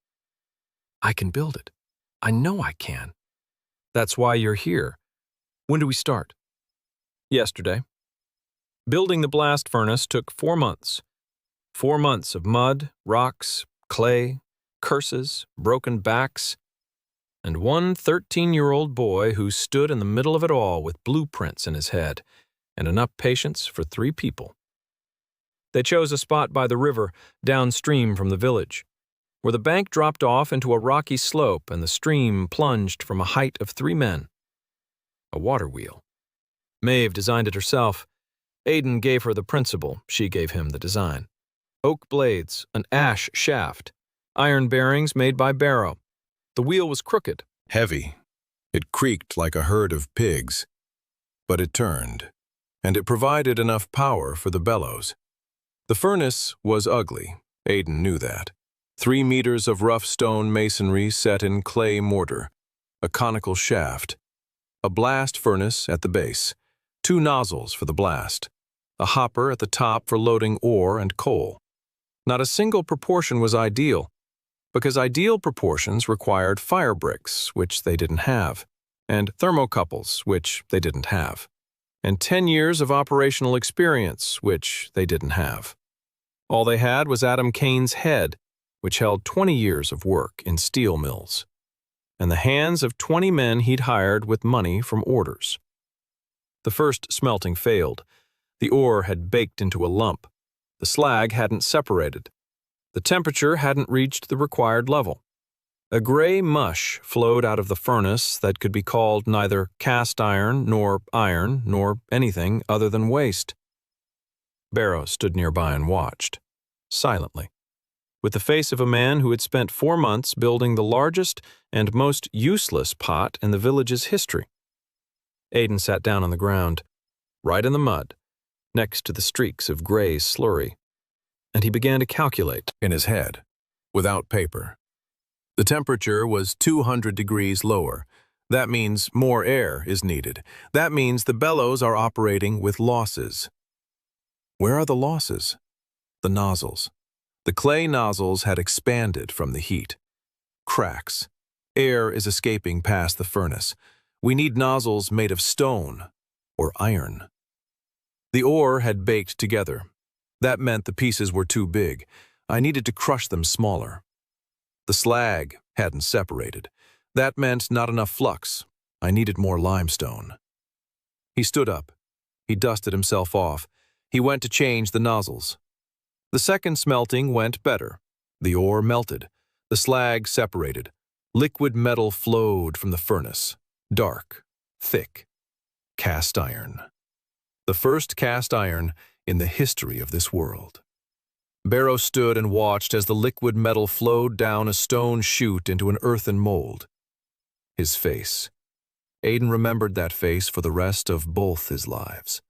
I can build it. I know I can. That's why you're here. When do we start? Yesterday. Building the blast furnace took 4 months. 4 months of mud, rocks, clay, curses, broken backs, and one 13-year-old boy who stood in the middle of it all with blueprints in his head and enough patience for 3 people. They chose a spot by the river downstream from the village, where the bank dropped off into a rocky slope and the stream plunged from a height of 3 men. A water wheel. Maeve designed it herself. Aiden gave her the principle, she gave him the design. Oak blades, an ash shaft, iron bearings made by Barrow. The wheel was crooked. Heavy. It creaked like a herd of pigs. But it turned, and it provided enough power for the bellows. The furnace was ugly. Aiden knew that. 3 meters of rough stone masonry set in clay mortar, a conical shaft, a blast furnace at the base, 2 nozzles for the blast, a hopper at the top for loading ore and coal. Not a single proportion was ideal, because ideal proportions required fire bricks, which they didn't have, and thermocouples, which they didn't have, and 10 years of operational experience, which they didn't have. All they had was Adam Kane's head, which held 20 years of work in steel mills, and the hands of 20 men he'd hired with money from orders. The first smelting failed. The ore had baked into a lump. The slag hadn't separated. The temperature hadn't reached the required level. A gray mush flowed out of the furnace that could be called neither cast iron nor anything other than waste. Barrow stood nearby and watched, silently, with the face of a man who had spent 4 months building the largest and most useless pot in the village's history. Aiden sat down on the ground, right in the mud, next to the streaks of gray slurry, and he began to calculate In his head, without paper. The temperature was 200 degrees lower. That means more air is needed. That means the bellows are operating with losses. Where are the losses? The nozzles. The clay nozzles had expanded from the heat. Cracks. Air is escaping past the furnace. We need nozzles made of stone or iron. The ore had baked together. That meant the pieces were too big. I needed to crush them smaller. The slag hadn't separated. That meant not enough flux. I needed more limestone. He stood up. He dusted himself off. He went to change the nozzles. The second smelting went better. The ore melted. The slag separated. Liquid metal flowed from the furnace. Dark, thick, cast iron. The first cast iron in the history of this world. Barrow stood and watched as the liquid metal flowed down a stone chute into an earthen mold. His face. Aiden remembered that face for the rest of both his lives.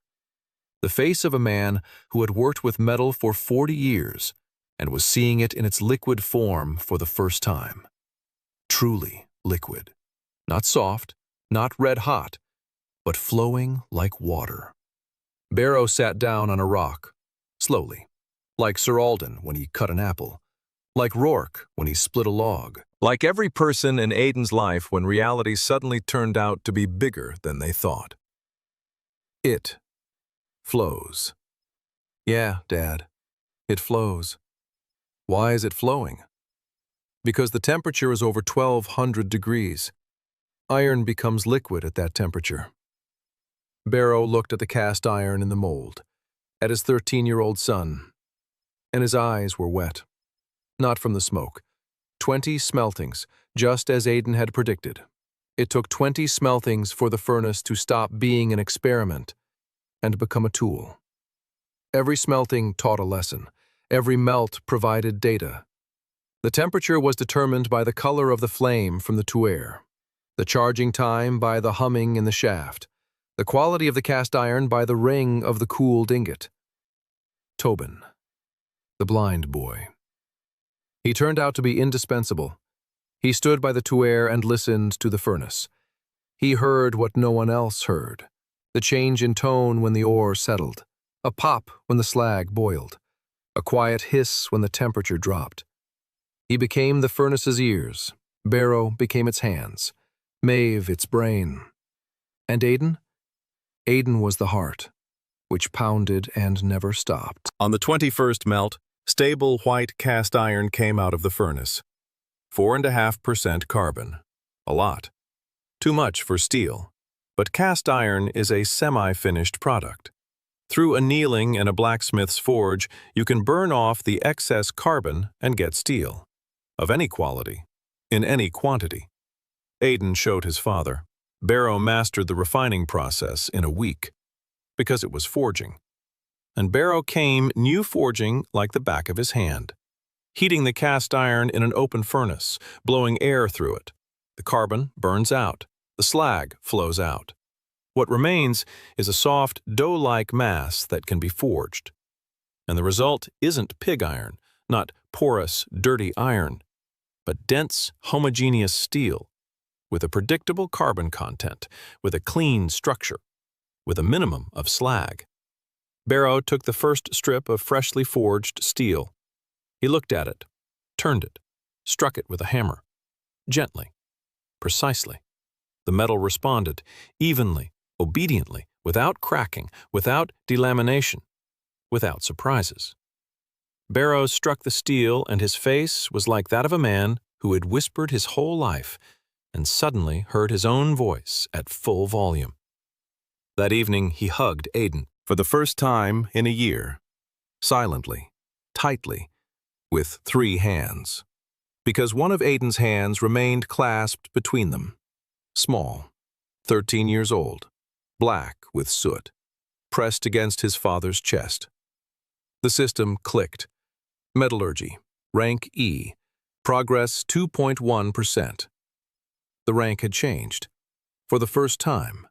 The face of a man who had worked with metal for 40 years and was seeing it in its liquid form for the first time. Truly liquid. Not soft, not red-hot, but flowing like water. Barrow sat down on a rock, slowly, like Sir Alden when he cut an apple, like Rourke when he split a log. Like every person in Aiden's life when reality suddenly turned out to be bigger than they thought. It flows. Yeah, Dad, it flows. Why is it flowing? Because the temperature is over 1,200 degrees. Iron becomes liquid at that temperature. Barrow looked at the cast iron in the mold, at his 13-year-old son, and his eyes were wet. Not from the smoke, 20 smeltings, just as Aiden had predicted. It took 20 smeltings for the furnace to stop being an experiment and become a tool. Every smelting taught a lesson. Every melt provided data. The temperature was determined by the color of the flame from the tuer, the charging time by the humming in the shaft, the quality of the cast iron by the ring of the cooled ingot. Tobin, the blind boy. He turned out to be indispensable. He stood by the tuer and listened to the furnace. He heard what no one else heard, the change in tone when the ore settled, a pop when the slag boiled, a quiet hiss when the temperature dropped. He became the furnace's ears, Barrow became its hands, Maeve its brain. And Aiden? Aiden was the heart, which pounded and never stopped. On the 21st melt, stable white cast iron came out of the furnace. 4.5% carbon. A lot. Too much for steel. But cast iron is a semi-finished product. Through annealing in a blacksmith's forge, you can burn off the excess carbon and get steel. Of any quality. In any quantity. Aiden showed his father. Barrow mastered the refining process in a week. Because it was forging. And Barrow knew forging like the back of his hand. Heating the cast iron in an open furnace, blowing air through it. The carbon burns out. The slag flows out. What remains is a soft, dough-like mass that can be forged. And the result isn't pig iron, not porous, dirty iron, but dense, homogeneous steel, with a predictable carbon content, with a clean structure, with a minimum of slag. Barrow took the first strip of freshly forged steel. He looked at it, turned it, struck it with a hammer. Gently, precisely. The metal responded, evenly, obediently, without cracking, without delamination, without surprises. Barrow struck the steel, and his face was like that of a man who had whispered his whole life and suddenly heard his own voice at full volume. That evening he hugged Aiden for the first time in a year, silently, tightly, with 3 hands, because one of Aiden's hands remained clasped between them, small, 13 years old, black with soot, pressed against his father's chest. The system clicked. Metallurgy, rank E, progress 2.1%. The rank had changed, for the first time,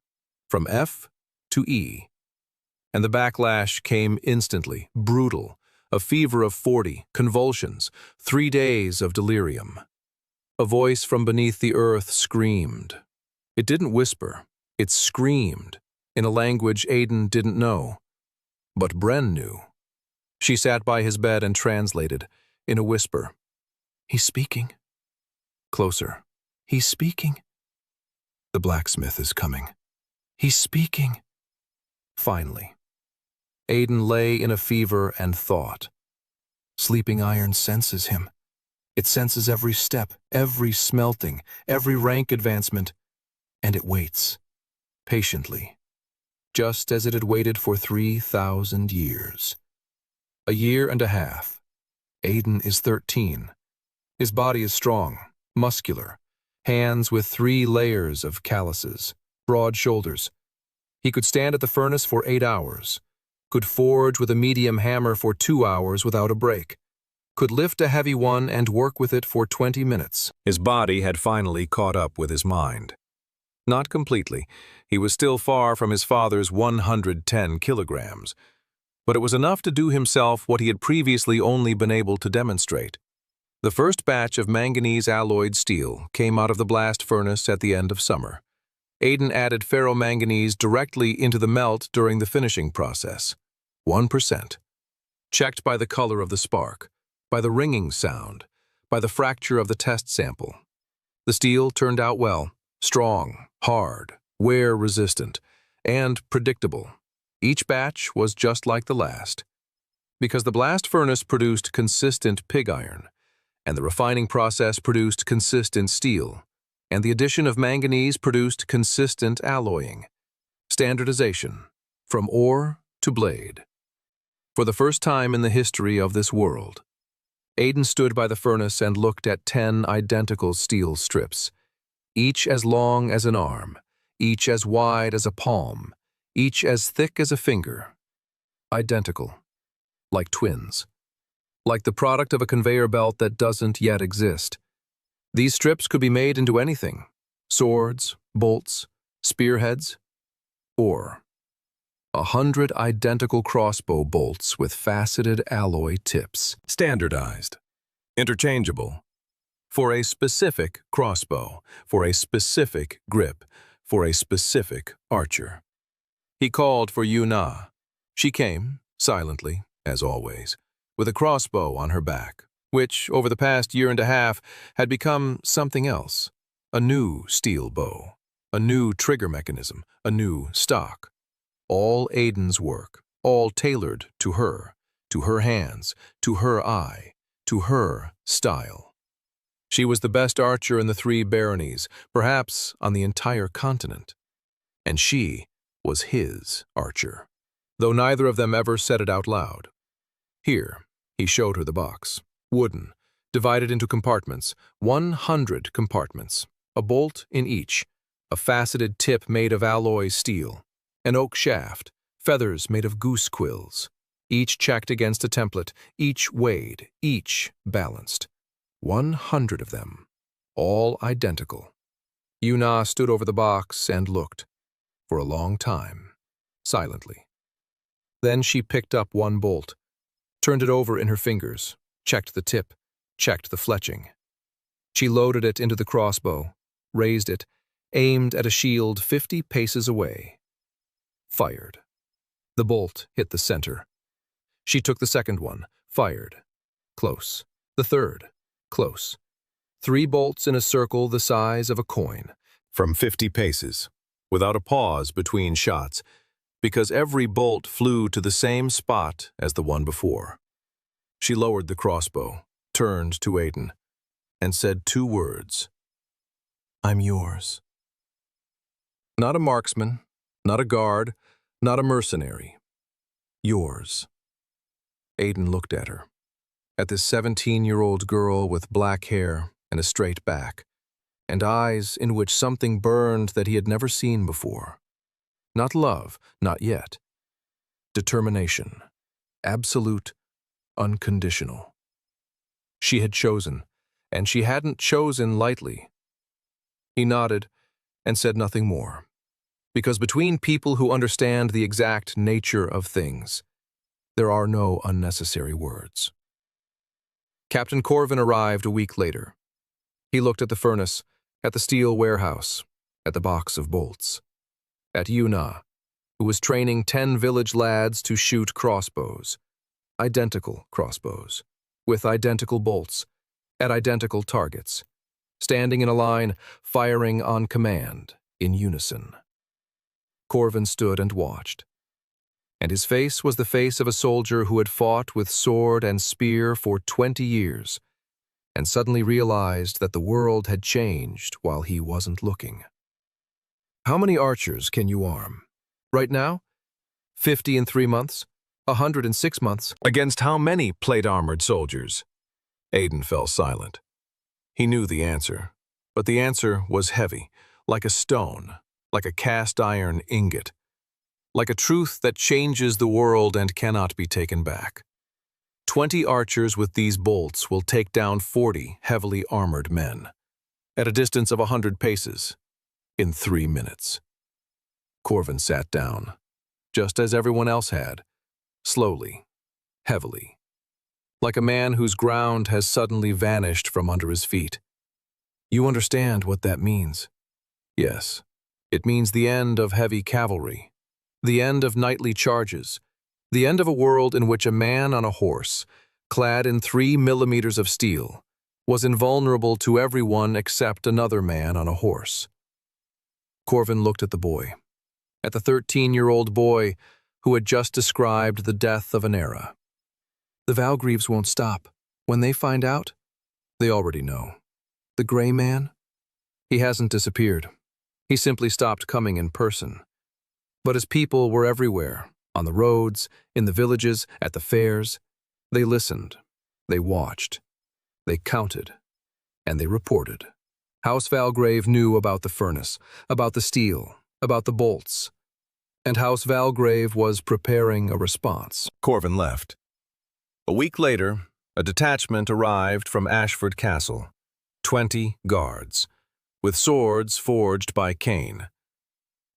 from F to E. And the backlash came instantly, brutal, a fever of 40, convulsions, 3 days of delirium. A voice from beneath the earth screamed. It didn't whisper, it screamed, in a language Aiden didn't know. But Bren knew. She sat by his bed and translated, in a whisper. "He's speaking." Closer. "He's speaking." "The blacksmith is coming." "He's speaking." Finally. Aiden lay in a fever and thought. Sleeping iron senses him. It senses every step, every smelting, every rank advancement, and it waits, patiently, just as it had waited for 3,000 years. A year and a half. Aiden is 13. His body is strong, muscular, hands with 3 layers of calluses, broad shoulders. He could stand at the furnace for 8 hours, could forge with a medium hammer for 2 hours without a break, could lift a heavy one and work with it for 20 minutes. His body had finally caught up with his mind. Not completely. He was still far from his father's 110 kilograms. But it was enough to do himself what he had previously only been able to demonstrate. The first batch of manganese-alloyed steel came out of the blast furnace at the end of summer. Aiden added ferromanganese directly into the melt during the finishing process. 1%. Checked by the color of the spark, by the ringing sound, by the fracture of the test sample. The steel turned out well, strong, hard, wear-resistant, and predictable. Each batch was just like the last, because the blast furnace produced consistent pig iron, and the refining process produced consistent steel, and the addition of manganese produced consistent alloying. Standardization, from ore to blade. For the first time in the history of this world, Aiden stood by the furnace and looked at 10 identical steel strips, each as long as an arm, each as wide as a palm, each as thick as a finger. Identical, like twins, like the product of a conveyor belt that doesn't yet exist. These strips could be made into anything: swords, bolts, spearheads, or 100 identical crossbow bolts with faceted alloy tips. Standardized. Interchangeable. For a specific crossbow, for a specific grip, for a specific archer. He called for Yuna. She came, silently, as always, with a crossbow on her back, which, over the past year and a half, had become something else. A new steel bow, a new trigger mechanism, a new stock. All Aiden's work, all tailored to her hands, to her eye, to her style. She was the best archer in the 3 baronies, perhaps on the entire continent. And she was his archer, though neither of them ever said it out loud. Here, he showed her the box, wooden, divided into compartments, 100 compartments, a bolt in each, a faceted tip made of alloy steel, an oak shaft, feathers made of goose quills, each checked against a template, each weighed, each balanced. 100 of them, all identical. Yuna stood over the box and looked, for a long time, silently. Then she picked up one bolt, turned it over in her fingers, checked the tip, checked the fletching. She loaded it into the crossbow, raised it, aimed at a shield 50 paces away. Fired. The bolt hit the center. She took the second one, fired. Close. The third. Close. 3 bolts in a circle the size of a coin. From 50 paces, without a pause between shots, because every bolt flew to the same spot as the one before. She lowered the crossbow, turned to Aiden, and said 2 words. "I'm yours." Not a marksman, not a guard, not a mercenary. Yours. Aiden looked at her, at this 17-year-old girl with black hair and a straight back, and eyes in which something burned that he had never seen before. Not love, not yet. Determination. Absolute, unconditional. She had chosen, and she hadn't chosen lightly. He nodded and said nothing more, because between people who understand the exact nature of things, there are no unnecessary words. Captain Corvin arrived a week later. He looked at the furnace, at the steel warehouse, at the box of bolts, at Yuna, who was training 10 village lads to shoot crossbows, identical crossbows, with identical bolts, at identical targets, standing in a line, firing on command, in unison. Corvin stood and watched, and his face was the face of a soldier who had fought with sword and spear for 20 years, and suddenly realized that the world had changed while he wasn't looking. How many archers can you arm? Right now? 50 in 3 months? 100 in 6 months? Against how many plate-armored soldiers? Aiden fell silent. He knew the answer, but the answer was heavy, like a stone, like a cast-iron ingot, like a truth that changes the world and cannot be taken back. 20 archers with these bolts will take down 40 heavily armored men, at a distance of 100 paces, in 3 minutes. Corvin sat down, just as everyone else had, slowly, heavily, like a man whose ground has suddenly vanished from under his feet. You understand what that means? Yes. It means the end of heavy cavalry, the end of nightly charges, the end of a world in which a man on a horse, clad in 3 millimeters of steel, was invulnerable to everyone except another man on a horse. Corvin looked at the boy, at the 13-year-old boy who had just described the death of an era. The Valgreaves won't stop. When they find out, they already know. The gray man? He hasn't disappeared. He simply stopped coming in person. But his people were everywhere, on the roads, in the villages, at the fairs. They listened. They watched. They counted, and they reported. House Valgrave knew about the furnace, about the steel, about the bolts, and House Valgrave was preparing a response. Corvin left. A week later, a detachment arrived from Ashford Castle, 20 guards, with swords forged by Kane,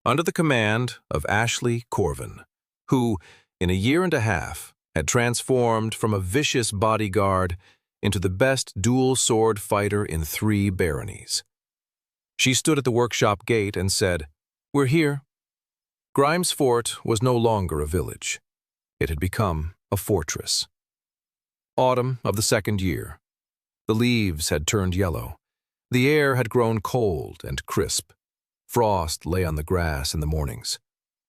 under the command of Ashley Corvin, who, in a year and a half, had transformed from a vicious bodyguard into the best dual sword fighter in 3 baronies. She stood at the workshop gate and said, "We're here." Grimes Fort was no longer a village. It had become a fortress. Autumn of the 2nd year. The leaves had turned yellow. The air had grown cold and crisp. Frost lay on the grass in the mornings.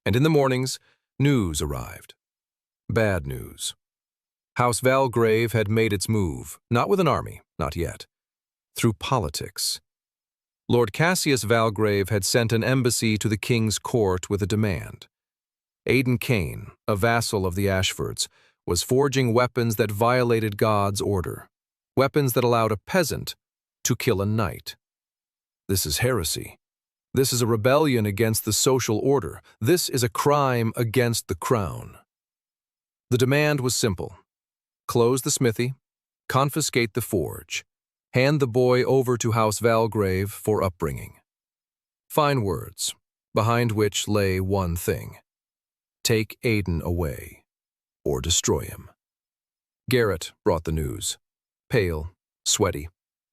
And in the mornings, news arrived. Bad news. House Valgrave had made its move, not with an army, not yet, through politics. Lord Cassius Valgrave had sent an embassy to the king's court with a demand. Aiden Kane, a vassal of the Ashfords, was forging weapons that violated God's order, weapons that allowed a peasant to kill a knight. This is heresy. This is a rebellion against the social order. This is a crime against the crown. The demand was simple. Close the smithy, confiscate the forge, hand the boy over to House Valgrave for upbringing. Fine words, behind which lay one thing. Take Aiden away, or destroy him. Garrett brought the news, pale, sweaty,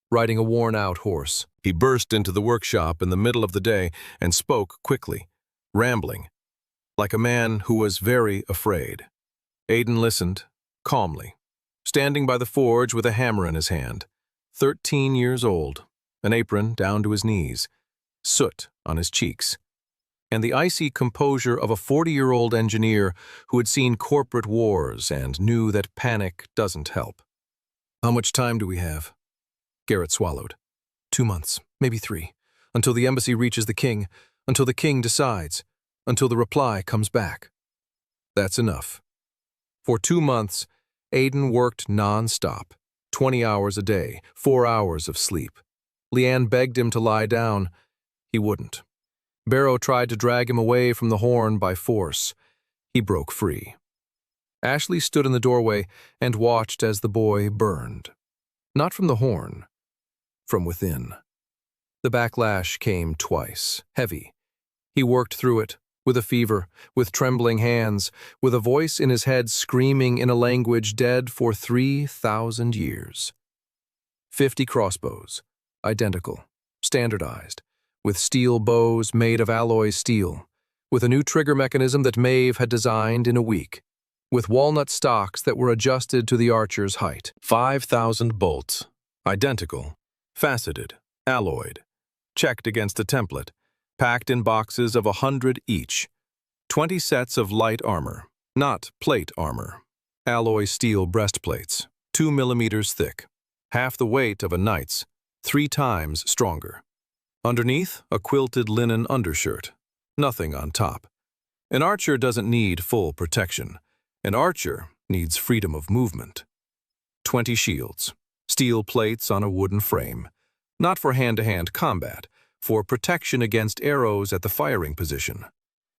riding a worn-out horse. He burst into the workshop in the middle of the day and spoke quickly, rambling, like a man who was very afraid. Aiden listened, calmly, standing by the forge with a hammer in his hand, 13 years old, an apron down to his knees, soot on his cheeks, and the icy composure of a 40-year-old engineer who had seen corporate wars and knew that panic doesn't help. "How much time do we have?" Garrett swallowed. 2 months, maybe 3, until the embassy reaches the king, until the king decides, until the reply comes back. That's enough. For 2 months, Aiden worked non-stop, 20 hours a day, 4 hours of sleep. Leanne begged him to lie down. He wouldn't. Barrow tried to drag him away from the horn by force. He broke free. Ashley stood in the doorway and watched as the boy burned. Not from the horn, from within. The backlash came twice, heavy. He worked through it, with a fever, with trembling hands, with a voice in his head screaming in a language dead for 3,000 years. 50 crossbows, identical, standardized, with steel bows made of alloy steel, with a new trigger mechanism that Maeve had designed in a week, with walnut stocks that were adjusted to the archer's height. 5,000 bolts, identical, faceted, alloyed, checked against a template, packed in boxes of 100 each. 20 sets of light armor, not plate armor. Alloy steel breastplates, 2 millimeters thick, half the weight of a knight's, 3 times stronger. Underneath, a quilted linen undershirt, nothing on top. An archer doesn't need full protection. An archer needs freedom of movement. 20 shields, steel plates on a wooden frame, not for hand-to-hand combat, for protection against arrows at the firing position.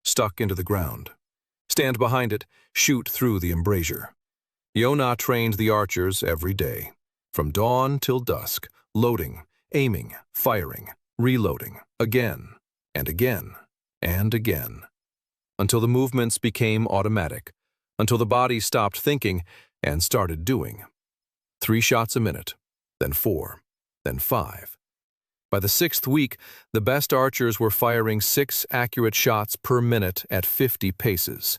Stuck into the ground. Stand behind it, shoot through the embrasure. Yonah trained the archers every day, from dawn till dusk, loading, aiming, firing, reloading, again, and again, and again, until the movements became automatic, until the body stopped thinking and started doing. 3 shots a minute, then 4, then 5. By the 6th week, the best archers were firing 6 accurate shots per minute at 50 paces.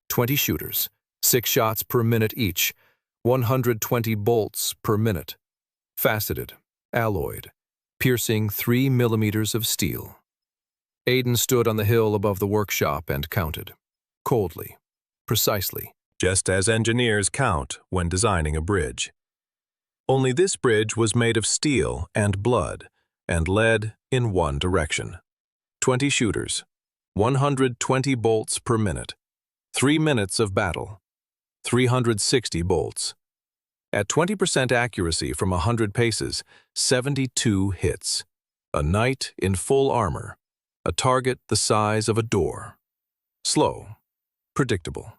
20 shooters, 6 shots per minute each, 120 bolts per minute. Faceted, alloyed, piercing 3 millimeters of steel. Aiden stood on the hill above the workshop and counted, coldly, precisely, just as engineers count when designing a bridge. Only this bridge was made of steel and blood, and led in one direction. 20 shooters, 120 bolts per minute, 3 minutes of battle, 360 bolts. At 20% accuracy from 100 paces, 72 hits. A knight in full armor. A target the size of a door. Slow. Predictable.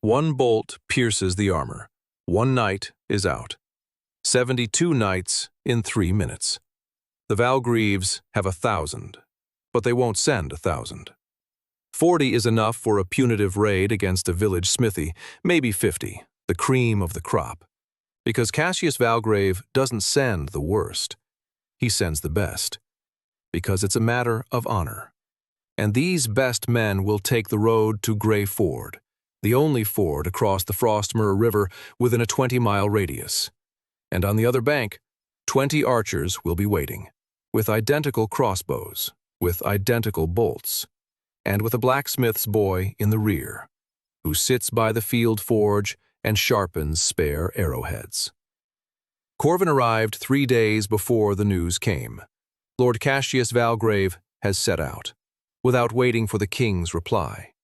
One bolt pierces the armor. One knight is out. 72 knights in 3 minutes. The Valgreaves have 1,000, but they won't send 1,000. 40 is enough for a punitive raid against a village smithy, maybe 50, the cream of the crop. Because Cassius Valgrave doesn't send the worst. He sends the best. Because it's a matter of honor. And these best men will take the road to Grey Ford, the only ford across the Frostmoor River within a 20-mile radius. And on the other bank, 20 archers will be waiting, with identical crossbows, with identical bolts, and with a blacksmith's boy in the rear, who sits by the field forge and sharpens spare arrowheads. Corvin arrived 3 days before the news came. Lord Cassius Valgrave has set out, without waiting for the king's reply.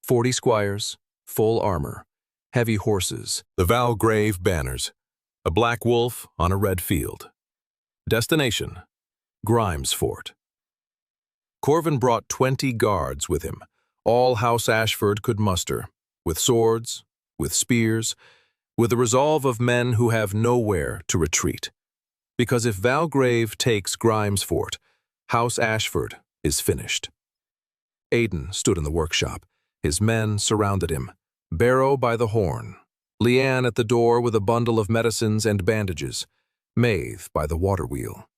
40 squires, full armor, heavy horses. The Valgrave banners. A black wolf on a red field. Destination, Grimes Fort. Corvin brought 20 guards with him, all House Ashford could muster, with swords, with spears, with the resolve of men who have nowhere to retreat. Because if Valgrave takes Grimes Fort, House Ashford is finished. Aiden stood in the workshop. His men surrounded him, Barrow by the horn, Leanne at the door with a bundle of medicines and bandages, Maeve by the water wheel,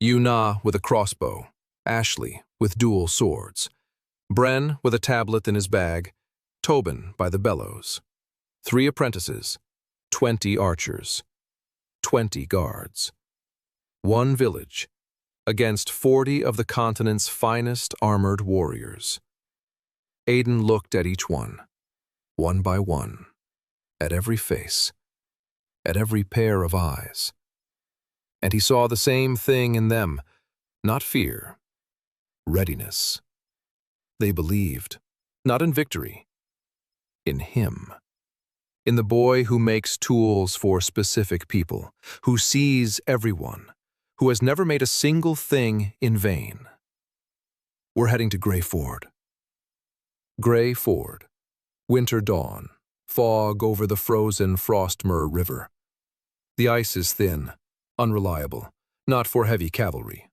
Una with a crossbow, Ashley with dual swords, Bren with a tablet in his bag, Tobin by the bellows. 3 apprentices, 20 archers, 20 guards. 1 village, against 40 of the continent's finest armored warriors. Aiden looked at each one by one, at every face, at every pair of eyes. And he saw the same thing in them, not fear, readiness. They believed, not in victory, in him. In the boy who makes tools for specific people, who sees everyone, who has never made a single thing in vain. We're heading to Grey Ford. Grey Ford. Winter dawn. Fog over the frozen Frostmoor River. The ice is thin, unreliable, not for heavy cavalry.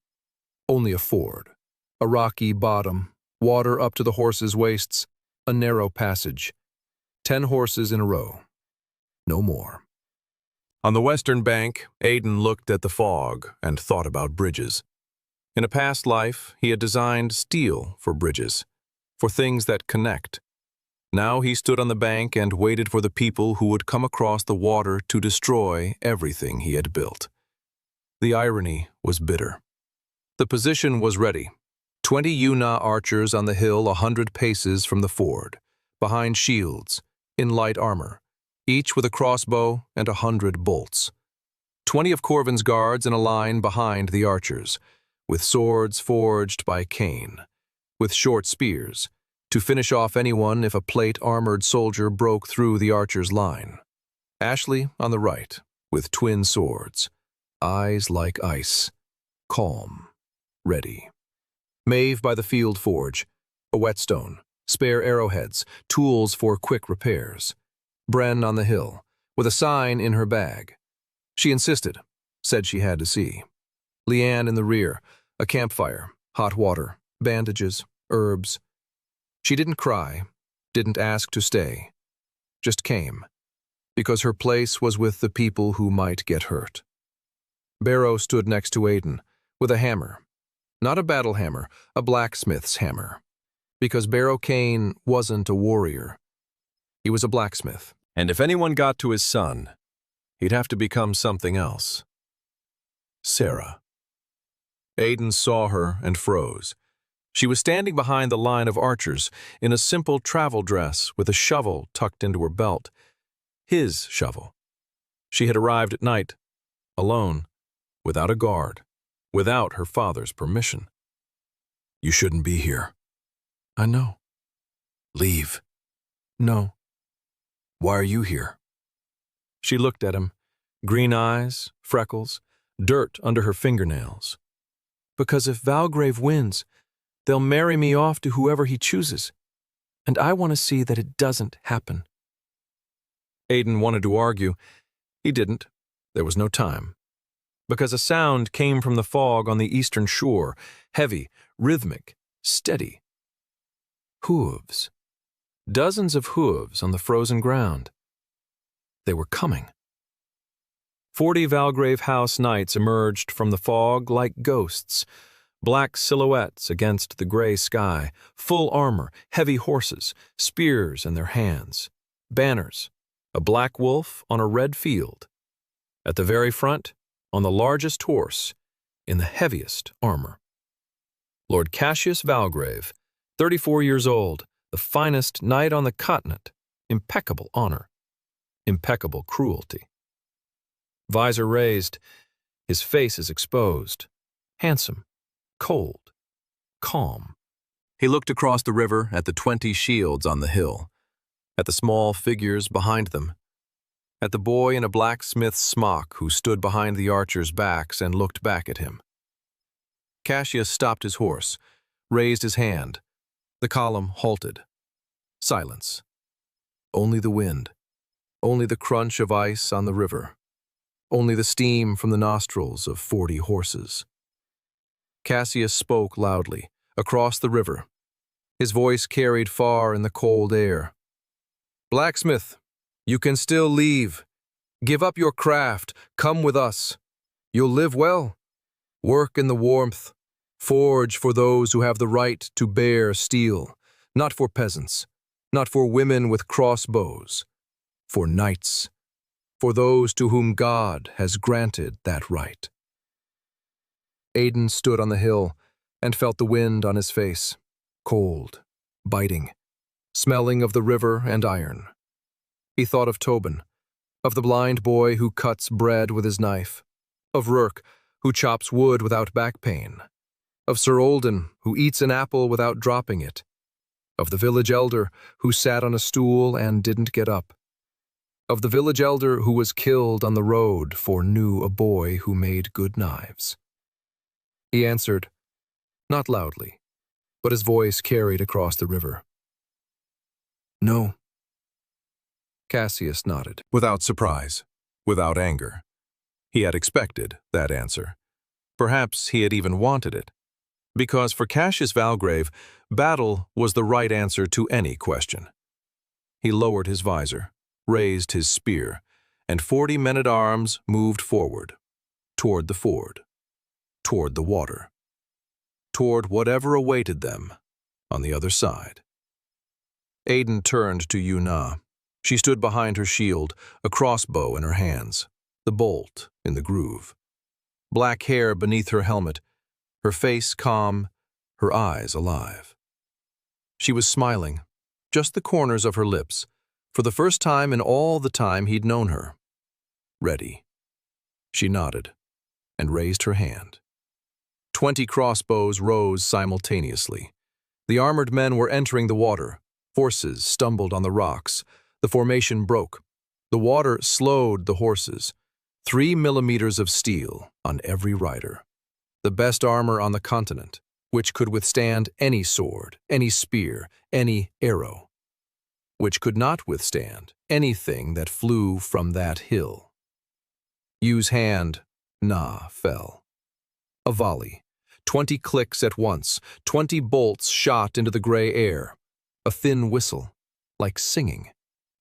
Only a ford. A rocky bottom, water up to the horses' waists, a narrow passage. 10 horses in a row. No more. On the western bank, Aiden looked at the fog and thought about bridges. In a past life, he had designed steel for bridges, for things that connect. Now he stood on the bank and waited for the people who would come across the water to destroy everything he had built. The irony was bitter. The position was ready. 20 Una archers on the hill 100 paces from the ford, behind shields, in light armor, each with a crossbow and 100 bolts. 20 of Corvin's guards in a line behind the archers, with swords forged by Kane, with short spears, to finish off anyone if a plate-armored soldier broke through the archer's line. Ashley on the right, with twin swords, eyes like ice, calm, ready. Maeve by the field forge, a whetstone, spare arrowheads, tools for quick repairs. Bren on the hill, with a sign in her bag. She insisted, said she had to see. Leanne in the rear, a campfire, hot water, bandages, herbs. She didn't cry, didn't ask to stay, just came, because her place was with the people who might get hurt. Barrow stood next to Aiden, with a hammer. Not a battle hammer, a blacksmith's hammer. Because Barrow Kane wasn't a warrior. He was a blacksmith. And if anyone got to his son, he'd have to become something else. Sarah. Aiden saw her and froze. She was standing behind the line of archers in a simple travel dress with a shovel tucked into her belt. His shovel. She had arrived at night, alone, without a guard, without her father's permission. You shouldn't be here. I know. Leave. No. Why are you here? She looked at him, Green eyes, freckles, dirt under her fingernails. Because if Valgrave wins, they'll marry me off to whoever he chooses, and I want to see that it doesn't happen. Aiden wanted to argue. He didn't. There was no time. Because a sound came from the fog on the eastern shore, heavy, rhythmic, steady. Hooves. Dozens of hooves on the frozen ground. They were coming. 40 Valgrave House knights emerged from the fog like ghosts, black silhouettes against the gray sky, full armor, heavy horses, spears in their hands, banners, a black wolf on a red field. At the very front, on the largest horse, in the heaviest armor. Lord Cassius Valgrave, 34 years old, the finest knight on the continent, impeccable honor, impeccable cruelty. Visor raised, his face is exposed, handsome, cold, calm. He looked across the river at the 20 shields on the hill, at the small figures behind them, at the boy in a blacksmith's smock who stood behind the archers' backs and looked back at him. Cassius stopped his horse, raised his hand. The column halted. Silence. Only the wind. Only the crunch of ice on the river. Only the steam from the nostrils of 40 horses. Cassius spoke loudly, across the river. His voice carried far in the cold air. "Blacksmith, you can still leave. Give up your craft. Come with us. You'll live well. Work in the warmth. Forge for those who have the right to bear steel, not for peasants, not for women with crossbows, for knights, for those to whom God has granted that right." Aiden stood on the hill and felt the wind on his face, cold, biting, smelling of the river and iron. He thought of Tobin, of the blind boy who cuts bread with his knife, of Rourke, who chops wood without back pain, of Sir Olden, who eats an apple without dropping it, of the village elder who sat on a stool and didn't get up, of the village elder who was killed on the road for knew a boy who made good knives. He answered, not loudly, but his voice carried across the river. "No." Cassius nodded. Without surprise, without anger. He had expected that answer. Perhaps he had even wanted it. Because for Cassius Valgrave, battle was the right answer to any question. He lowered his visor, raised his spear, and 40 men-at-arms moved forward, toward the ford, toward the water, toward whatever awaited them on the other side. Aiden turned to Yuna. She stood behind her shield, a crossbow in her hands, the bolt in the groove. Black hair beneath her helmet, her face calm, her eyes alive. She was smiling, just the corners of her lips, for the first time in all the time he'd known her. Ready. She nodded and raised her hand. 20 crossbows rose simultaneously. The armored men were entering the water. Horses stumbled on the rocks. The formation broke. The water slowed the horses. 3 millimeters of steel on every rider. The best armor on the continent, which could withstand any sword, any spear, any arrow. Which could not withstand anything that flew from that hill. Yu's hand, fell. A volley. 20 clicks at once, 20 bolts shot into the gray air. A thin whistle, like singing,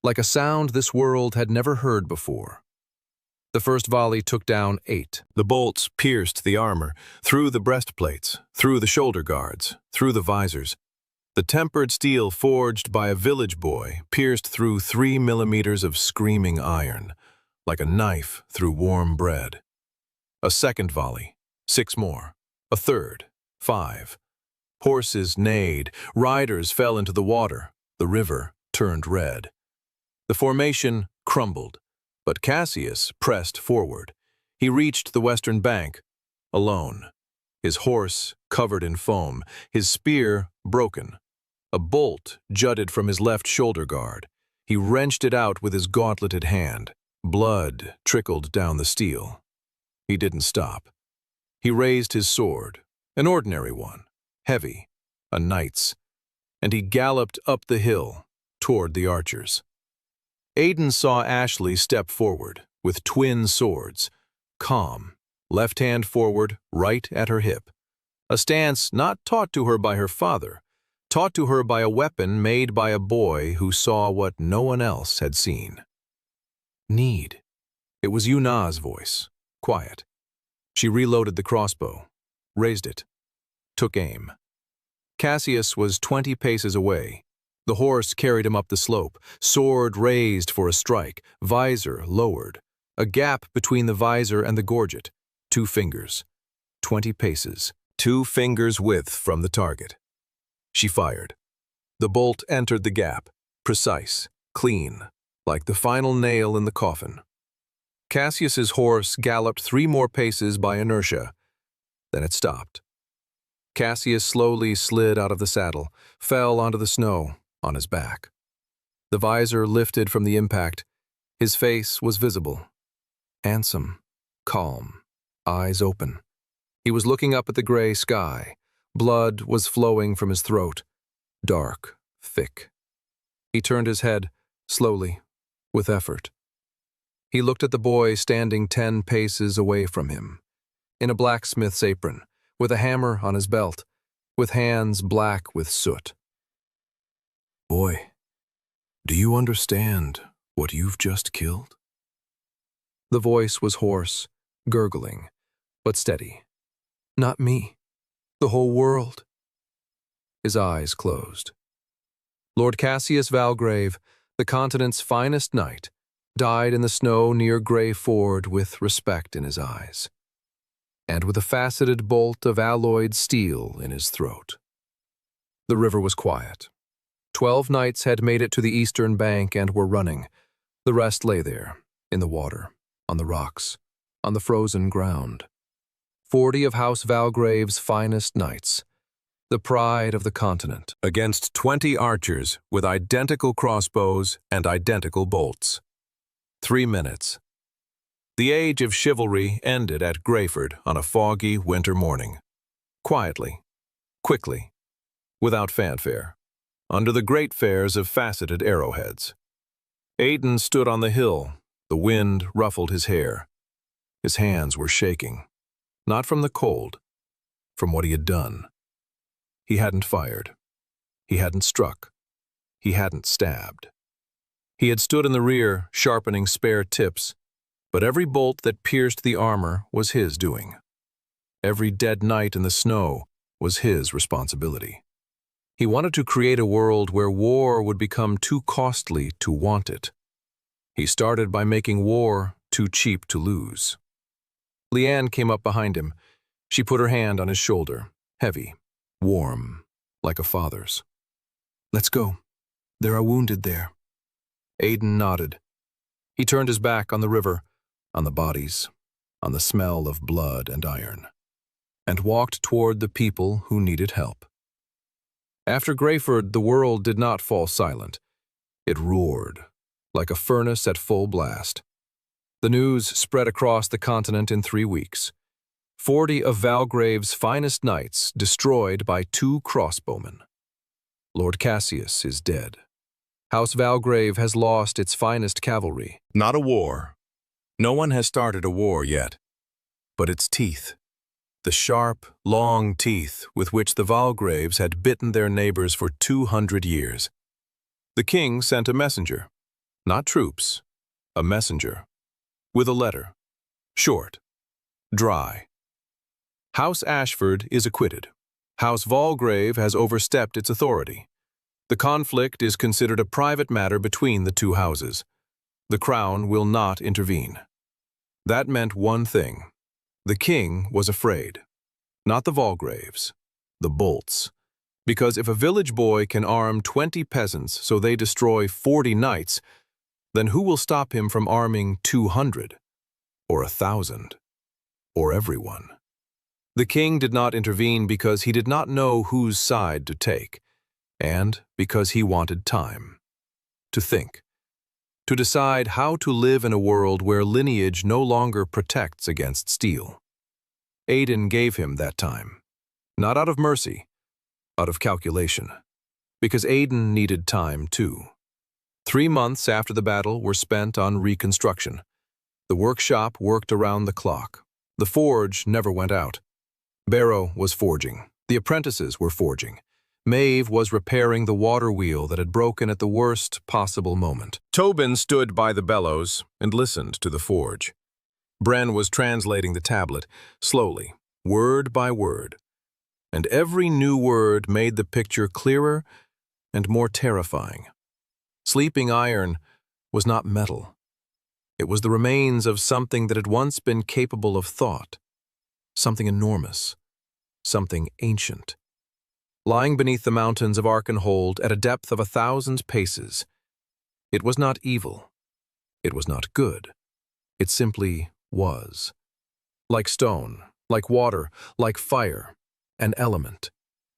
like a sound this world had never heard before. The first volley took down 8. The bolts pierced the armor, through the breastplates, through the shoulder guards, through the visors. The tempered steel forged by a village boy pierced through 3 millimeters of screaming iron, like a knife through warm bread. A second volley, 6 more. A third, 5. Horses neighed, riders fell into the water, the river turned red. The formation crumbled, but Cassius pressed forward. He reached the western bank, alone. His horse covered in foam, his spear broken. A bolt jutted from his left shoulder guard. He wrenched it out with his gauntleted hand, Blood trickled down the steel. He didn't stop. He raised his sword, an ordinary one, heavy, a knight's, and he galloped up the hill toward the archers. Aiden saw Ashley step forward with twin swords, calm, left hand forward, right at her hip, a stance not taught to her by her father, taught to her by a weapon made by a boy who saw what no one else had seen. Need. It was Yuna's voice, quiet. She reloaded the crossbow, raised it, took aim. Cassius was 20 paces away. The horse carried him up the slope, sword raised for a strike, visor lowered. A gap between the visor and the gorget, 2 fingers. 20 paces, 2 fingers width from the target. She fired. The bolt entered the gap, precise, clean, like the final nail in the coffin. Cassius's horse galloped 3 more paces by inertia. Then it stopped. Cassius slowly slid out of the saddle, fell onto the snow, on his back. The visor lifted from the impact. His face was visible. Handsome, calm, eyes open. He was looking up at the gray sky. Blood was flowing from his throat, dark, thick. He turned his head, slowly, with effort. He looked at the boy standing 10 paces away from him, in a blacksmith's apron, with a hammer on his belt, with hands black with soot. "Boy, do you understand what you've just killed?" The voice was hoarse, gurgling, but steady. "Not me. The whole world." His eyes closed. Lord Cassius Valgrave, the continent's finest knight, died in the snow near Grey Ford with respect in his eyes, and with a faceted bolt of alloyed steel in his throat. The river was quiet. 12 knights had made it to the eastern bank and were running. The rest lay there, in the water, on the rocks, on the frozen ground. 40 of House Valgrave's finest knights, the pride of the continent, against 20 archers with identical crossbows and identical bolts. 3 minutes. The age of chivalry ended at Greyford on a foggy winter morning. Quietly, quickly, without fanfare, under the great fairs of faceted arrowheads. Aiden stood on the hill. The wind ruffled his hair. His hands were shaking, not from the cold, from what he had done. He hadn't fired. He hadn't struck. He hadn't stabbed. He had stood in the rear, sharpening spare tips, but every bolt that pierced the armor was his doing. Every dead knight in the snow was his responsibility. He wanted to create a world where war would become too costly to want it. He started by making war too cheap to lose. Leanne came up behind him. She put her hand on his shoulder, heavy, warm, like a father's. "Let's go. There are wounded there." Aiden nodded. He turned his back on the river, on the bodies, on the smell of blood and iron, and walked toward the people who needed help. After Greyford, the world did not fall silent. It roared, like a furnace at full blast. The news spread across the continent in 3 weeks. 40 of Valgrave's finest knights destroyed by 2 crossbowmen. Lord Cassius is dead. House Valgrave has lost its finest cavalry. Not a war. No one has started a war yet. But its teeth. The sharp, long teeth with which the Valgraves had bitten their neighbors for 200 years. The king sent a messenger. Not troops. A messenger. With a letter. Short. Dry. House Ashford is acquitted. House Valgrave has overstepped its authority. The conflict is considered a private matter between the 2 houses. The crown will not intervene. That meant one thing. The king was afraid. Not the Valgraves. The bolts. Because if a village boy can arm 20 peasants so they destroy 40 knights, then who will stop him from arming 200? Or 1,000? Or everyone? The king did not intervene because he did not know whose side to take, and because he wanted time to think. to decide how to live in a world where lineage no longer protects against steel. Aiden gave him that time, not out of mercy, out of calculation, because Aiden needed time too. 3 months after the battle were spent on reconstruction. The workshop worked around the clock. The forge never went out. Barrow was forging. The apprentices were forging. Maeve was repairing the water wheel that had broken at the worst possible moment. Tobin stood by the bellows and listened to the forge. Bren was translating the tablet, slowly, word by word. And every new word made the picture clearer and more terrifying. Sleeping iron was not metal. It was the remains of something that had once been capable of thought, something enormous, something ancient. Lying beneath the mountains of Arkenhold at a depth of 1,000 paces, it was not evil. It was not good. It simply was. Like stone, like water, like fire, an element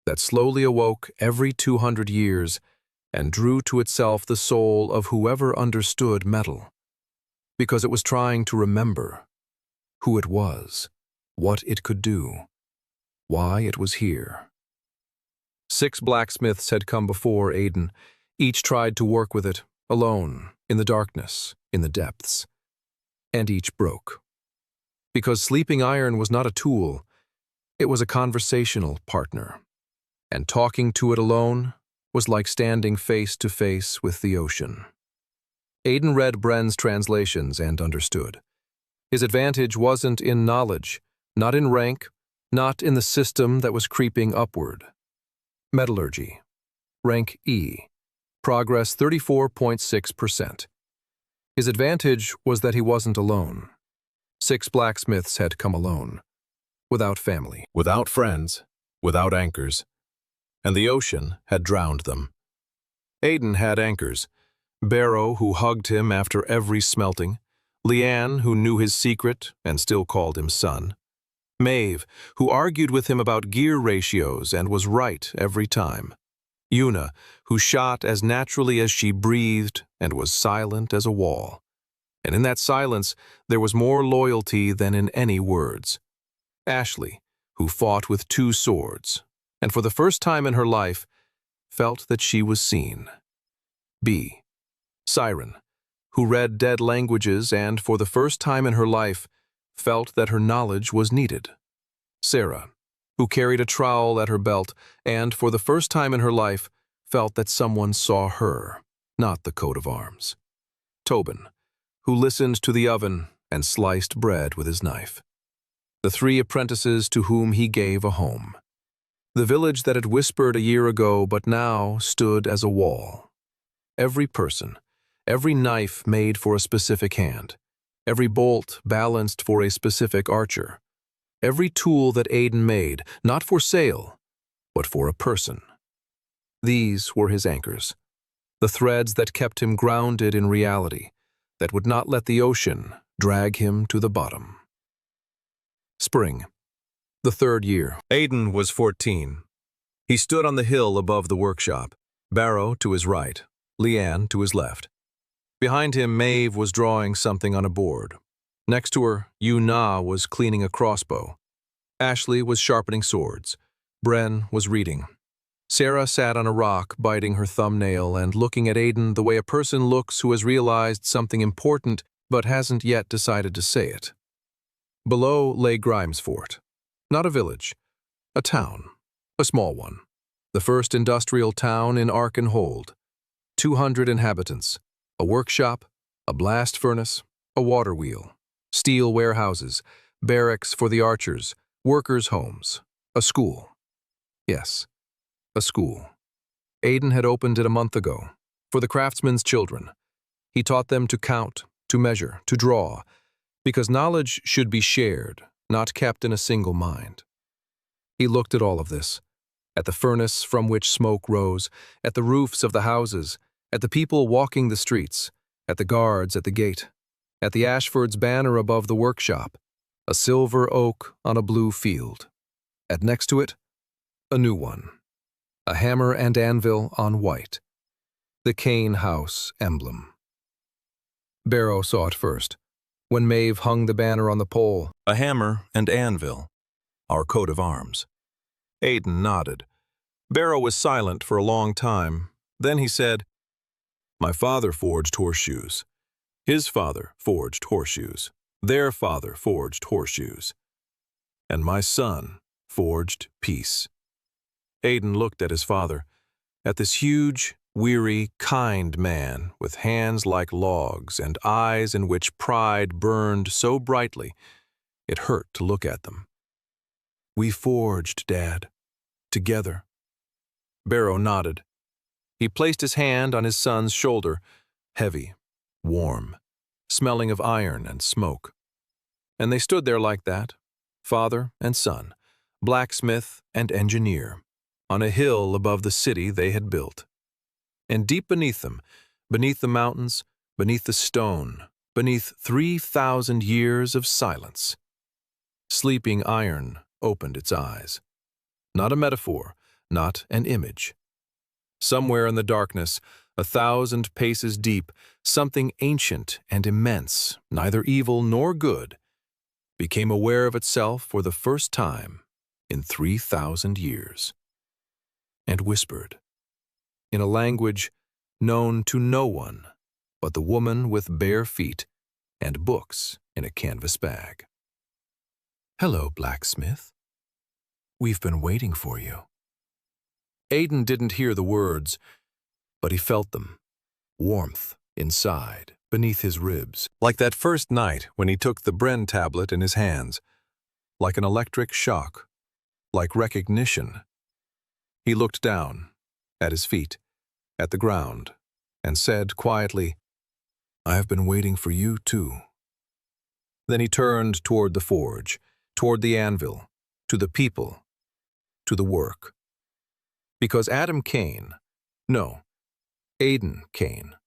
that slowly awoke every 200 years and drew to itself the soul of whoever understood metal, because it was trying to remember who it was, what it could do, why it was here. 6 blacksmiths had come before Aiden. Each tried to work with it, alone, in the darkness, in the depths. And each broke. Because sleeping iron was not a tool, it was a conversational partner. And talking to it alone was like standing face to face with the ocean. Aiden read Bren's translations and understood. His advantage wasn't in knowledge, not in rank, not in the system that was creeping upward. Metallurgy. Rank E. Progress 34.6%. His advantage was that he wasn't alone. 6 blacksmiths had come alone, without family, without friends, without anchors, and the ocean had drowned them. Aiden had anchors. Barrow, who hugged him after every smelting, Leanne, who knew his secret and still called him son, Maeve, who argued with him about gear ratios and was right every time, Una, who shot as naturally as she breathed and was silent as a wall. And in that silence, there was more loyalty than in any words. Ashley, who fought with 2 swords, and for the first time in her life, felt that she was seen. B. Siren, who read dead languages and, for the first time in her life, felt that her knowledge was needed. Sarah, who carried a trowel at her belt and, for the first time in her life, felt that someone saw her, not the coat of arms. Tobin, who listened to the oven and sliced bread with his knife. The 3 apprentices to whom he gave a home. The village that had whispered a year ago but now stood as a wall. Every person, every knife made for a specific hand, every bolt balanced for a specific archer, every tool that Aiden made, not for sale, but for a person. These were his anchors, the threads that kept him grounded in reality, that would not let the ocean drag him to the bottom. Spring, the 3rd year. Aiden was 14. He stood on the hill above the workshop, Barrow to his right, Leanne to his left. Behind him, Maeve was drawing something on a board. Next to her, Una was cleaning a crossbow. Ashley was sharpening swords. Bren was reading. Sarah sat on a rock, biting her thumbnail and looking at Aiden the way a person looks who has realized something important but hasn't yet decided to say it. Below lay Grimesfort. Not a village, a town, a small one. The first industrial town in Arkenhold. 200 inhabitants, a workshop, a blast furnace, a water wheel, steel warehouses, barracks for the archers, workers' homes, a school. Yes, a school. Aiden had opened it a month ago, for the craftsmen's children. He taught them to count, to measure, to draw, because knowledge should be shared, not kept in a single mind. He looked at all of this, at the furnace from which smoke rose, at the roofs of the houses, at the people walking the streets, at the guards at the gate, at the Ashford's banner above the workshop, a silver oak on a blue field. At next to it, a new one, a hammer and anvil on white, the Kane house emblem. Barrow saw it first, when Maeve hung the banner on the pole. A hammer and anvil, our coat of arms. Aiden nodded. Barrow was silent for a long time. Then he said, "My father forged horseshoes. His father forged horseshoes. Their father forged horseshoes. And my son forged peace." Aiden looked at his father, at this huge, weary, kind man with hands like logs and eyes in which pride burned so brightly it hurt to look at them. "We forged, Dad. Together." Barrow nodded. He placed his hand on his son's shoulder, heavy, warm, smelling of iron and smoke. And they stood there like that, father and son, blacksmith and engineer, on a hill above the city they had built. And deep beneath them, beneath the mountains, beneath the stone, beneath 3,000 years of silence, sleeping iron opened its eyes. Not a metaphor, not an image. Somewhere in the darkness, 1,000 paces deep, something ancient and immense, neither evil nor good, became aware of itself for the first time in 3,000 years, and whispered, in a language known to no one but the woman with bare feet and books in a canvas bag. "Hello, blacksmith. We've been waiting for you." Aiden didn't hear the words, but he felt them, warmth inside, beneath his ribs, like that first night when he took the Bren tablet in his hands, like an electric shock, like recognition. He looked down, at his feet, at the ground, and said quietly, "I have been waiting for you too." Then he turned toward the forge, toward the anvil, to the people, to the work. Because Adam Kane, no, Aiden Kane,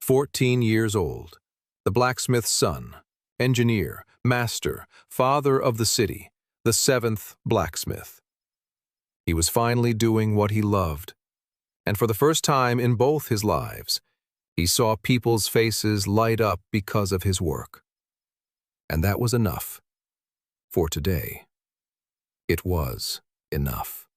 14 years old, the blacksmith's son, engineer, master, father of the city, the 7th blacksmith. He was finally doing what he loved, and for the first time in both his lives, he saw people's faces light up because of his work. And that was enough. For today, it was enough.